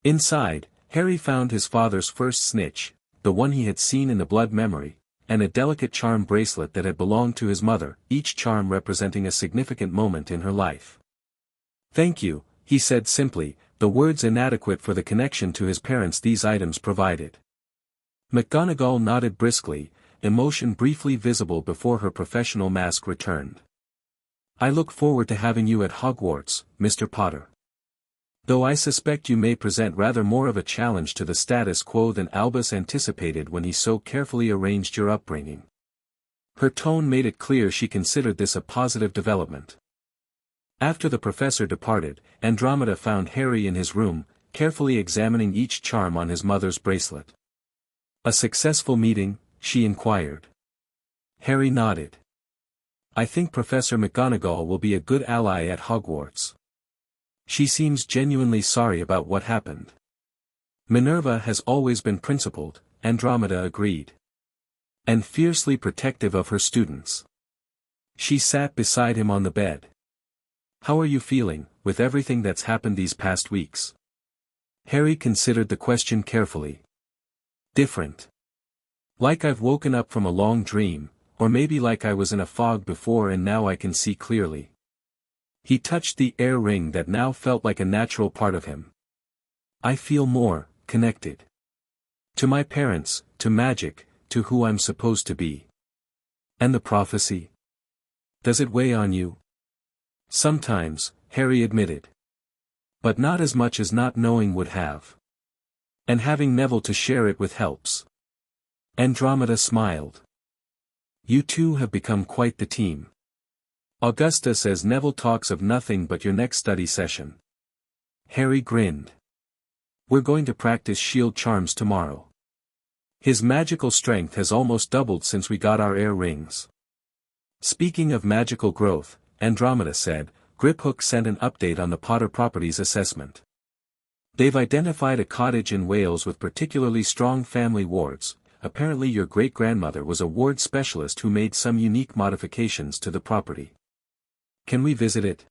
Inside, Harry found his father's first snitch, the one he had seen in the blood memory, and a delicate charm bracelet that had belonged to his mother, each charm representing a significant moment in her life. Thank you, he said simply, the words inadequate for the connection to his parents these items provided. McGonagall nodded briskly, emotion briefly visible before her professional mask returned. I look forward to having you at Hogwarts, Mr. Potter. Though I suspect you may present rather more of a challenge to the status quo than Albus anticipated when he so carefully arranged your upbringing. Her tone made it clear she considered this a positive development. After the professor departed, Andromeda found Harry in his room, carefully examining each charm on his mother's bracelet. A successful meeting, she inquired. Harry nodded. I think Professor McGonagall will be a good ally at Hogwarts. She seems genuinely sorry about what happened. Minerva has always been principled, Andromeda agreed. And fiercely protective of her students. She sat beside him on the bed. How are you feeling, with everything that's happened these past weeks? Harry considered the question carefully. Different. Like I've woken up from a long dream, or maybe like I was in a fog before and now I can see clearly. He touched the air ring that now felt like a natural part of him. I feel more connected. To my parents, to magic, to who I'm supposed to be. And the prophecy? Does it weigh on you? Sometimes, Harry admitted. But not as much as not knowing would have. And having Neville to share it with helps. Andromeda smiled. You two have become quite the team. Augusta says Neville talks of nothing but your next study session. Harry grinned. We're going to practice shield charms tomorrow. His magical strength has almost doubled since we got our air rings. Speaking of magical growth, Andromeda said, Griphook sent an update on the Potter Properties assessment. They've identified a cottage in Wales with particularly strong family wards. Apparently your great-grandmother was a ward specialist who made some unique modifications to the property. Can we visit it?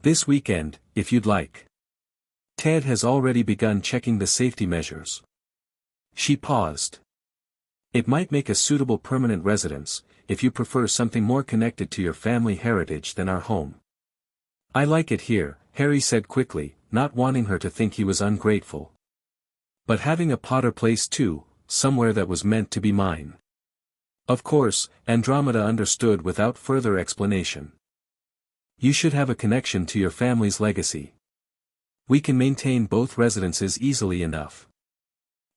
This weekend, if you'd like. Ted has already begun checking the safety measures. She paused. It might make a suitable permanent residence, if you prefer something more connected to your family heritage than our home. I like it here, Harry said quickly, not wanting her to think he was ungrateful. But having a Potter place too, somewhere that was meant to be mine. Of course, Andromeda understood without further explanation. You should have a connection to your family's legacy. We can maintain both residences easily enough.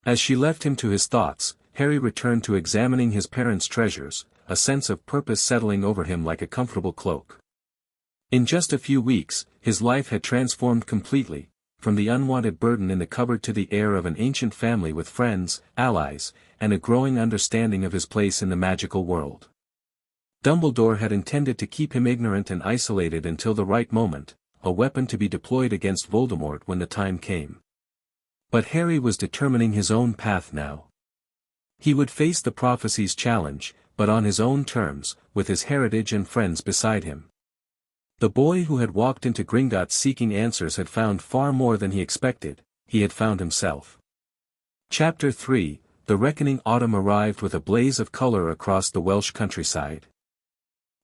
As she left him to his thoughts, Harry returned to examining his parents' treasures, a sense of purpose settling over him like a comfortable cloak. In just a few weeks, his life had transformed completely, from the unwanted burden in the cupboard to the air of an ancient family with friends, allies, and a growing understanding of his place in the magical world. Dumbledore had intended to keep him ignorant and isolated until the right moment, a weapon to be deployed against Voldemort when the time came. But Harry was determining his own path now. He would face the prophecy's challenge, but on his own terms, with his heritage and friends beside him. The boy who had walked into Gringotts seeking answers had found far more than he expected. He had found himself. Chapter 3, The Reckoning. Autumn arrived with a blaze of color across the Welsh countryside.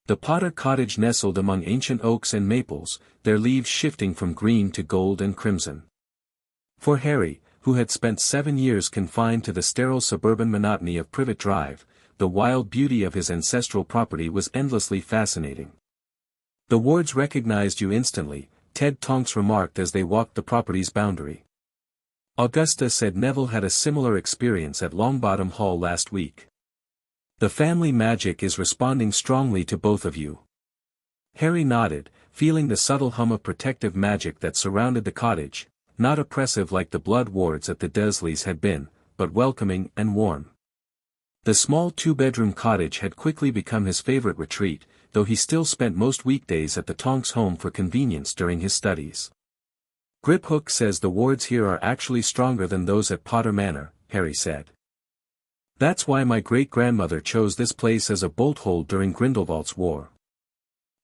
The Potter cottage nestled among ancient oaks and maples, their leaves shifting from green to gold and crimson. For Harry, who had spent 7 years confined to the sterile suburban monotony of Privet Drive, the wild beauty of his ancestral property was endlessly fascinating. "The wards recognized you instantly," Ted Tonks remarked as they walked the property's boundary. Augusta said Neville had a similar experience at Longbottom Hall last week. "The family magic is responding strongly to both of you." Harry nodded, feeling the subtle hum of protective magic that surrounded the cottage, not oppressive like the blood wards at the Dursleys had been, but welcoming and warm. The small 2-bedroom cottage had quickly become his favorite retreat, though he still spent most weekdays at the Tonks home for convenience during his studies. "Griphook says the wards here are actually stronger than those at Potter Manor," Harry said. "That's why my great-grandmother chose this place as a bolt-hole during Grindelwald's War."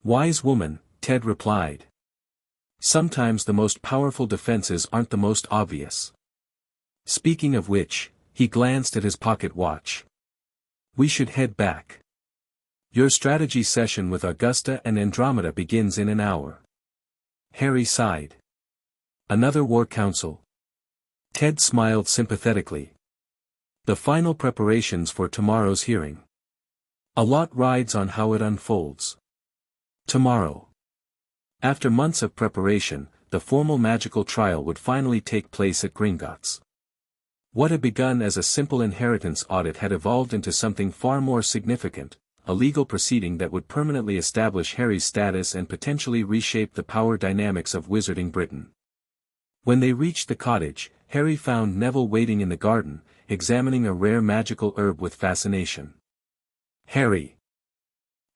"Wise woman," Ted replied. "Sometimes the most powerful defenses aren't the most obvious." Speaking of which, he glanced at his pocket watch. "We should head back. Your strategy session with Augusta and Andromeda begins in an hour." Harry sighed. "Another war council?" Ted smiled sympathetically. "The final preparations for tomorrow's hearing. A lot rides on how it unfolds." Tomorrow. After months of preparation, the formal magical trial would finally take place at Gringotts. What had begun as a simple inheritance audit had evolved into something far more significant, a legal proceeding that would permanently establish Harry's status and potentially reshape the power dynamics of Wizarding Britain. When they reached the cottage, Harry found Neville waiting in the garden, examining a rare magical herb with fascination. "Harry!"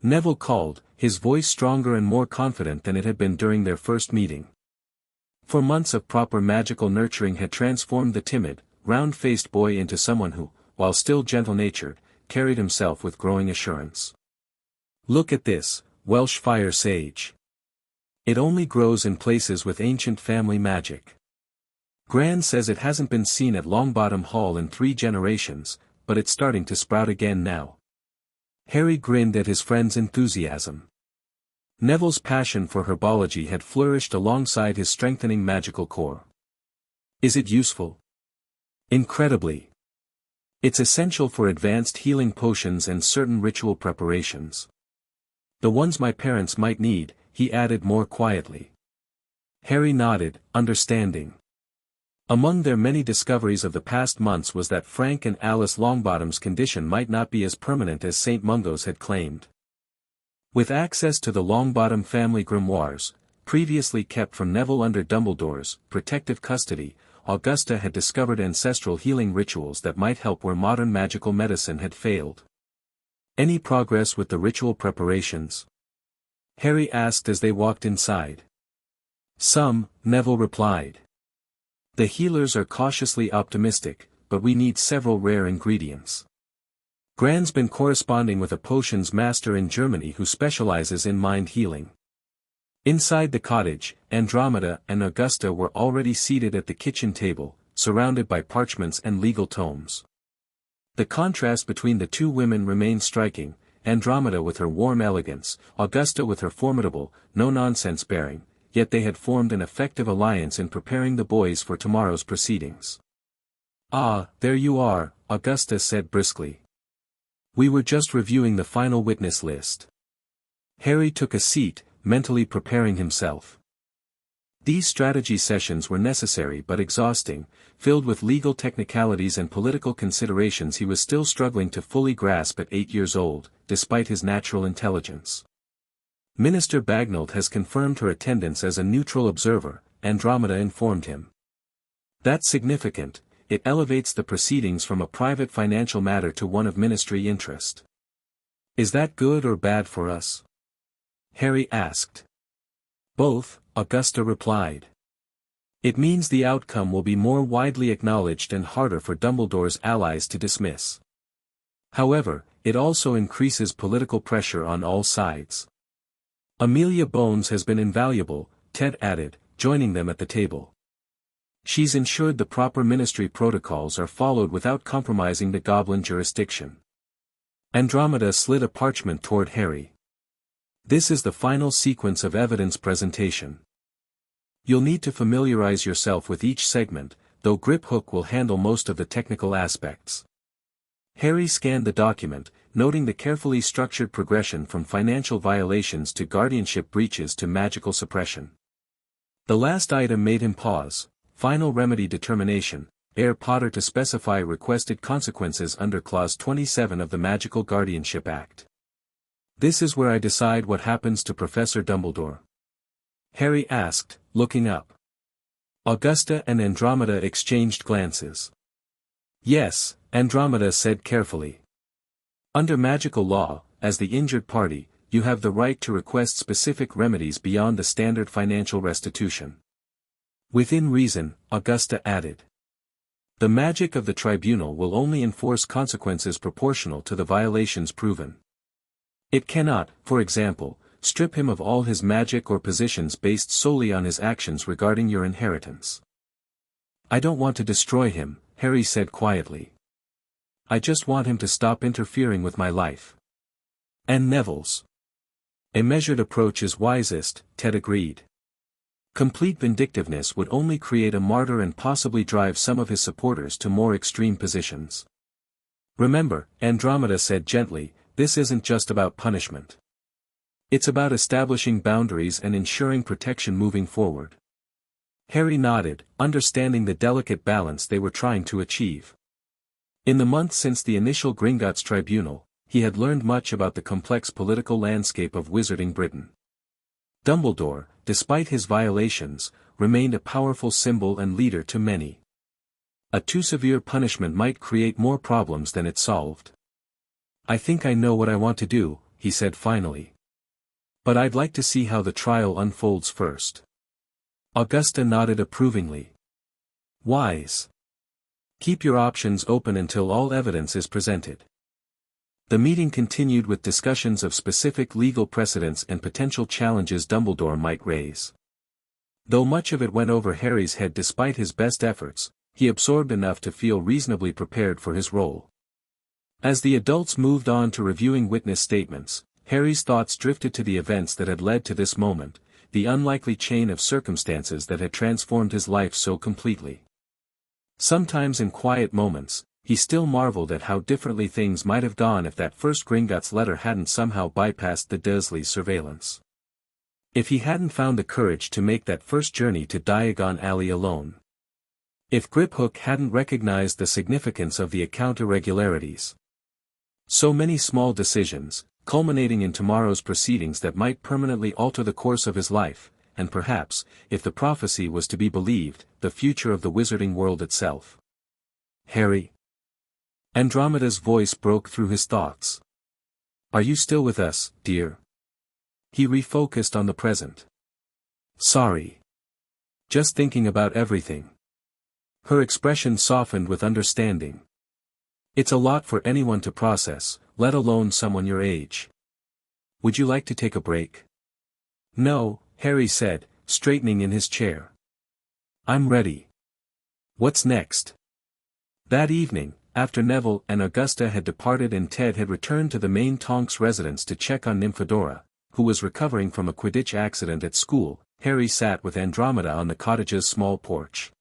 Neville called, his voice stronger and more confident than it had been during their first meeting. For months of proper magical nurturing had transformed the timid, round-faced boy into someone who, while still gentle-natured, carried himself with growing assurance. "Look at this, Welsh fire sage. It only grows in places with ancient family magic. Gran says it hasn't been seen at Longbottom Hall in 3 generations, but it's starting to sprout again now." Harry grinned at his friend's enthusiasm. Neville's passion for herbology had flourished alongside his strengthening magical core. "Is it useful?" "Incredibly. It's essential for advanced healing potions and certain ritual preparations. The ones my parents might need," he added more quietly. Harry nodded, understanding. Among their many discoveries of the past months was that Frank and Alice Longbottom's condition might not be as permanent as St. Mungo's had claimed. With access to the Longbottom family grimoires, previously kept from Neville under Dumbledore's protective custody, Augusta had discovered ancestral healing rituals that might help where modern magical medicine had failed. "Any progress with the ritual preparations?" Harry asked as they walked inside. "Some," Neville replied. "The healers are cautiously optimistic, but we need several rare ingredients. Gran's been corresponding with a potions master in Germany who specializes in mind healing." Inside the cottage, Andromeda and Augusta were already seated at the kitchen table, surrounded by parchments and legal tomes. The contrast between the two women remained striking, Andromeda with her warm elegance, Augusta with her formidable, no-nonsense bearing, yet they had formed an effective alliance in preparing the boys for tomorrow's proceedings. "Ah, there you are," Augusta said briskly. "We were just reviewing the final witness list." Harry took a seat, mentally preparing himself. These strategy sessions were necessary but exhausting, filled with legal technicalities and political considerations he was still struggling to fully grasp at 8 years old, despite his natural intelligence. "Minister Bagnold has confirmed her attendance as a neutral observer," Andromeda informed him. "That's significant, it elevates the proceedings from a private financial matter to one of ministry interest." "Is that good or bad for us?" Harry asked. "Both," Augusta replied. "It means the outcome will be more widely acknowledged and harder for Dumbledore's allies to dismiss." However, it also increases political pressure on all sides. Amelia Bones has been invaluable, Ted added, joining them at the table. She's ensured the proper ministry protocols are followed without compromising the Goblin jurisdiction. Andromeda slid a parchment toward Harry. This is the final sequence of evidence presentation. You'll need to familiarize yourself with each segment, though Griphook will handle most of the technical aspects. Harry scanned the document, noting the carefully structured progression from financial violations to guardianship breaches to magical suppression. The last item made him pause: final remedy determination, Heir Potter to specify requested consequences under Clause 27 of the Magical Guardianship Act. This is where I decide what happens to Professor Dumbledore. Harry asked, looking up. Augusta and Andromeda exchanged glances. Yes, Andromeda said carefully. Under magical law, as the injured party, you have the right to request specific remedies beyond the standard financial restitution. Within reason, Augusta added. The magic of the tribunal will only enforce consequences proportional to the violations proven. It cannot, for example, strip him of all his magic or positions based solely on his actions regarding your inheritance. I don't want to destroy him, Harry said quietly. I just want him to stop interfering with my life. And Neville's. A measured approach is wisest, Ted agreed. Complete vindictiveness would only create a martyr and possibly drive some of his supporters to more extreme positions. Remember, Andromeda said gently, this isn't just about punishment. It's about establishing boundaries and ensuring protection moving forward. Harry nodded, understanding the delicate balance they were trying to achieve. In the months since the initial Gringotts tribunal, he had learned much about the complex political landscape of Wizarding Britain. Dumbledore, despite his violations, remained a powerful symbol and leader to many. A too severe punishment might create more problems than it solved. I think I know what I want to do, he said finally. But I'd like to see how the trial unfolds first. Augusta nodded approvingly. Wise. Keep your options open until all evidence is presented. The meeting continued with discussions of specific legal precedents and potential challenges Dumbledore might raise. Though much of it went over Harry's head despite his best efforts, he absorbed enough to feel reasonably prepared for his role. As the adults moved on to reviewing witness statements, Harry's thoughts drifted to the events that had led to this moment, the unlikely chain of circumstances that had transformed his life so completely. Sometimes in quiet moments, he still marveled at how differently things might have gone if that first Gringotts letter hadn't somehow bypassed the Dursleys' surveillance. If he hadn't found the courage to make that first journey to Diagon Alley alone. If Griphook hadn't recognized the significance of the account irregularities. So many small decisions, culminating in tomorrow's proceedings that might permanently alter the course of his life, and perhaps, if the prophecy was to be believed, the future of the wizarding world itself. Harry. Andromeda's voice broke through his thoughts. Are you still with us, dear? He refocused on the present. Sorry. Just thinking about everything. Her expression softened with understanding. It's a lot for anyone to process, let alone someone your age. Would you like to take a break? No, Harry said, straightening in his chair. I'm ready. What's next? That evening, after Neville and Augusta had departed and Ted had returned to the main Tonks residence to check on Nymphadora, who was recovering from a Quidditch accident at school, Harry sat with Andromeda on the cottage's small porch.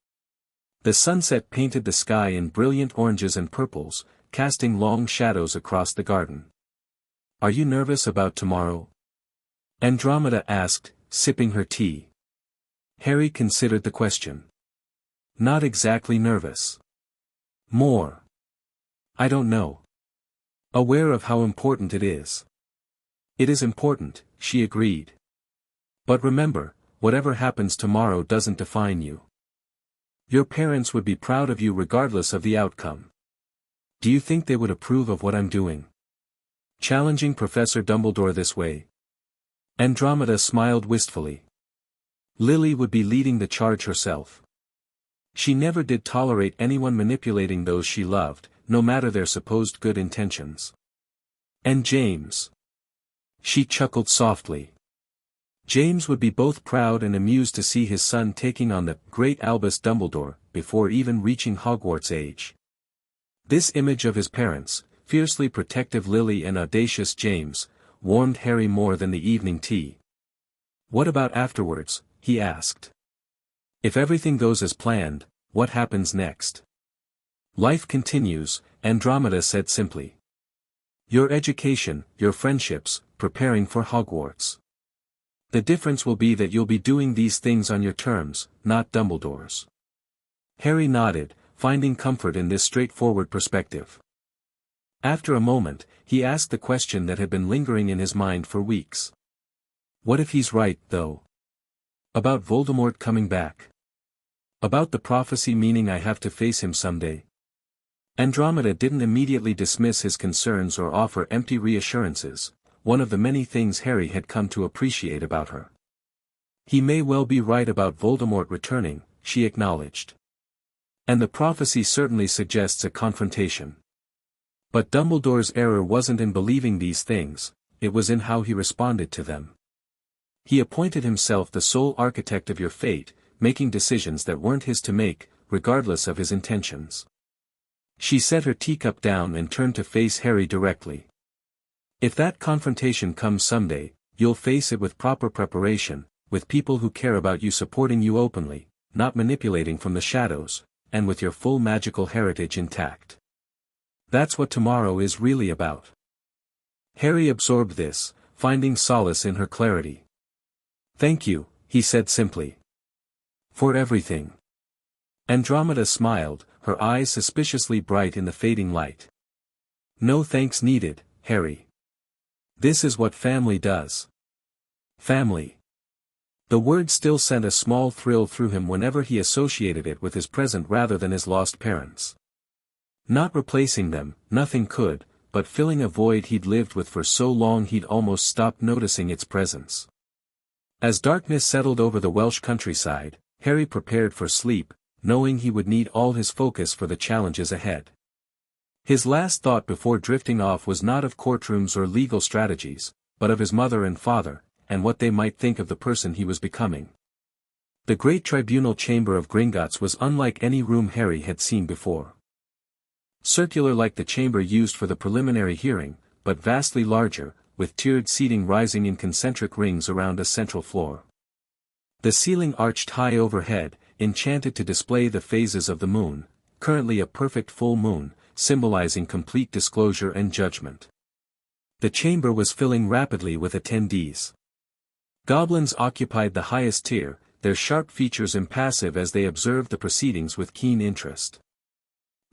The sunset painted the sky in brilliant oranges and purples, casting long shadows across the garden. Are you nervous about tomorrow? Andromeda asked, sipping her tea. Harry considered the question. Not exactly nervous. More. I don't know. Aware of how important it is. It is important, she agreed. But remember, whatever happens tomorrow doesn't define you. Your parents would be proud of you regardless of the outcome. Do you think they would approve of what I'm doing? Challenging Professor Dumbledore this way? Andromeda smiled wistfully. Lily would be leading the charge herself. She never did tolerate anyone manipulating those she loved, no matter their supposed good intentions. And James. She chuckled softly. James would be both proud and amused to see his son taking on the great Albus Dumbledore, before even reaching Hogwarts age. This image of his parents, fiercely protective Lily and audacious James, warmed Harry more than the evening tea. "What about afterwards?" he asked. "If everything goes as planned, what happens next?" "Life continues," Andromeda said simply. "Your education, your friendships, preparing for Hogwarts. The difference will be that you'll be doing these things on your terms, not Dumbledore's." Harry nodded, finding comfort in this straightforward perspective. After a moment, he asked the question that had been lingering in his mind for weeks. "What if he's right, though? About Voldemort coming back? About the prophecy meaning I have to face him someday?" Andromeda didn't immediately dismiss his concerns or offer empty reassurances, one of the many things Harry had come to appreciate about her. "He may well be right about Voldemort returning," she acknowledged. "And the prophecy certainly suggests a confrontation. But Dumbledore's error wasn't in believing these things, it was in how he responded to them. He appointed himself the sole architect of your fate, making decisions that weren't his to make, regardless of his intentions." She set her teacup down and turned to face Harry directly. "If that confrontation comes someday, you'll face it with proper preparation, with people who care about you supporting you openly, not manipulating from the shadows, and with your full magical heritage intact. That's what tomorrow is really about." Harry absorbed this, finding solace in her clarity. "Thank you," he said simply. "For everything." Andromeda smiled, her eyes suspiciously bright in the fading light. "No thanks needed, Harry. This is what family does." Family. The word still sent a small thrill through him whenever he associated it with his present rather than his lost parents. Not replacing them, nothing could, but filling a void he'd lived with for so long he'd almost stopped noticing its presence. As darkness settled over the Welsh countryside, Harry prepared for sleep, knowing he would need all his focus for the challenges ahead. His last thought before drifting off was not of courtrooms or legal strategies, but of his mother and father, and what they might think of the person he was becoming. The great tribunal chamber of Gringotts was unlike any room Harry had seen before. Circular like the chamber used for the preliminary hearing, but vastly larger, with tiered seating rising in concentric rings around a central floor. The ceiling arched high overhead, enchanted to display the phases of the moon, currently a perfect full moon, symbolizing complete disclosure and judgment. The chamber was filling rapidly with attendees. Goblins occupied the highest tier, their sharp features impassive as they observed the proceedings with keen interest.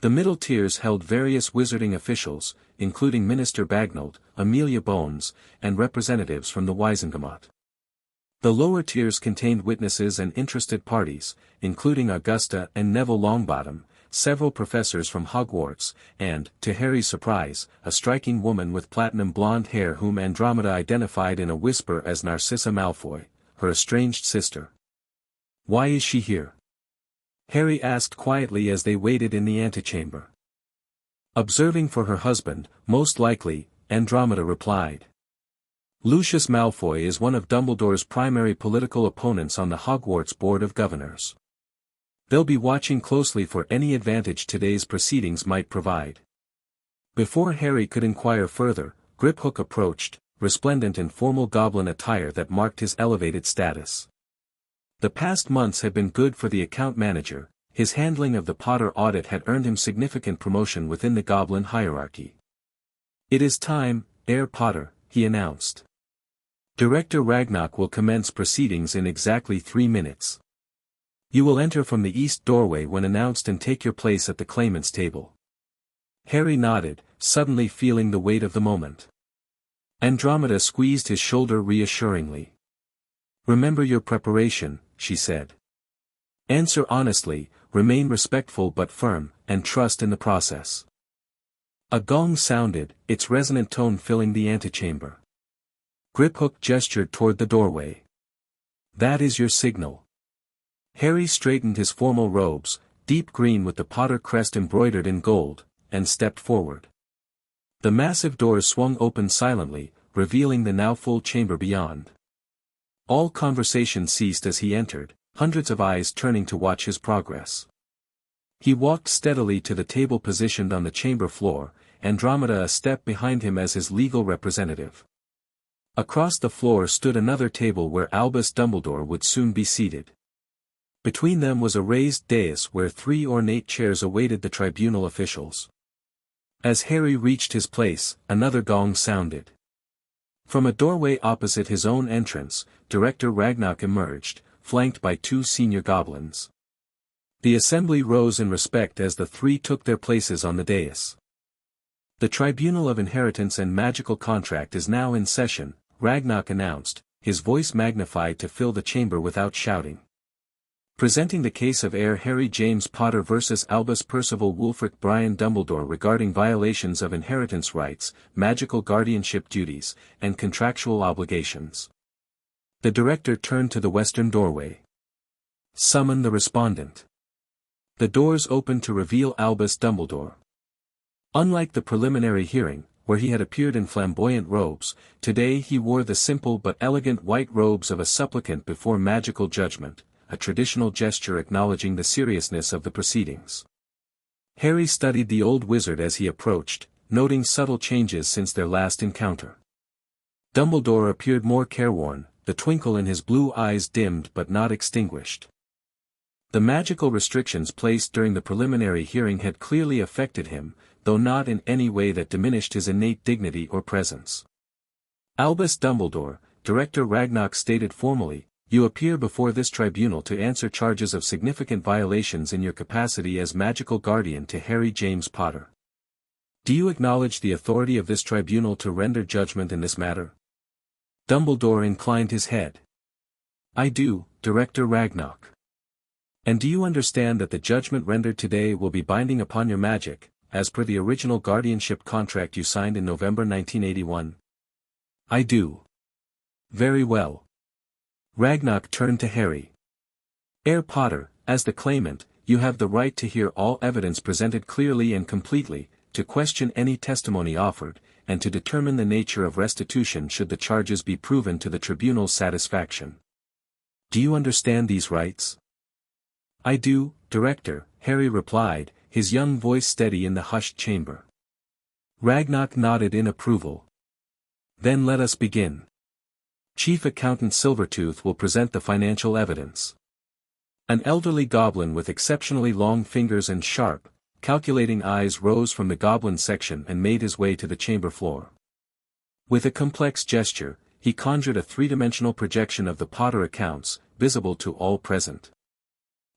The middle tiers held various wizarding officials, including Minister Bagnold, Amelia Bones, and representatives from the Wizengamot. The lower tiers contained witnesses and interested parties, including Augusta and Neville Longbottom, several professors from Hogwarts, and, to Harry's surprise, a striking woman with platinum blonde hair whom Andromeda identified in a whisper as Narcissa Malfoy, her estranged sister. "Why is she here?" Harry asked quietly as they waited in the antechamber. "Observing for her husband, most likely," Andromeda replied. "Lucius Malfoy is one of Dumbledore's primary political opponents on the Hogwarts Board of Governors. They'll be watching closely for any advantage today's proceedings might provide." Before Harry could inquire further, Griphook approached, resplendent in formal goblin attire that marked his elevated status. The past months had been good for the account manager, his handling of the Potter audit had earned him significant promotion within the goblin hierarchy. "It is time, Herr Potter," he announced. "Director Ragnarok will commence proceedings in exactly 3 minutes. You will enter from the east doorway when announced and take your place at the claimant's table." Harry nodded, suddenly feeling the weight of the moment. Andromeda squeezed his shoulder reassuringly. "Remember your preparation," she said. "Answer honestly, remain respectful but firm, and trust in the process." A gong sounded, its resonant tone filling the antechamber. Griphook gestured toward the doorway. "That is your signal." Harry straightened his formal robes, deep green with the Potter crest embroidered in gold, and stepped forward. The massive doors swung open silently, revealing the now full chamber beyond. All conversation ceased as he entered, hundreds of eyes turning to watch his progress. He walked steadily to the table positioned on the chamber floor, Andromeda a step behind him as his legal representative. Across the floor stood another table where Albus Dumbledore would soon be seated. Between them was a raised dais where 3 ornate chairs awaited the tribunal officials. As Harry reached his place, another gong sounded. From a doorway opposite his own entrance, Director Ragnarok emerged, flanked by 2 senior goblins. The assembly rose in respect as the 3 took their places on the dais. The Tribunal of Inheritance and Magical Contract is now in session, Ragnarok announced, his voice magnified to fill the chamber without shouting. Presenting the case of heir Harry James Potter vs. Albus Percival Wulfric Brian Dumbledore regarding violations of inheritance rights, magical guardianship duties, and contractual obligations. The director turned to the western doorway. Summon the respondent. The doors opened to reveal Albus Dumbledore. Unlike the preliminary hearing, where he had appeared in flamboyant robes, today he wore the simple but elegant white robes of a supplicant before magical judgment, a traditional gesture acknowledging the seriousness of the proceedings. Harry studied the old wizard as he approached, noting subtle changes since their last encounter. Dumbledore appeared more careworn, the twinkle in his blue eyes dimmed but not extinguished. The magical restrictions placed during the preliminary hearing had clearly affected him, though not in any way that diminished his innate dignity or presence. Albus Dumbledore, Director Ragnarok stated formally, you appear before this tribunal to answer charges of significant violations in your capacity as magical guardian to Harry James Potter. Do you acknowledge the authority of this tribunal to render judgment in this matter? Dumbledore inclined his head. I do, Director Ragnarok. And do you understand that the judgment rendered today will be binding upon your magic, as per the original guardianship contract you signed in November 1981? I do. Very well. Ragnarok turned to Harry. Heir Potter, as the claimant, you have the right to hear all evidence presented clearly and completely, to question any testimony offered, and to determine the nature of restitution should the charges be proven to the tribunal's satisfaction. Do you understand these rights? I do, Director, Harry replied, his young voice steady in the hushed chamber. Ragnarok nodded in approval. Then let us begin. Chief Accountant Silvertooth will present the financial evidence. An elderly goblin with exceptionally long fingers and sharp, calculating eyes rose from the goblin section and made his way to the chamber floor. With a complex gesture, he conjured a 3-dimensional projection of the Potter accounts, visible to all present.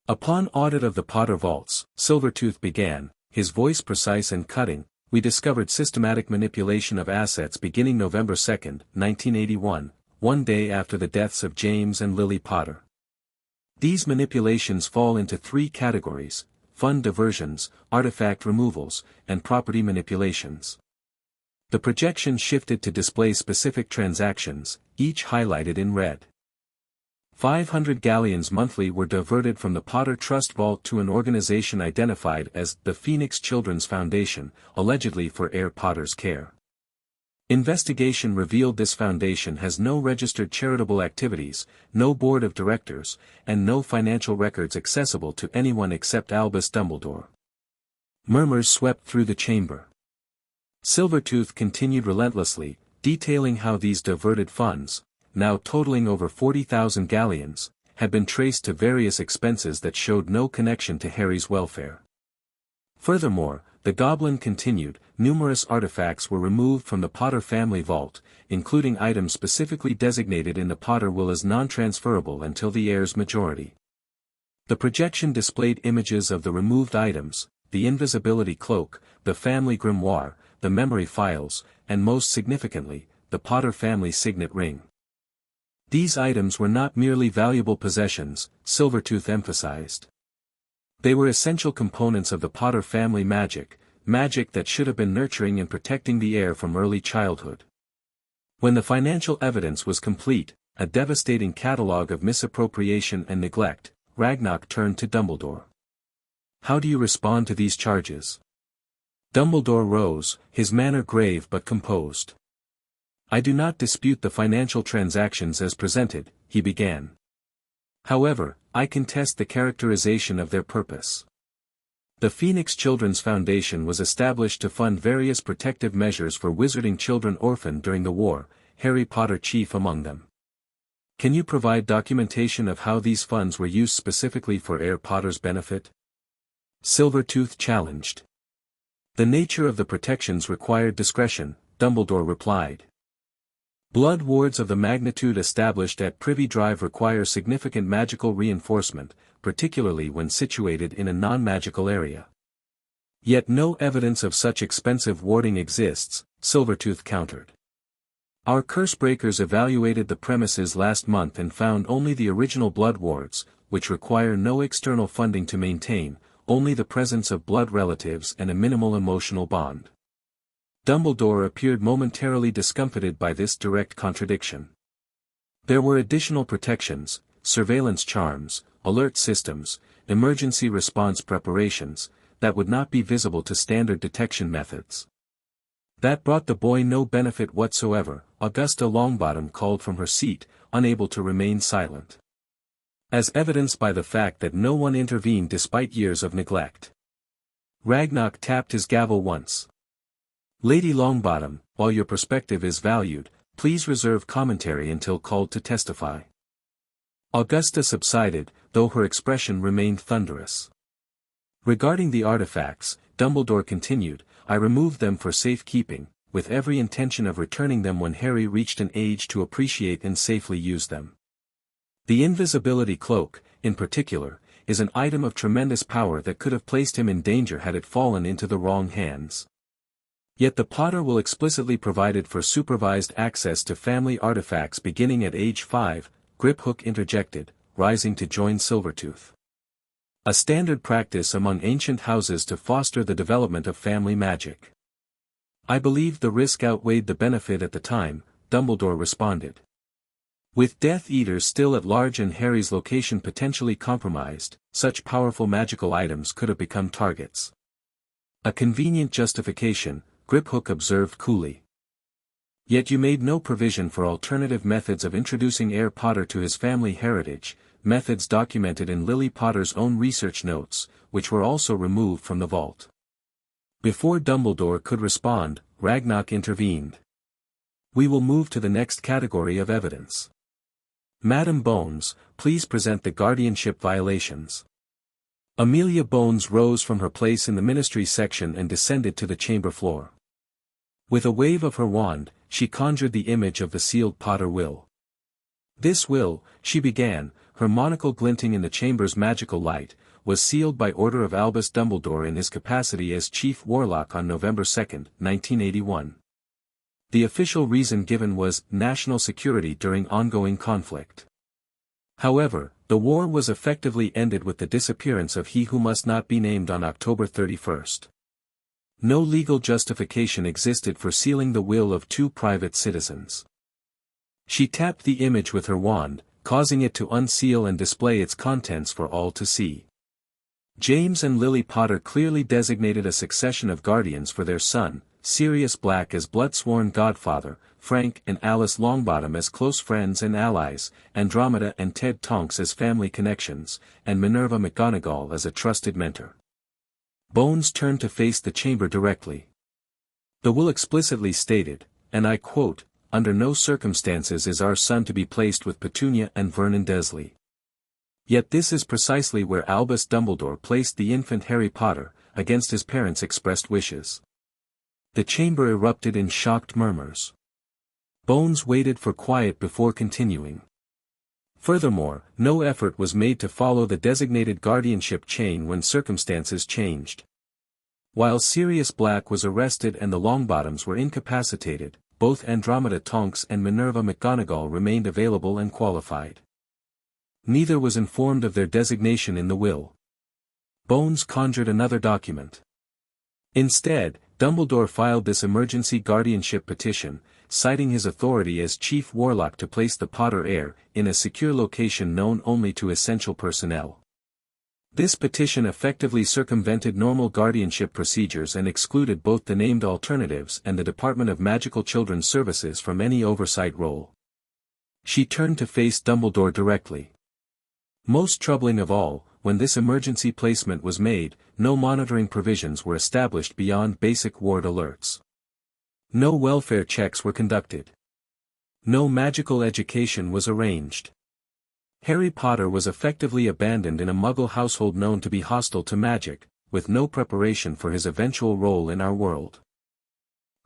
Upon audit of the Potter vaults, Silvertooth began, his voice precise and cutting, we discovered systematic manipulation of assets beginning November 2, 1981, one day after the deaths of James and Lily Potter. These manipulations fall into 3 categories: fund diversions, artifact removals, and property manipulations. The projection shifted to display specific transactions, each highlighted in red. 500 galleons monthly were diverted from the Potter Trust Vault to an organization identified as the Phoenix Children's Foundation, allegedly for heir Potter's care. Investigation revealed this foundation has no registered charitable activities, no board of directors, and no financial records accessible to anyone except Albus Dumbledore. Murmurs swept through the chamber. Silvertooth continued relentlessly, detailing how these diverted funds, now totaling over 40,000 galleons, had been traced to various expenses that showed no connection to Harry's welfare. Furthermore, the Goblin continued, numerous artifacts were removed from the Potter family vault, including items specifically designated in the Potter will as non-transferable until the heir's majority. The projection displayed images of the removed items, the invisibility cloak, the family grimoire, the memory files, and most significantly, the Potter family signet ring. These items were not merely valuable possessions, Silvertooth emphasized. They were essential components of the Potter family magic that should have been nurturing and protecting the heir from early childhood. When the financial evidence was complete, a devastating catalogue of misappropriation and neglect, Ragnarok turned to Dumbledore. How do you respond to these charges? Dumbledore rose, his manner grave but composed. "I do not dispute the financial transactions as presented," he began. "However, I contest the characterization of their purpose. The Phoenix Children's Foundation was established to fund various protective measures for wizarding children orphaned during the war, Harry Potter chief among them. Can you provide documentation of how these funds were used specifically for Harry Potter's benefit?" Silvertooth challenged. "The nature of the protections required discretion," Dumbledore replied. "Blood wards of the magnitude established at Privy Drive require significant magical reinforcement, particularly when situated in a non-magical area. Yet no evidence of such expensive warding exists," Silvertooth countered. "Our cursebreakers evaluated the premises last month and found only the original blood wards, which require no external funding to maintain, only the presence of blood relatives and a minimal emotional bond." Dumbledore appeared momentarily discomfited by this direct contradiction. There were additional protections, surveillance charms, alert systems, emergency response preparations, that would not be visible to standard detection methods. That brought the boy no benefit whatsoever, Augusta Longbottom called from her seat, unable to remain silent. As evidenced by the fact that no one intervened despite years of neglect. Ragnock tapped his gavel once. "Lady Longbottom, while your perspective is valued, please reserve commentary until called to testify." Augusta subsided, though her expression remained thunderous. "Regarding the artifacts," Dumbledore continued, "I removed them for safekeeping, with every intention of returning them when Harry reached an age to appreciate and safely use them. The invisibility cloak, in particular, is an item of tremendous power that could have placed him in danger had it fallen into the wrong hands. Yet the Potter will explicitly provide for supervised access to family artifacts beginning at age 5, Griphook interjected, rising to join Silvertooth. "A standard practice among ancient houses to foster the development of family magic. I believe the risk outweighed the benefit at the time," Dumbledore responded. "With Death Eaters still at large and Harry's location potentially compromised, such powerful magical items could have become targets." "A convenient justification," Griphook observed coolly. "Yet you made no provision for alternative methods of introducing Harry Potter to his family heritage, methods documented in Lily Potter's own research notes, which were also removed from the vault." Before Dumbledore could respond, Ragnock intervened. "We will move to the next category of evidence. Madam Bones, please present the guardianship violations." Amelia Bones rose from her place in the ministry section and descended to the chamber floor. With a wave of her wand, she conjured the image of the sealed Potter will. "This will," she began, her monocle glinting in the chamber's magical light, "was sealed by order of Albus Dumbledore in his capacity as Chief Warlock on November 2, 1981. The official reason given was national security during ongoing conflict. However, the war was effectively ended with the disappearance of he who must not be named on October 31. No legal justification existed for sealing the will of two private citizens." She tapped the image with her wand, causing it to unseal and display its contents for all to see. James and Lily Potter clearly designated a succession of guardians for their son, Sirius Black as blood-sworn godfather, Frank and Alice Longbottom as close friends and allies, Andromeda and Ted Tonks as family connections, and Minerva McGonagall as a trusted mentor. Bones turned to face the chamber directly. "The will explicitly stated, and I quote, 'Under no circumstances is our son to be placed with Petunia and Vernon Dursley.' Yet this is precisely where Albus Dumbledore placed the infant Harry Potter, against his parents' expressed wishes." The chamber erupted in shocked murmurs. Bones waited for quiet before continuing. "Furthermore, no effort was made to follow the designated guardianship chain when circumstances changed. While Sirius Black was arrested and the Longbottoms were incapacitated, both Andromeda Tonks and Minerva McGonagall remained available and qualified. Neither was informed of their designation in the will." Bones conjured another document. Instead, Dumbledore filed this emergency guardianship petition, citing his authority as Chief Warlock to place the Potter heir in a secure location known only to essential personnel. This petition effectively circumvented normal guardianship procedures and excluded both the named alternatives and the Department of Magical Children's Services from any oversight role. She turned to face Dumbledore directly. Most troubling of all, when this emergency placement was made, no monitoring provisions were established beyond basic ward alerts. No welfare checks were conducted. No magical education was arranged. Harry Potter was effectively abandoned in a Muggle household known to be hostile to magic, with no preparation for his eventual role in our world.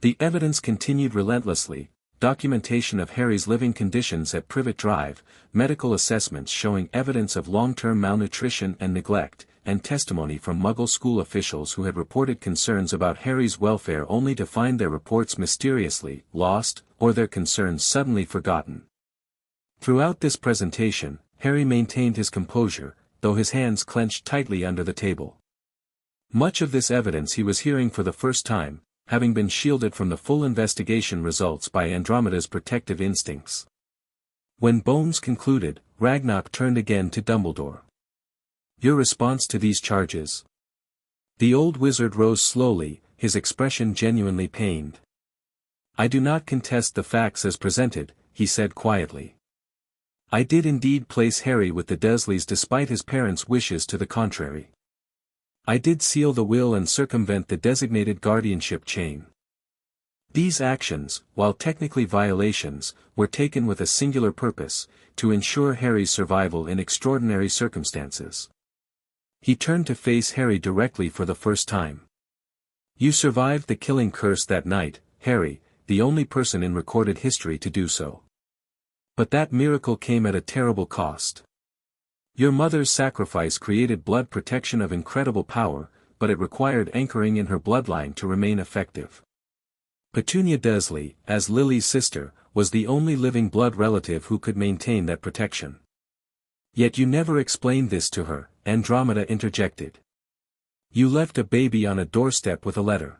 The evidence continued relentlessly: documentation of Harry's living conditions at Privet Drive, medical assessments showing evidence of long-term malnutrition and neglect, and testimony from Muggle school officials who had reported concerns about Harry's welfare only to find their reports mysteriously lost, or their concerns suddenly forgotten. Throughout this presentation, Harry maintained his composure, though his hands clenched tightly under the table. Much of this evidence he was hearing for the first time, having been shielded from the full investigation results by Andromeda's protective instincts. When Bones concluded, Ragnarok turned again to Dumbledore. "Your response to these charges?" The old wizard rose slowly, his expression genuinely pained. "I do not contest the facts as presented," he said quietly. "I did indeed place Harry with the Dursleys despite his parents' wishes to the contrary. I did seal the will and circumvent the designated guardianship chain. These actions, while technically violations, were taken with a singular purpose: to ensure Harry's survival in extraordinary circumstances." He turned to face Harry directly for the first time. "You survived the killing curse that night, Harry, the only person in recorded history to do so. But that miracle came at a terrible cost. Your mother's sacrifice created blood protection of incredible power, but it required anchoring in her bloodline to remain effective. Petunia Dursley, as Lily's sister, was the only living blood relative who could maintain that protection. Yet you never explained this to her," Andromeda interjected. "You left a baby on a doorstep with a letter.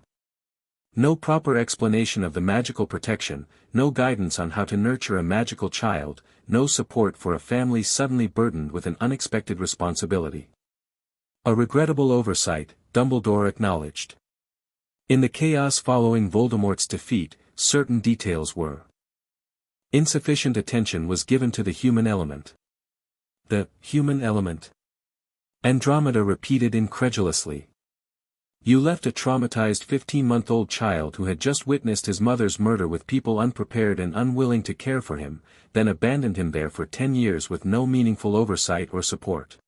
No proper explanation of the magical protection, no guidance on how to nurture a magical child, no support for a family suddenly burdened with an unexpected responsibility. A regrettable oversight," Dumbledore acknowledged. "In the chaos following Voldemort's defeat, certain details were. Insufficient attention was given to the human element." "The human element?" Andromeda repeated incredulously. "You left a traumatized 15-month-old child who had just witnessed his mother's murder with people unprepared and unwilling to care for him, then abandoned him there for 10 years with no meaningful oversight or support."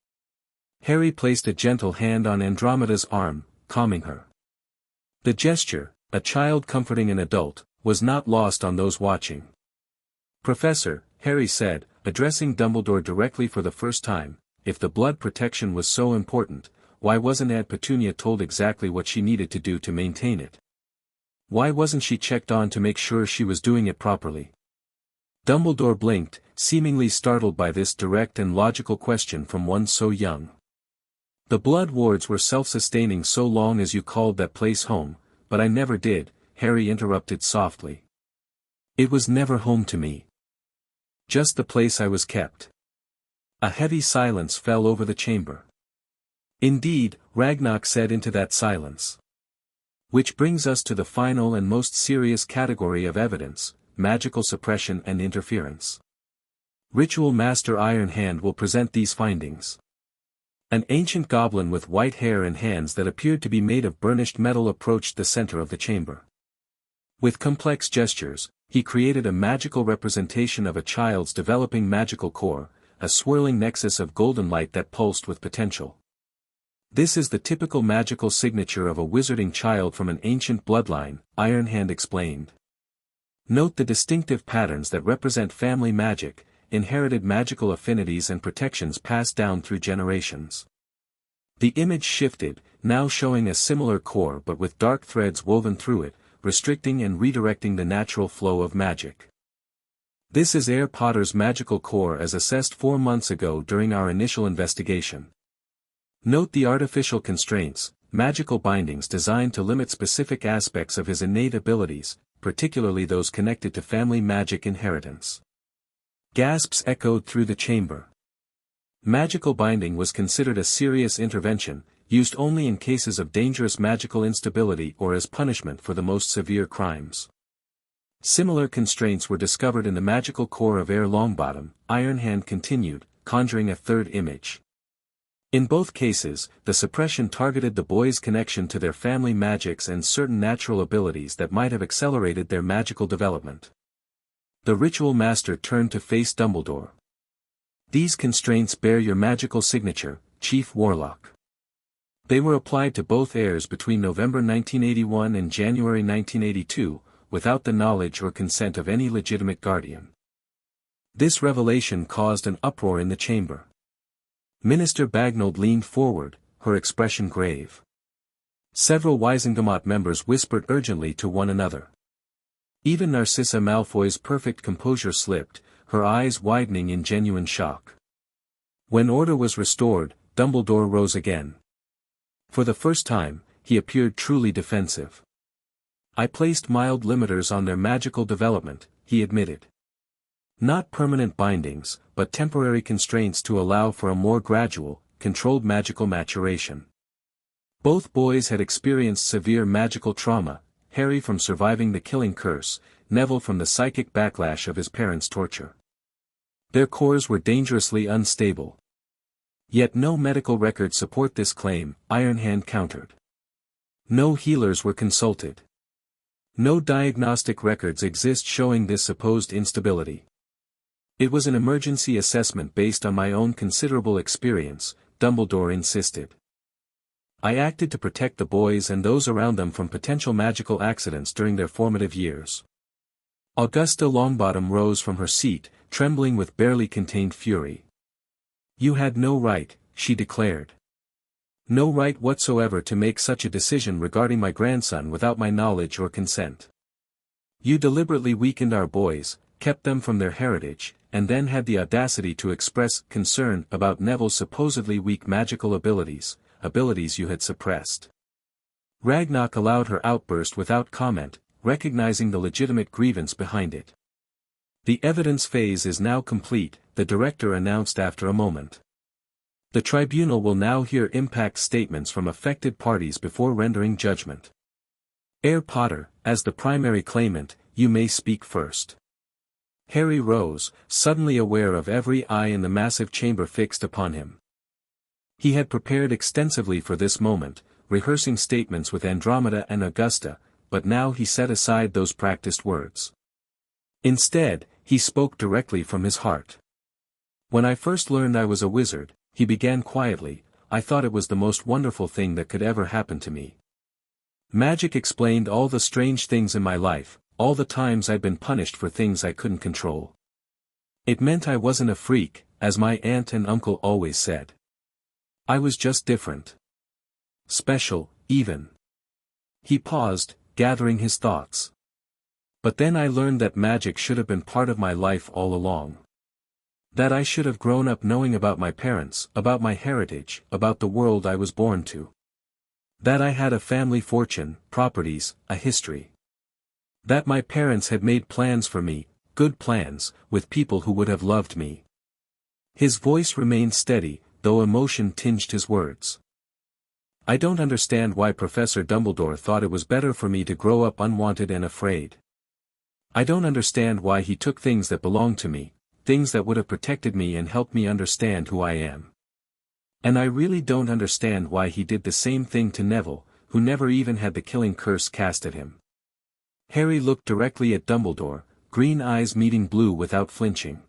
Harry placed a gentle hand on Andromeda's arm, calming her. The gesture, a child comforting an adult, was not lost on those watching. "Professor," Harry said, addressing Dumbledore directly for the first time, "if the blood protection was so important, why wasn't Aunt Petunia told exactly what she needed to do to maintain it? Why wasn't she checked on to make sure she was doing it properly?" Dumbledore blinked, seemingly startled by this direct and logical question from one so young. "The blood wards were self-sustaining so long as you called that place home, but I never did," Harry interrupted softly. "It was never home to me. Just the place I was kept." A heavy silence fell over the chamber. "Indeed," Ragnarok said into that silence. "Which brings us to the final and most serious category of evidence: magical suppression and interference. Ritual Master Ironhand will present these findings." An ancient goblin with white hair and hands that appeared to be made of burnished metal approached the center of the chamber. With complex gestures, he created a magical representation of a child's developing magical core, a swirling nexus of golden light that pulsed with potential. "This is the typical magical signature of a wizarding child from an ancient bloodline," Ironhand explained. "Note the distinctive patterns that represent family magic, inherited magical affinities and protections passed down through generations." The image shifted, now showing a similar core but with dark threads woven through it, restricting and redirecting the natural flow of magic. "This is Harry Potter's magical core as assessed 4 months ago during our initial investigation. Note the artificial constraints, magical bindings designed to limit specific aspects of his innate abilities, particularly those connected to family magic inheritance." Gasps echoed through the chamber. Magical binding was considered a serious intervention, used only in cases of dangerous magical instability or as punishment for the most severe crimes. Similar constraints were discovered in the magical core of Air Longbottom. Ironhand continued, conjuring a third image. In both cases, the suppression targeted the boys' connection to their family magics and certain natural abilities that might have accelerated their magical development. The ritual master turned to face Dumbledore. These constraints bear your magical signature, Chief Warlock. They were applied to both heirs between November 1981 and January 1982, without the knowledge or consent of any legitimate guardian. This revelation caused an uproar in the chamber. Minister Bagnold leaned forward, her expression grave. Several Wizengamot members whispered urgently to one another. Even Narcissa Malfoy's perfect composure slipped, her eyes widening in genuine shock. When order was restored, Dumbledore rose again. For the first time, he appeared truly defensive. I placed mild limiters on their magical development, he admitted. Not permanent bindings, but temporary constraints to allow for a more gradual, controlled magical maturation. Both boys had experienced severe magical trauma, Harry from surviving the killing curse, Neville from the psychic backlash of his parents' torture. Their cores were dangerously unstable. Yet no medical records support this claim, Ironhand countered. No healers were consulted. No diagnostic records exist showing this supposed instability. It was an emergency assessment based on my own considerable experience, Dumbledore insisted. I acted to protect the boys and those around them from potential magical accidents during their formative years. Augusta Longbottom rose from her seat, trembling with barely contained fury. You had no right, she declared. No right whatsoever to make such a decision regarding my grandson without my knowledge or consent. You deliberately weakened our boys, kept them from their heritage, and then had the audacity to express concern about Neville's supposedly weak magical abilities you had suppressed. Ragnarok allowed her outburst without comment, recognizing the legitimate grievance behind it. The evidence phase is now complete, the director announced after a moment. The tribunal will now hear impact statements from affected parties before rendering judgment. Heir Potter, as the primary claimant, you may speak first. Harry rose, suddenly aware of every eye in the massive chamber fixed upon him. He had prepared extensively for this moment, rehearsing statements with Andromeda and Augusta, but now he set aside those practiced words. Instead, he spoke directly from his heart. When I first learned I was a wizard, he began quietly, I thought it was the most wonderful thing that could ever happen to me. Magic explained all the strange things in my life, all the times I'd been punished for things I couldn't control. It meant I wasn't a freak, as my aunt and uncle always said. I was just different. Special, even. He paused, gathering his thoughts. But then I learned that magic should have been part of my life all along. That I should have grown up knowing about my parents, about my heritage, about the world I was born to. That I had a family fortune, properties, a history. That my parents had made plans for me, good plans, with people who would have loved me. His voice remained steady, though emotion tinged his words. I don't understand why Professor Dumbledore thought it was better for me to grow up unwanted and afraid. I don't understand why he took things that belonged to me, things that would have protected me and helped me understand who I am. And I really don't understand why he did the same thing to Neville, who never even had the killing curse cast at him. Harry looked directly at Dumbledore, green eyes meeting blue without flinching.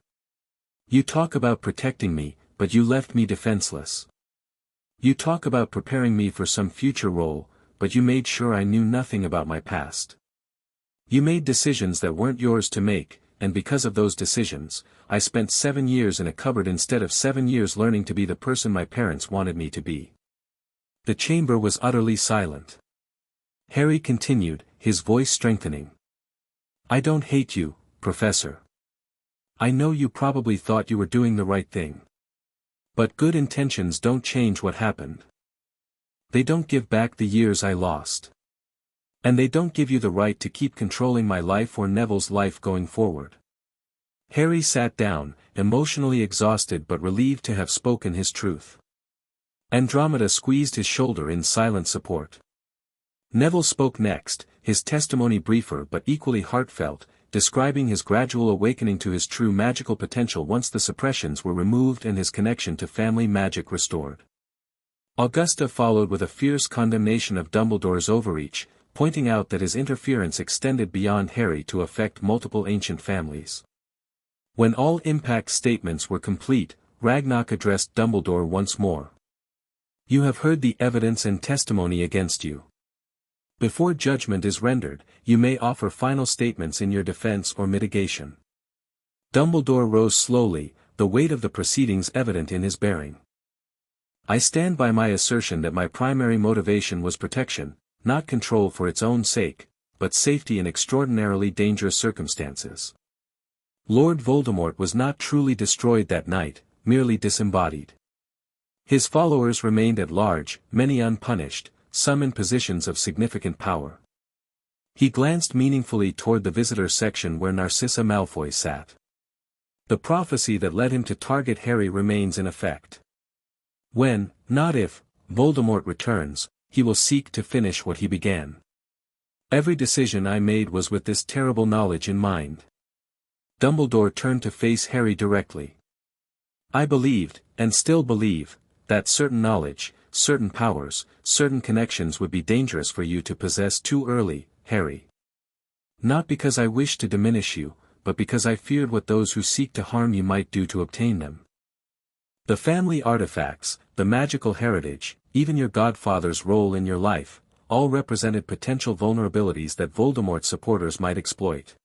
You talk about protecting me, but you left me defenseless. You talk about preparing me for some future role, but you made sure I knew nothing about my past. You made decisions that weren't yours to make, and because of those decisions, I spent 7 years in a cupboard instead of 7 years learning to be the person my parents wanted me to be. The chamber was utterly silent. Harry continued, his voice strengthening. I don't hate you, Professor. I know you probably thought you were doing the right thing. But good intentions don't change what happened. They don't give back the years I lost. And they don't give you the right to keep controlling my life or Neville's life going forward. Harry sat down, emotionally exhausted but relieved to have spoken his truth. Andromeda squeezed his shoulder in silent support. Neville spoke next, his testimony briefer but equally heartfelt, describing his gradual awakening to his true magical potential once the suppressions were removed and his connection to family magic restored. Augusta followed with a fierce condemnation of Dumbledore's overreach, pointing out that his interference extended beyond Harry to affect multiple ancient families. When all impact statements were complete, Ragnarok addressed Dumbledore once more. "You have heard the evidence and testimony against you. Before judgment is rendered, you may offer final statements in your defense or mitigation." Dumbledore rose slowly, the weight of the proceedings evident in his bearing. "I stand by my assertion that my primary motivation was protection, not control for its own sake, but safety in extraordinarily dangerous circumstances. Lord Voldemort was not truly destroyed that night, merely disembodied. His followers remained at large, many unpunished, some in positions of significant power." He glanced meaningfully toward the visitor section where Narcissa Malfoy sat. "The prophecy that led him to target Harry remains in effect. When, not if, Voldemort returns, he will seek to finish what he began. Every decision I made was with this terrible knowledge in mind." Dumbledore turned to face Harry directly. "I believed, and still believe, that certain knowledge, certain powers, certain connections would be dangerous for you to possess too early, Harry. Not because I wished to diminish you, but because I feared what those who seek to harm you might do to obtain them. The family artifacts, the magical heritage, even your godfather's role in your life, all represented potential vulnerabilities that Voldemort's supporters might exploit.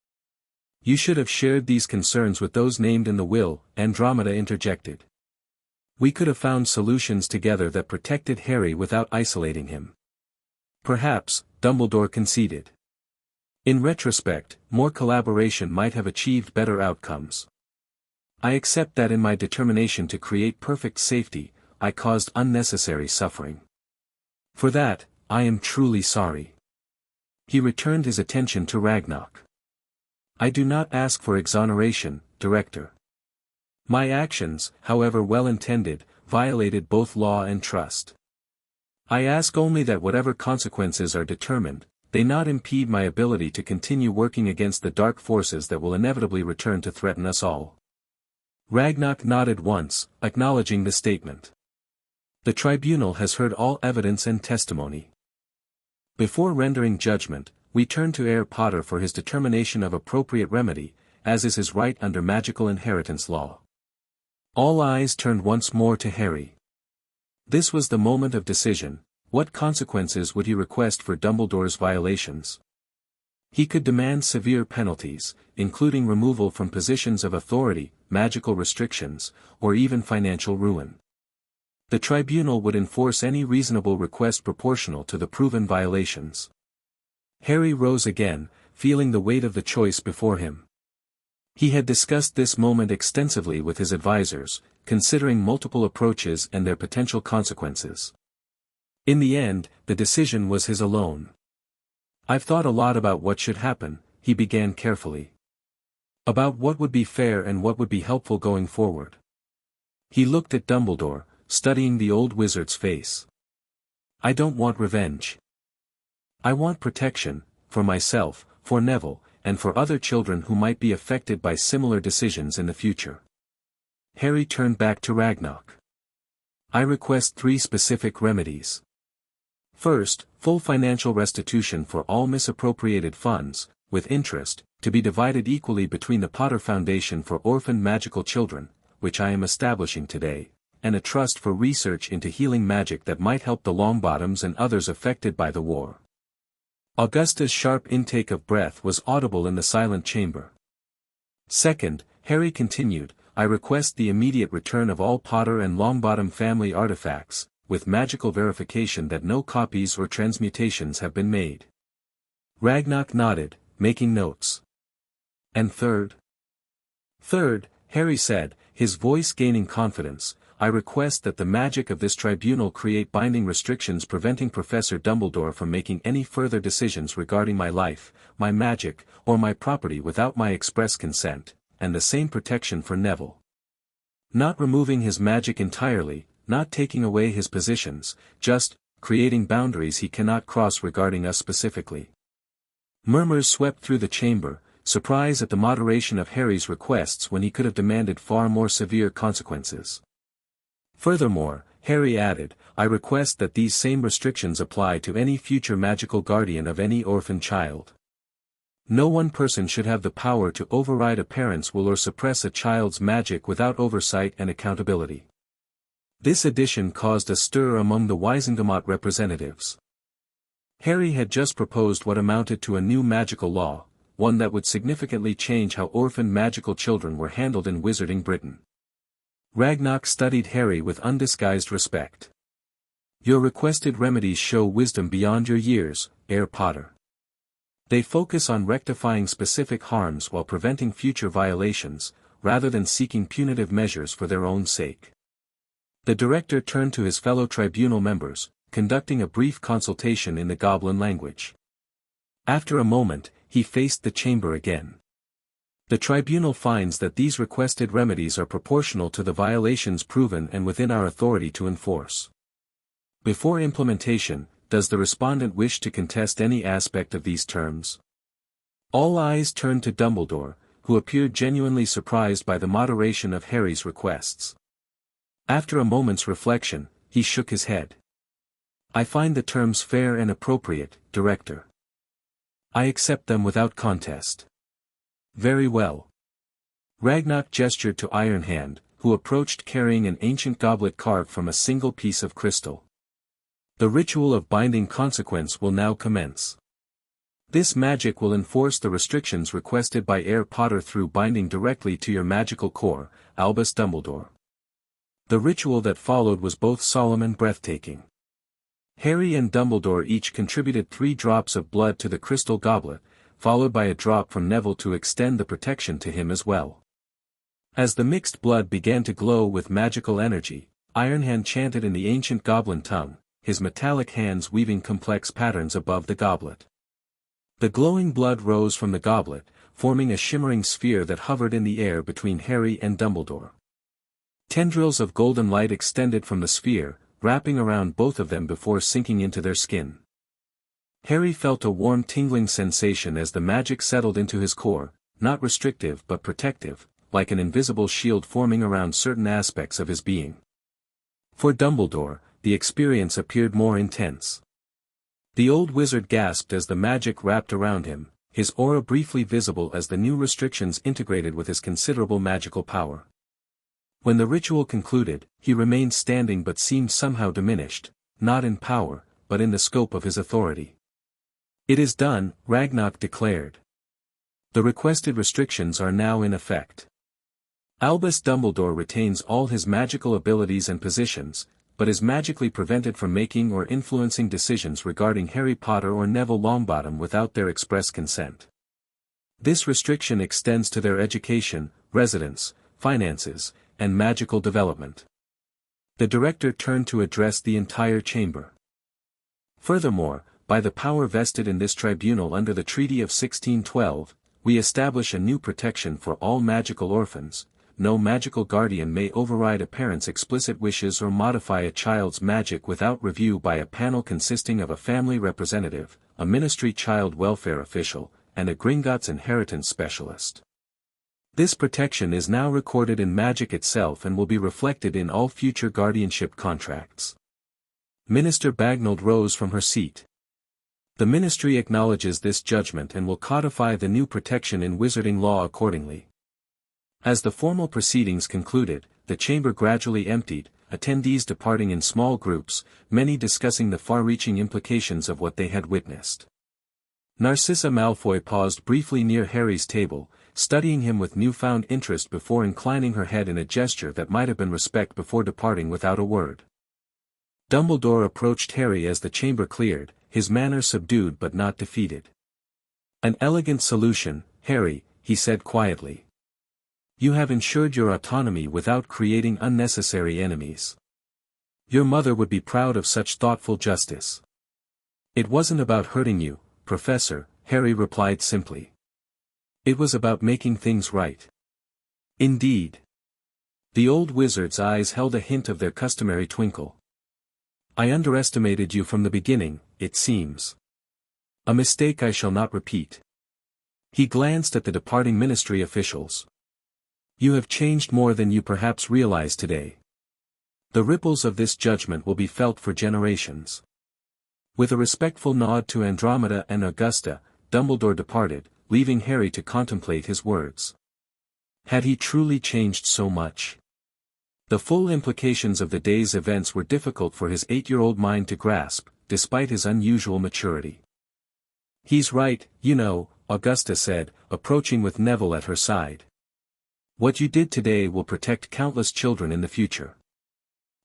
You should have shared these concerns with those named in the will," Andromeda interjected. "We could have found solutions together that protected Harry without isolating him." "Perhaps," Dumbledore conceded. "In retrospect, more collaboration might have achieved better outcomes. I accept that in my determination to create perfect safety, I caused unnecessary suffering. For that, I am truly sorry." He returned his attention to Ragnarok. "I do not ask for exoneration, Director. My actions, however well-intended, violated both law and trust. I ask only that whatever consequences are determined, they not impede my ability to continue working against the dark forces that will inevitably return to threaten us all." Ragnarok nodded once, acknowledging the statement. "The tribunal has heard all evidence and testimony. Before rendering judgment, we turn to Heir Potter for his determination of appropriate remedy, as is his right under magical inheritance law." All eyes turned once more to Harry. This was the moment of decision. What consequences would he request for Dumbledore's violations? He could demand severe penalties, including removal from positions of authority, magical restrictions, or even financial ruin. The tribunal would enforce any reasonable request proportional to the proven violations. Harry rose again, feeling the weight of the choice before him. He had discussed this moment extensively with his advisors, considering multiple approaches and their potential consequences. In the end, the decision was his alone. "I've thought a lot about what should happen," he began carefully. "About what would be fair and what would be helpful going forward." He looked at Dumbledore, studying the old wizard's face. "I don't want revenge. I want protection, for myself, for Neville, and for other children who might be affected by similar decisions in the future." Harry turned back to Ragnarok. "I request 3 specific remedies. First, full financial restitution for all misappropriated funds, with interest, to be divided equally between the Potter Foundation for Orphaned Magical Children, which I am establishing today, and a trust for research into healing magic that might help the Longbottoms and others affected by the war." Augusta's sharp intake of breath was audible in the silent chamber. "Second," Harry continued, "I request the immediate return of all Potter and Longbottom family artifacts, with magical verification that no copies or transmutations have been made." Ragnarok nodded, making notes. "And third?" "Third," Harry said, his voice gaining confidence, "I request that the magic of this tribunal create binding restrictions preventing Professor Dumbledore from making any further decisions regarding my life, my magic, or my property without my express consent, and the same protection for Neville. Not removing his magic entirely, not taking away his positions, just creating boundaries he cannot cross regarding us specifically. Murmurs swept through the chamber, surprise at the moderation of Harry's requests when he could have demanded far more severe consequences. Furthermore, Harry added, I request that these same restrictions apply to any future magical guardian of any orphan child. No one person should have the power to override a parent's will or suppress a child's magic without oversight and accountability. This addition caused a stir among the Wizengamot representatives. Harry had just proposed what amounted to a new magical law, one that would significantly change how orphaned magical children were handled in Wizarding Britain. Ragnarok studied Harry with undisguised respect. Your requested remedies show wisdom beyond your years, Heir Potter. They focus on rectifying specific harms while preventing future violations, rather than seeking punitive measures for their own sake. The director turned to his fellow tribunal members, conducting a brief consultation in the Goblin language. After a moment, he faced the chamber again. The tribunal finds that these requested remedies are proportional to the violations proven and within our authority to enforce. Before implementation, does the respondent wish to contest any aspect of these terms? All eyes turned to Dumbledore, who appeared genuinely surprised by the moderation of Harry's requests. After a moment's reflection, he shook his head. I find the terms fair and appropriate, Director. I accept them without contest. Very well. Ragnarok gestured to Ironhand, who approached carrying an ancient goblet carved from a single piece of crystal. The ritual of binding consequence will now commence. This magic will enforce the restrictions requested by Heir Potter through binding directly to your magical core, Albus Dumbledore. The ritual that followed was both solemn and breathtaking. Harry and Dumbledore each contributed 3 drops of blood to the crystal goblet, followed by a drop from Neville to extend the protection to him as well. As the mixed blood began to glow with magical energy, Ironhand chanted in the ancient goblin tongue, his metallic hands weaving complex patterns above the goblet. The glowing blood rose from the goblet, forming a shimmering sphere that hovered in the air between Harry and Dumbledore. Tendrils of golden light extended from the sphere, wrapping around both of them before sinking into their skin. Harry felt a warm tingling sensation as the magic settled into his core, not restrictive but protective, like an invisible shield forming around certain aspects of his being. For Dumbledore, the experience appeared more intense. The old wizard gasped as the magic wrapped around him, his aura briefly visible as the new restrictions integrated with his considerable magical power. When the ritual concluded, he remained standing but seemed somehow diminished, not in power, but in the scope of his authority. It is done, Ragnarok declared. The requested restrictions are now in effect. Albus Dumbledore retains all his magical abilities and positions, but is magically prevented from making or influencing decisions regarding Harry Potter or Neville Longbottom without their express consent. This restriction extends to their education, residence, finances, and magical development. The director turned to address the entire chamber. Furthermore, by the power vested in this tribunal under the Treaty of 1612, we establish a new protection for all magical orphans. No magical guardian may override a parent's explicit wishes or modify a child's magic without review by a panel consisting of a family representative, a ministry child welfare official, and a Gringotts inheritance specialist. This protection is now recorded in magic itself and will be reflected in all future guardianship contracts. Minister Bagnold rose from her seat. The ministry acknowledges this judgment and will codify the new protection in wizarding law accordingly. As the formal proceedings concluded, the chamber gradually emptied, attendees departing in small groups, many discussing the far-reaching implications of what they had witnessed. Narcissa Malfoy paused briefly near Harry's table, studying him with newfound interest before inclining her head in a gesture that might have been respect before departing without a word. Dumbledore approached Harry as the chamber cleared, his manner subdued but not defeated. An elegant solution, Harry, he said quietly. You have ensured your autonomy without creating unnecessary enemies. Your mother would be proud of such thoughtful justice. It wasn't about hurting you, Professor, Harry replied simply. It was about making things right. Indeed. The old wizard's eyes held a hint of their customary twinkle. I underestimated you from the beginning, it seems. A mistake I shall not repeat. He glanced at the departing ministry officials. You have changed more than you perhaps realize today. The ripples of this judgment will be felt for generations. With a respectful nod to Andromeda and Augusta, Dumbledore departed, leaving Harry to contemplate his words. Had he truly changed so much? The full implications of the day's events were difficult for his 8-year-old mind to grasp, despite his unusual maturity. He's right, you know, Augusta said, approaching with Neville at her side. What you did today will protect countless children in the future.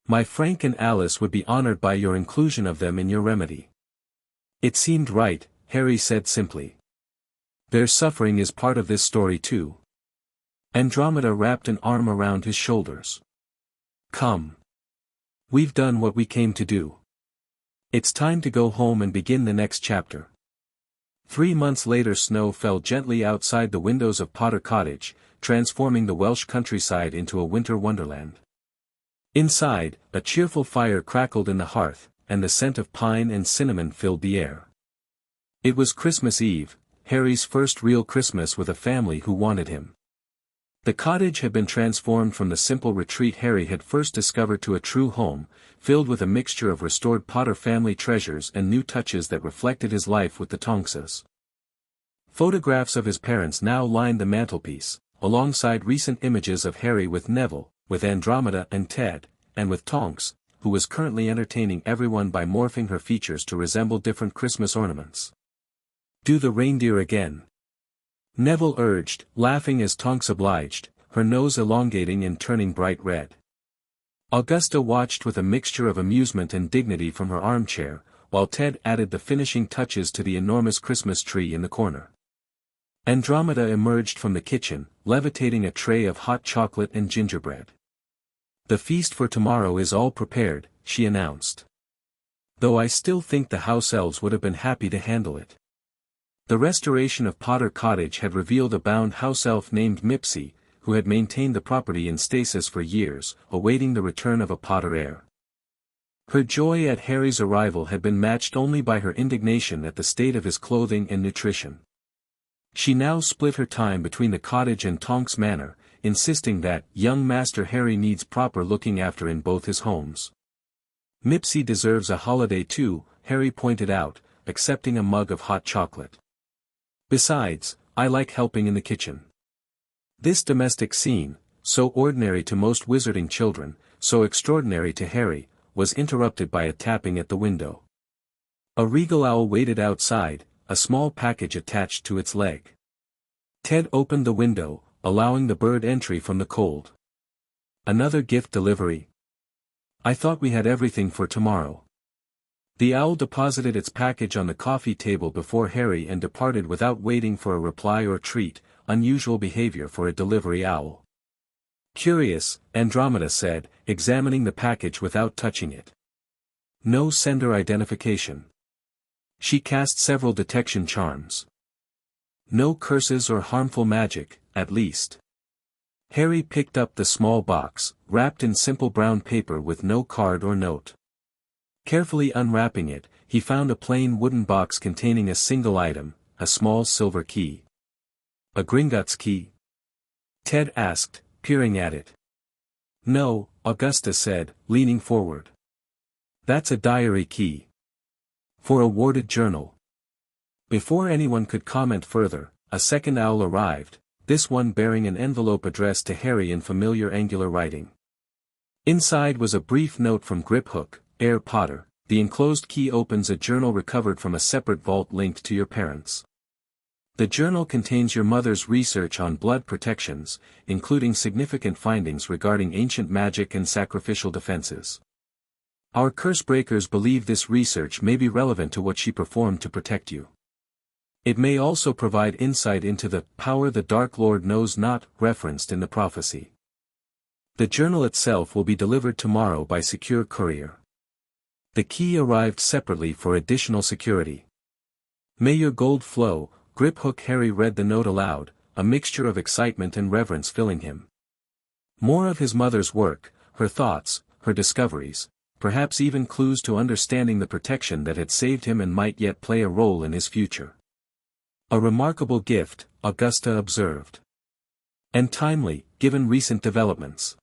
My Frank and Alice would be honored by your inclusion of them in your remedy. It seemed right, Harry said simply. Their suffering is part of this story too. Andromeda wrapped an arm around his shoulders. Come. We've done what we came to do. It's time to go home and begin the next chapter. 3 months later, snow fell gently outside the windows of Potter Cottage, transforming the Welsh countryside into a winter wonderland. Inside, a cheerful fire crackled in the hearth, and the scent of pine and cinnamon filled the air. It was Christmas Eve, Harry's first real Christmas with a family who wanted him. The cottage had been transformed from the simple retreat Harry had first discovered to a true home, filled with a mixture of restored Potter family treasures and new touches that reflected his life with the Tonkses. Photographs of his parents now lined the mantelpiece, alongside recent images of Harry with Neville, with Andromeda and Ted, and with Tonks, who was currently entertaining everyone by morphing her features to resemble different Christmas ornaments. Do the reindeer again. Neville urged, laughing as Tonks obliged, her nose elongating and turning bright red. Augusta watched with a mixture of amusement and dignity from her armchair, while Ted added the finishing touches to the enormous Christmas tree in the corner. Andromeda emerged from the kitchen, levitating a tray of hot chocolate and gingerbread. The feast for tomorrow is all prepared, she announced. Though I still think the house elves would have been happy to handle it. The restoration of Potter Cottage had revealed a bound house elf named Mipsy, who had maintained the property in stasis for years, awaiting the return of a Potter heir. Her joy at Harry's arrival had been matched only by her indignation at the state of his clothing and nutrition. She now split her time between the cottage and Tonks Manor, insisting that young Master Harry needs proper looking after in both his homes. Mipsy deserves a holiday too, Harry pointed out, accepting a mug of hot chocolate. Besides, I like helping in the kitchen. This domestic scene, so ordinary to most wizarding children, so extraordinary to Harry, was interrupted by a tapping at the window. A regal owl waited outside, a small package attached to its leg. Ted opened the window, allowing the bird entry from the cold. Another gift delivery? I thought we had everything for tomorrow. The owl deposited its package on the coffee table before Harry and departed without waiting for a reply or treat, unusual behavior for a delivery owl. Curious, Andromeda said, examining the package without touching it. No sender identification. She cast several detection charms. No curses or harmful magic, at least. Harry picked up the small box, wrapped in simple brown paper with no card or note. Carefully unwrapping it, he found a plain wooden box containing a single item, a small silver key. A Gringotts key? Ted asked, peering at it. No, Augusta said, leaning forward. That's a diary key. For a warded journal. Before anyone could comment further, a second owl arrived, this one bearing an envelope addressed to Harry in familiar angular writing. Inside was a brief note from Griphook, Heir Potter. The enclosed key opens a journal recovered from a separate vault linked to your parents. The journal contains your mother's research on blood protections, including significant findings regarding ancient magic and sacrificial defenses. Our curse breakers believe this research may be relevant to what she performed to protect you. It may also provide insight into the power the Dark Lord knows not referenced in the prophecy. The journal itself will be delivered tomorrow by secure courier. The key arrived separately for additional security. May your gold flow, Griphook. Harry read the note aloud, a mixture of excitement and reverence filling him. More of his mother's work, her thoughts, her discoveries, perhaps even clues to understanding the protection that had saved him and might yet play a role in his future. A remarkable gift, Augusta observed. And timely, given recent developments.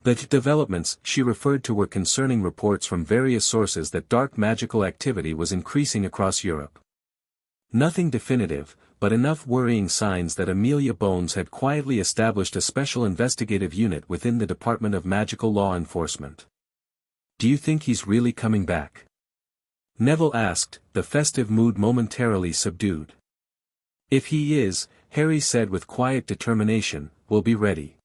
The developments she referred to were concerning reports from various sources that dark magical activity was increasing across Europe. Nothing definitive, but enough worrying signs that Amelia Bones had quietly established a special investigative unit within the Department of Magical Law Enforcement. "Do you think he's really coming back?" Neville asked, the festive mood momentarily subdued. "If he is," Harry said with quiet determination, "we'll be ready.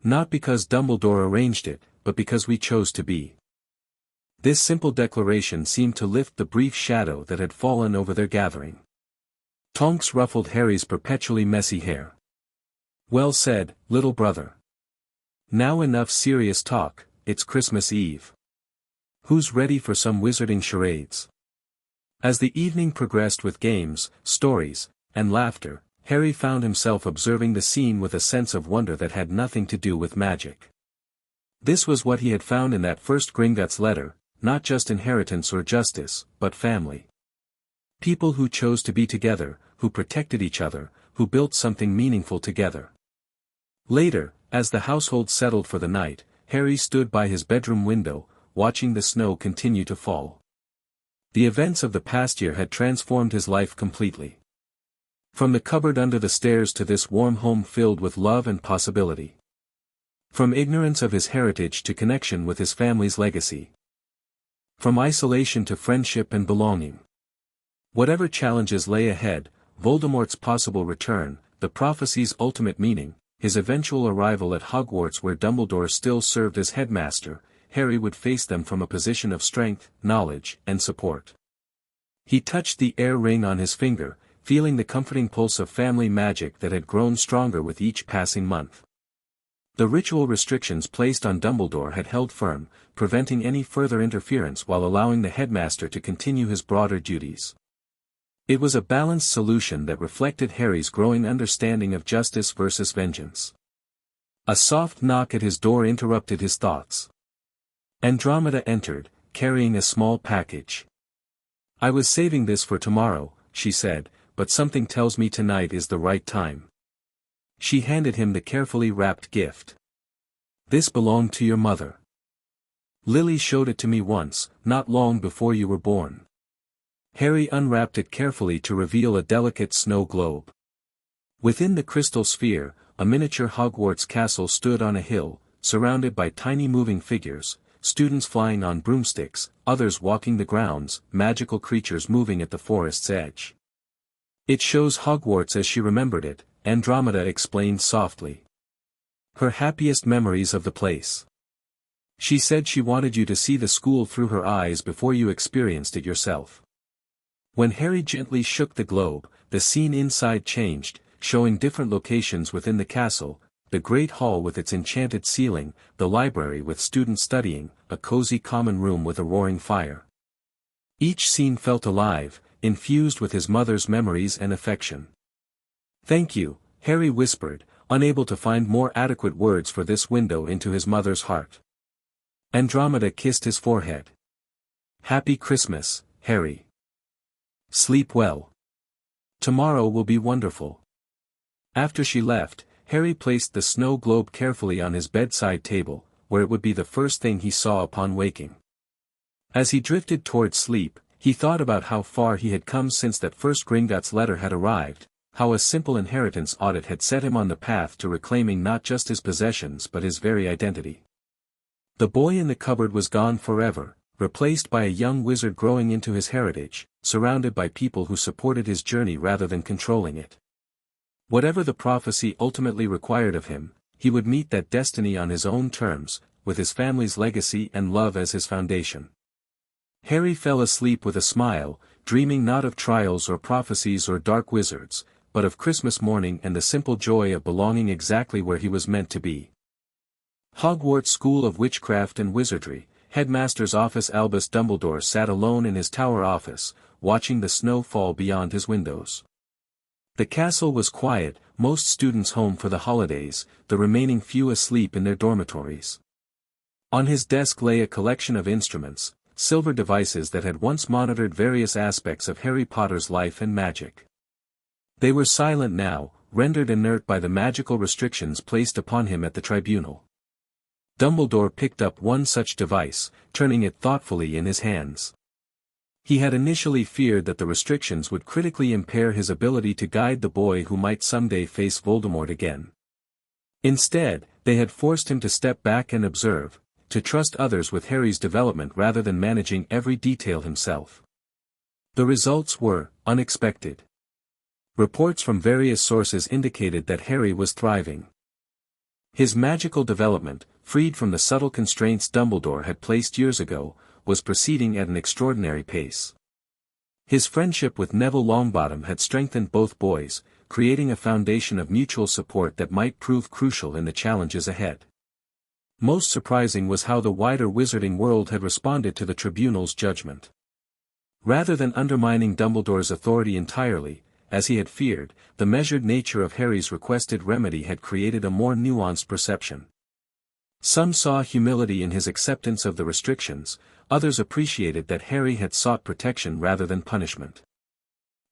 Not because Dumbledore arranged it, but because we chose to be." This simple declaration seemed to lift the brief shadow that had fallen over their gathering. Tonks ruffled Harry's perpetually messy hair. "Well said, little brother. Now enough serious talk, it's Christmas Eve. Who's ready for some wizarding charades?" As the evening progressed with games, stories, and laughter, Harry found himself observing the scene with a sense of wonder that had nothing to do with magic. This was what he had found in that first Gringotts letter, not just inheritance or justice, but family. People who chose to be together, who protected each other, who built something meaningful together. Later, as the household settled for the night, Harry stood by his bedroom window, watching the snow continue to fall. The events of the past year had transformed his life completely. From the cupboard under the stairs to this warm home filled with love and possibility. From ignorance of his heritage to connection with his family's legacy. From isolation to friendship and belonging. Whatever challenges lay ahead, Voldemort's possible return, the prophecy's ultimate meaning, his eventual arrival at Hogwarts where Dumbledore still served as headmaster, Harry would face them from a position of strength, knowledge, and support. He touched the air ring on his finger, feeling the comforting pulse of family magic that had grown stronger with each passing month. The ritual restrictions placed on Dumbledore had held firm, preventing any further interference while allowing the headmaster to continue his broader duties. It was a balanced solution that reflected Harry's growing understanding of justice versus vengeance. A soft knock at his door interrupted his thoughts. Andromeda entered, carrying a small package. "I was saving this for tomorrow," she said, "but something tells me tonight is the right time." She handed him the carefully wrapped gift. "This belonged to your mother. Lily showed it to me once, not long before you were born." Harry unwrapped it carefully to reveal a delicate snow globe. Within the crystal sphere, a miniature Hogwarts castle stood on a hill, surrounded by tiny moving figures, students flying on broomsticks, others walking the grounds, magical creatures moving at the forest's edge. "It shows Hogwarts as she remembered it," Andromeda explained softly. "Her happiest memories of the place. She said she wanted you to see the school through her eyes before you experienced it yourself." When Harry gently shook the globe, the scene inside changed, showing different locations within the castle, the great hall with its enchanted ceiling, the library with students studying, a cozy common room with a roaring fire. Each scene felt alive, infused with his mother's memories and affection. "Thank you," Harry whispered, unable to find more adequate words for this window into his mother's heart. Andromeda kissed his forehead. "Happy Christmas, Harry. Sleep well. Tomorrow will be wonderful." After she left, Harry placed the snow globe carefully on his bedside table, where it would be the first thing he saw upon waking. As he drifted toward sleep, he thought about how far he had come since that first Gringotts letter had arrived, how a simple inheritance audit had set him on the path to reclaiming not just his possessions but his very identity. The boy in the cupboard was gone forever, replaced by a young wizard growing into his heritage, surrounded by people who supported his journey rather than controlling it. Whatever the prophecy ultimately required of him, he would meet that destiny on his own terms, with his family's legacy and love as his foundation. Harry fell asleep with a smile, dreaming not of trials or prophecies or dark wizards, but of Christmas morning and the simple joy of belonging exactly where he was meant to be. Hogwarts School of Witchcraft and Wizardry, Headmaster's office. Albus Dumbledore sat alone in his tower office, watching the snow fall beyond his windows. The castle was quiet, most students home for the holidays, the remaining few asleep in their dormitories. On his desk lay a collection of instruments, silver devices that had once monitored various aspects of Harry Potter's life and magic. They were silent now, rendered inert by the magical restrictions placed upon him at the tribunal. Dumbledore picked up one such device, turning it thoughtfully in his hands. He had initially feared that the restrictions would critically impair his ability to guide the boy who might someday face Voldemort again. Instead, they had forced him to step back and observe, to trust others with Harry's development rather than managing every detail himself. The results were unexpected. Reports from various sources indicated that Harry was thriving. His magical development, freed from the subtle constraints Dumbledore had placed years ago, was proceeding at an extraordinary pace. His friendship with Neville Longbottom had strengthened both boys, creating a foundation of mutual support that might prove crucial in the challenges ahead. Most surprising was how the wider wizarding world had responded to the tribunal's judgment. Rather than undermining Dumbledore's authority entirely, as he had feared, the measured nature of Harry's requested remedy had created a more nuanced perception. Some saw humility in his acceptance of the restrictions, others appreciated that Harry had sought protection rather than punishment.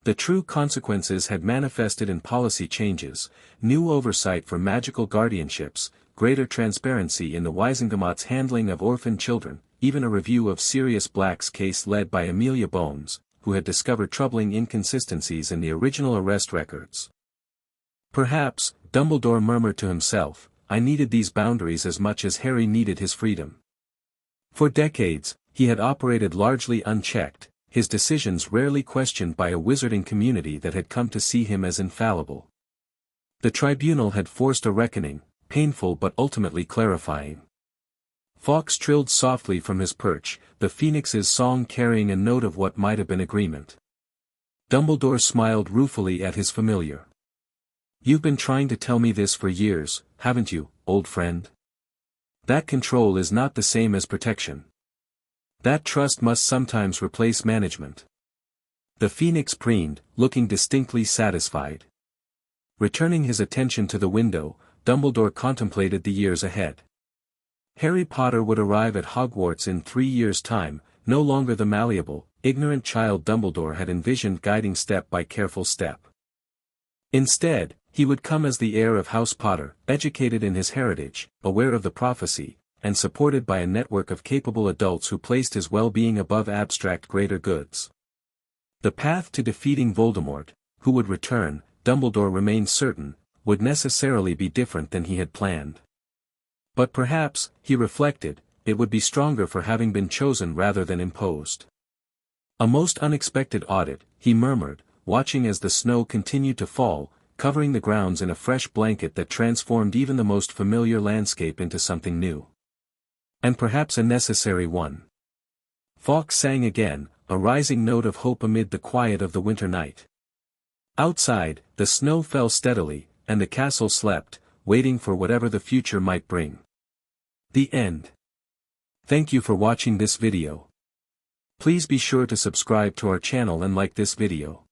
The true consequences had manifested in policy changes, new oversight for magical guardianships, greater transparency in the Wizengamot's handling of orphan children, even a review of Sirius Black's case led by Amelia Bones, who had discovered troubling inconsistencies in the original arrest records. Perhaps, Dumbledore murmured to himself, I needed these boundaries as much as Harry needed his freedom. For decades, he had operated largely unchecked, his decisions rarely questioned by a wizarding community that had come to see him as infallible. The tribunal had forced a reckoning, painful but ultimately clarifying. Fawkes trilled softly from his perch, the phoenix's song carrying a note of what might have been agreement. Dumbledore smiled ruefully at his familiar. You've been trying to tell me this for years, haven't you, old friend? That control is not the same as protection. That trust must sometimes replace management. The phoenix preened, looking distinctly satisfied. Returning his attention to the window, Dumbledore contemplated the years ahead. Harry Potter would arrive at Hogwarts in 3 years' time, no longer the malleable, ignorant child Dumbledore had envisioned guiding step by careful step. Instead, he would come as the heir of House Potter, educated in his heritage, aware of the prophecy, and supported by a network of capable adults who placed his well-being above abstract greater goods. The path to defeating Voldemort, who would return, Dumbledore remained certain, would necessarily be different than he had planned. But perhaps, he reflected, it would be stronger for having been chosen rather than imposed. A most unexpected audit, he murmured, watching as the snow continued to fall, covering the grounds in a fresh blanket that transformed even the most familiar landscape into something new. And perhaps a necessary one. Fawkes sang again, a rising note of hope amid the quiet of the winter night. Outside, the snow fell steadily, and the castle slept, waiting for whatever the future might bring. The end. Thank you for watching this video. Please be sure to subscribe to our channel and like this video.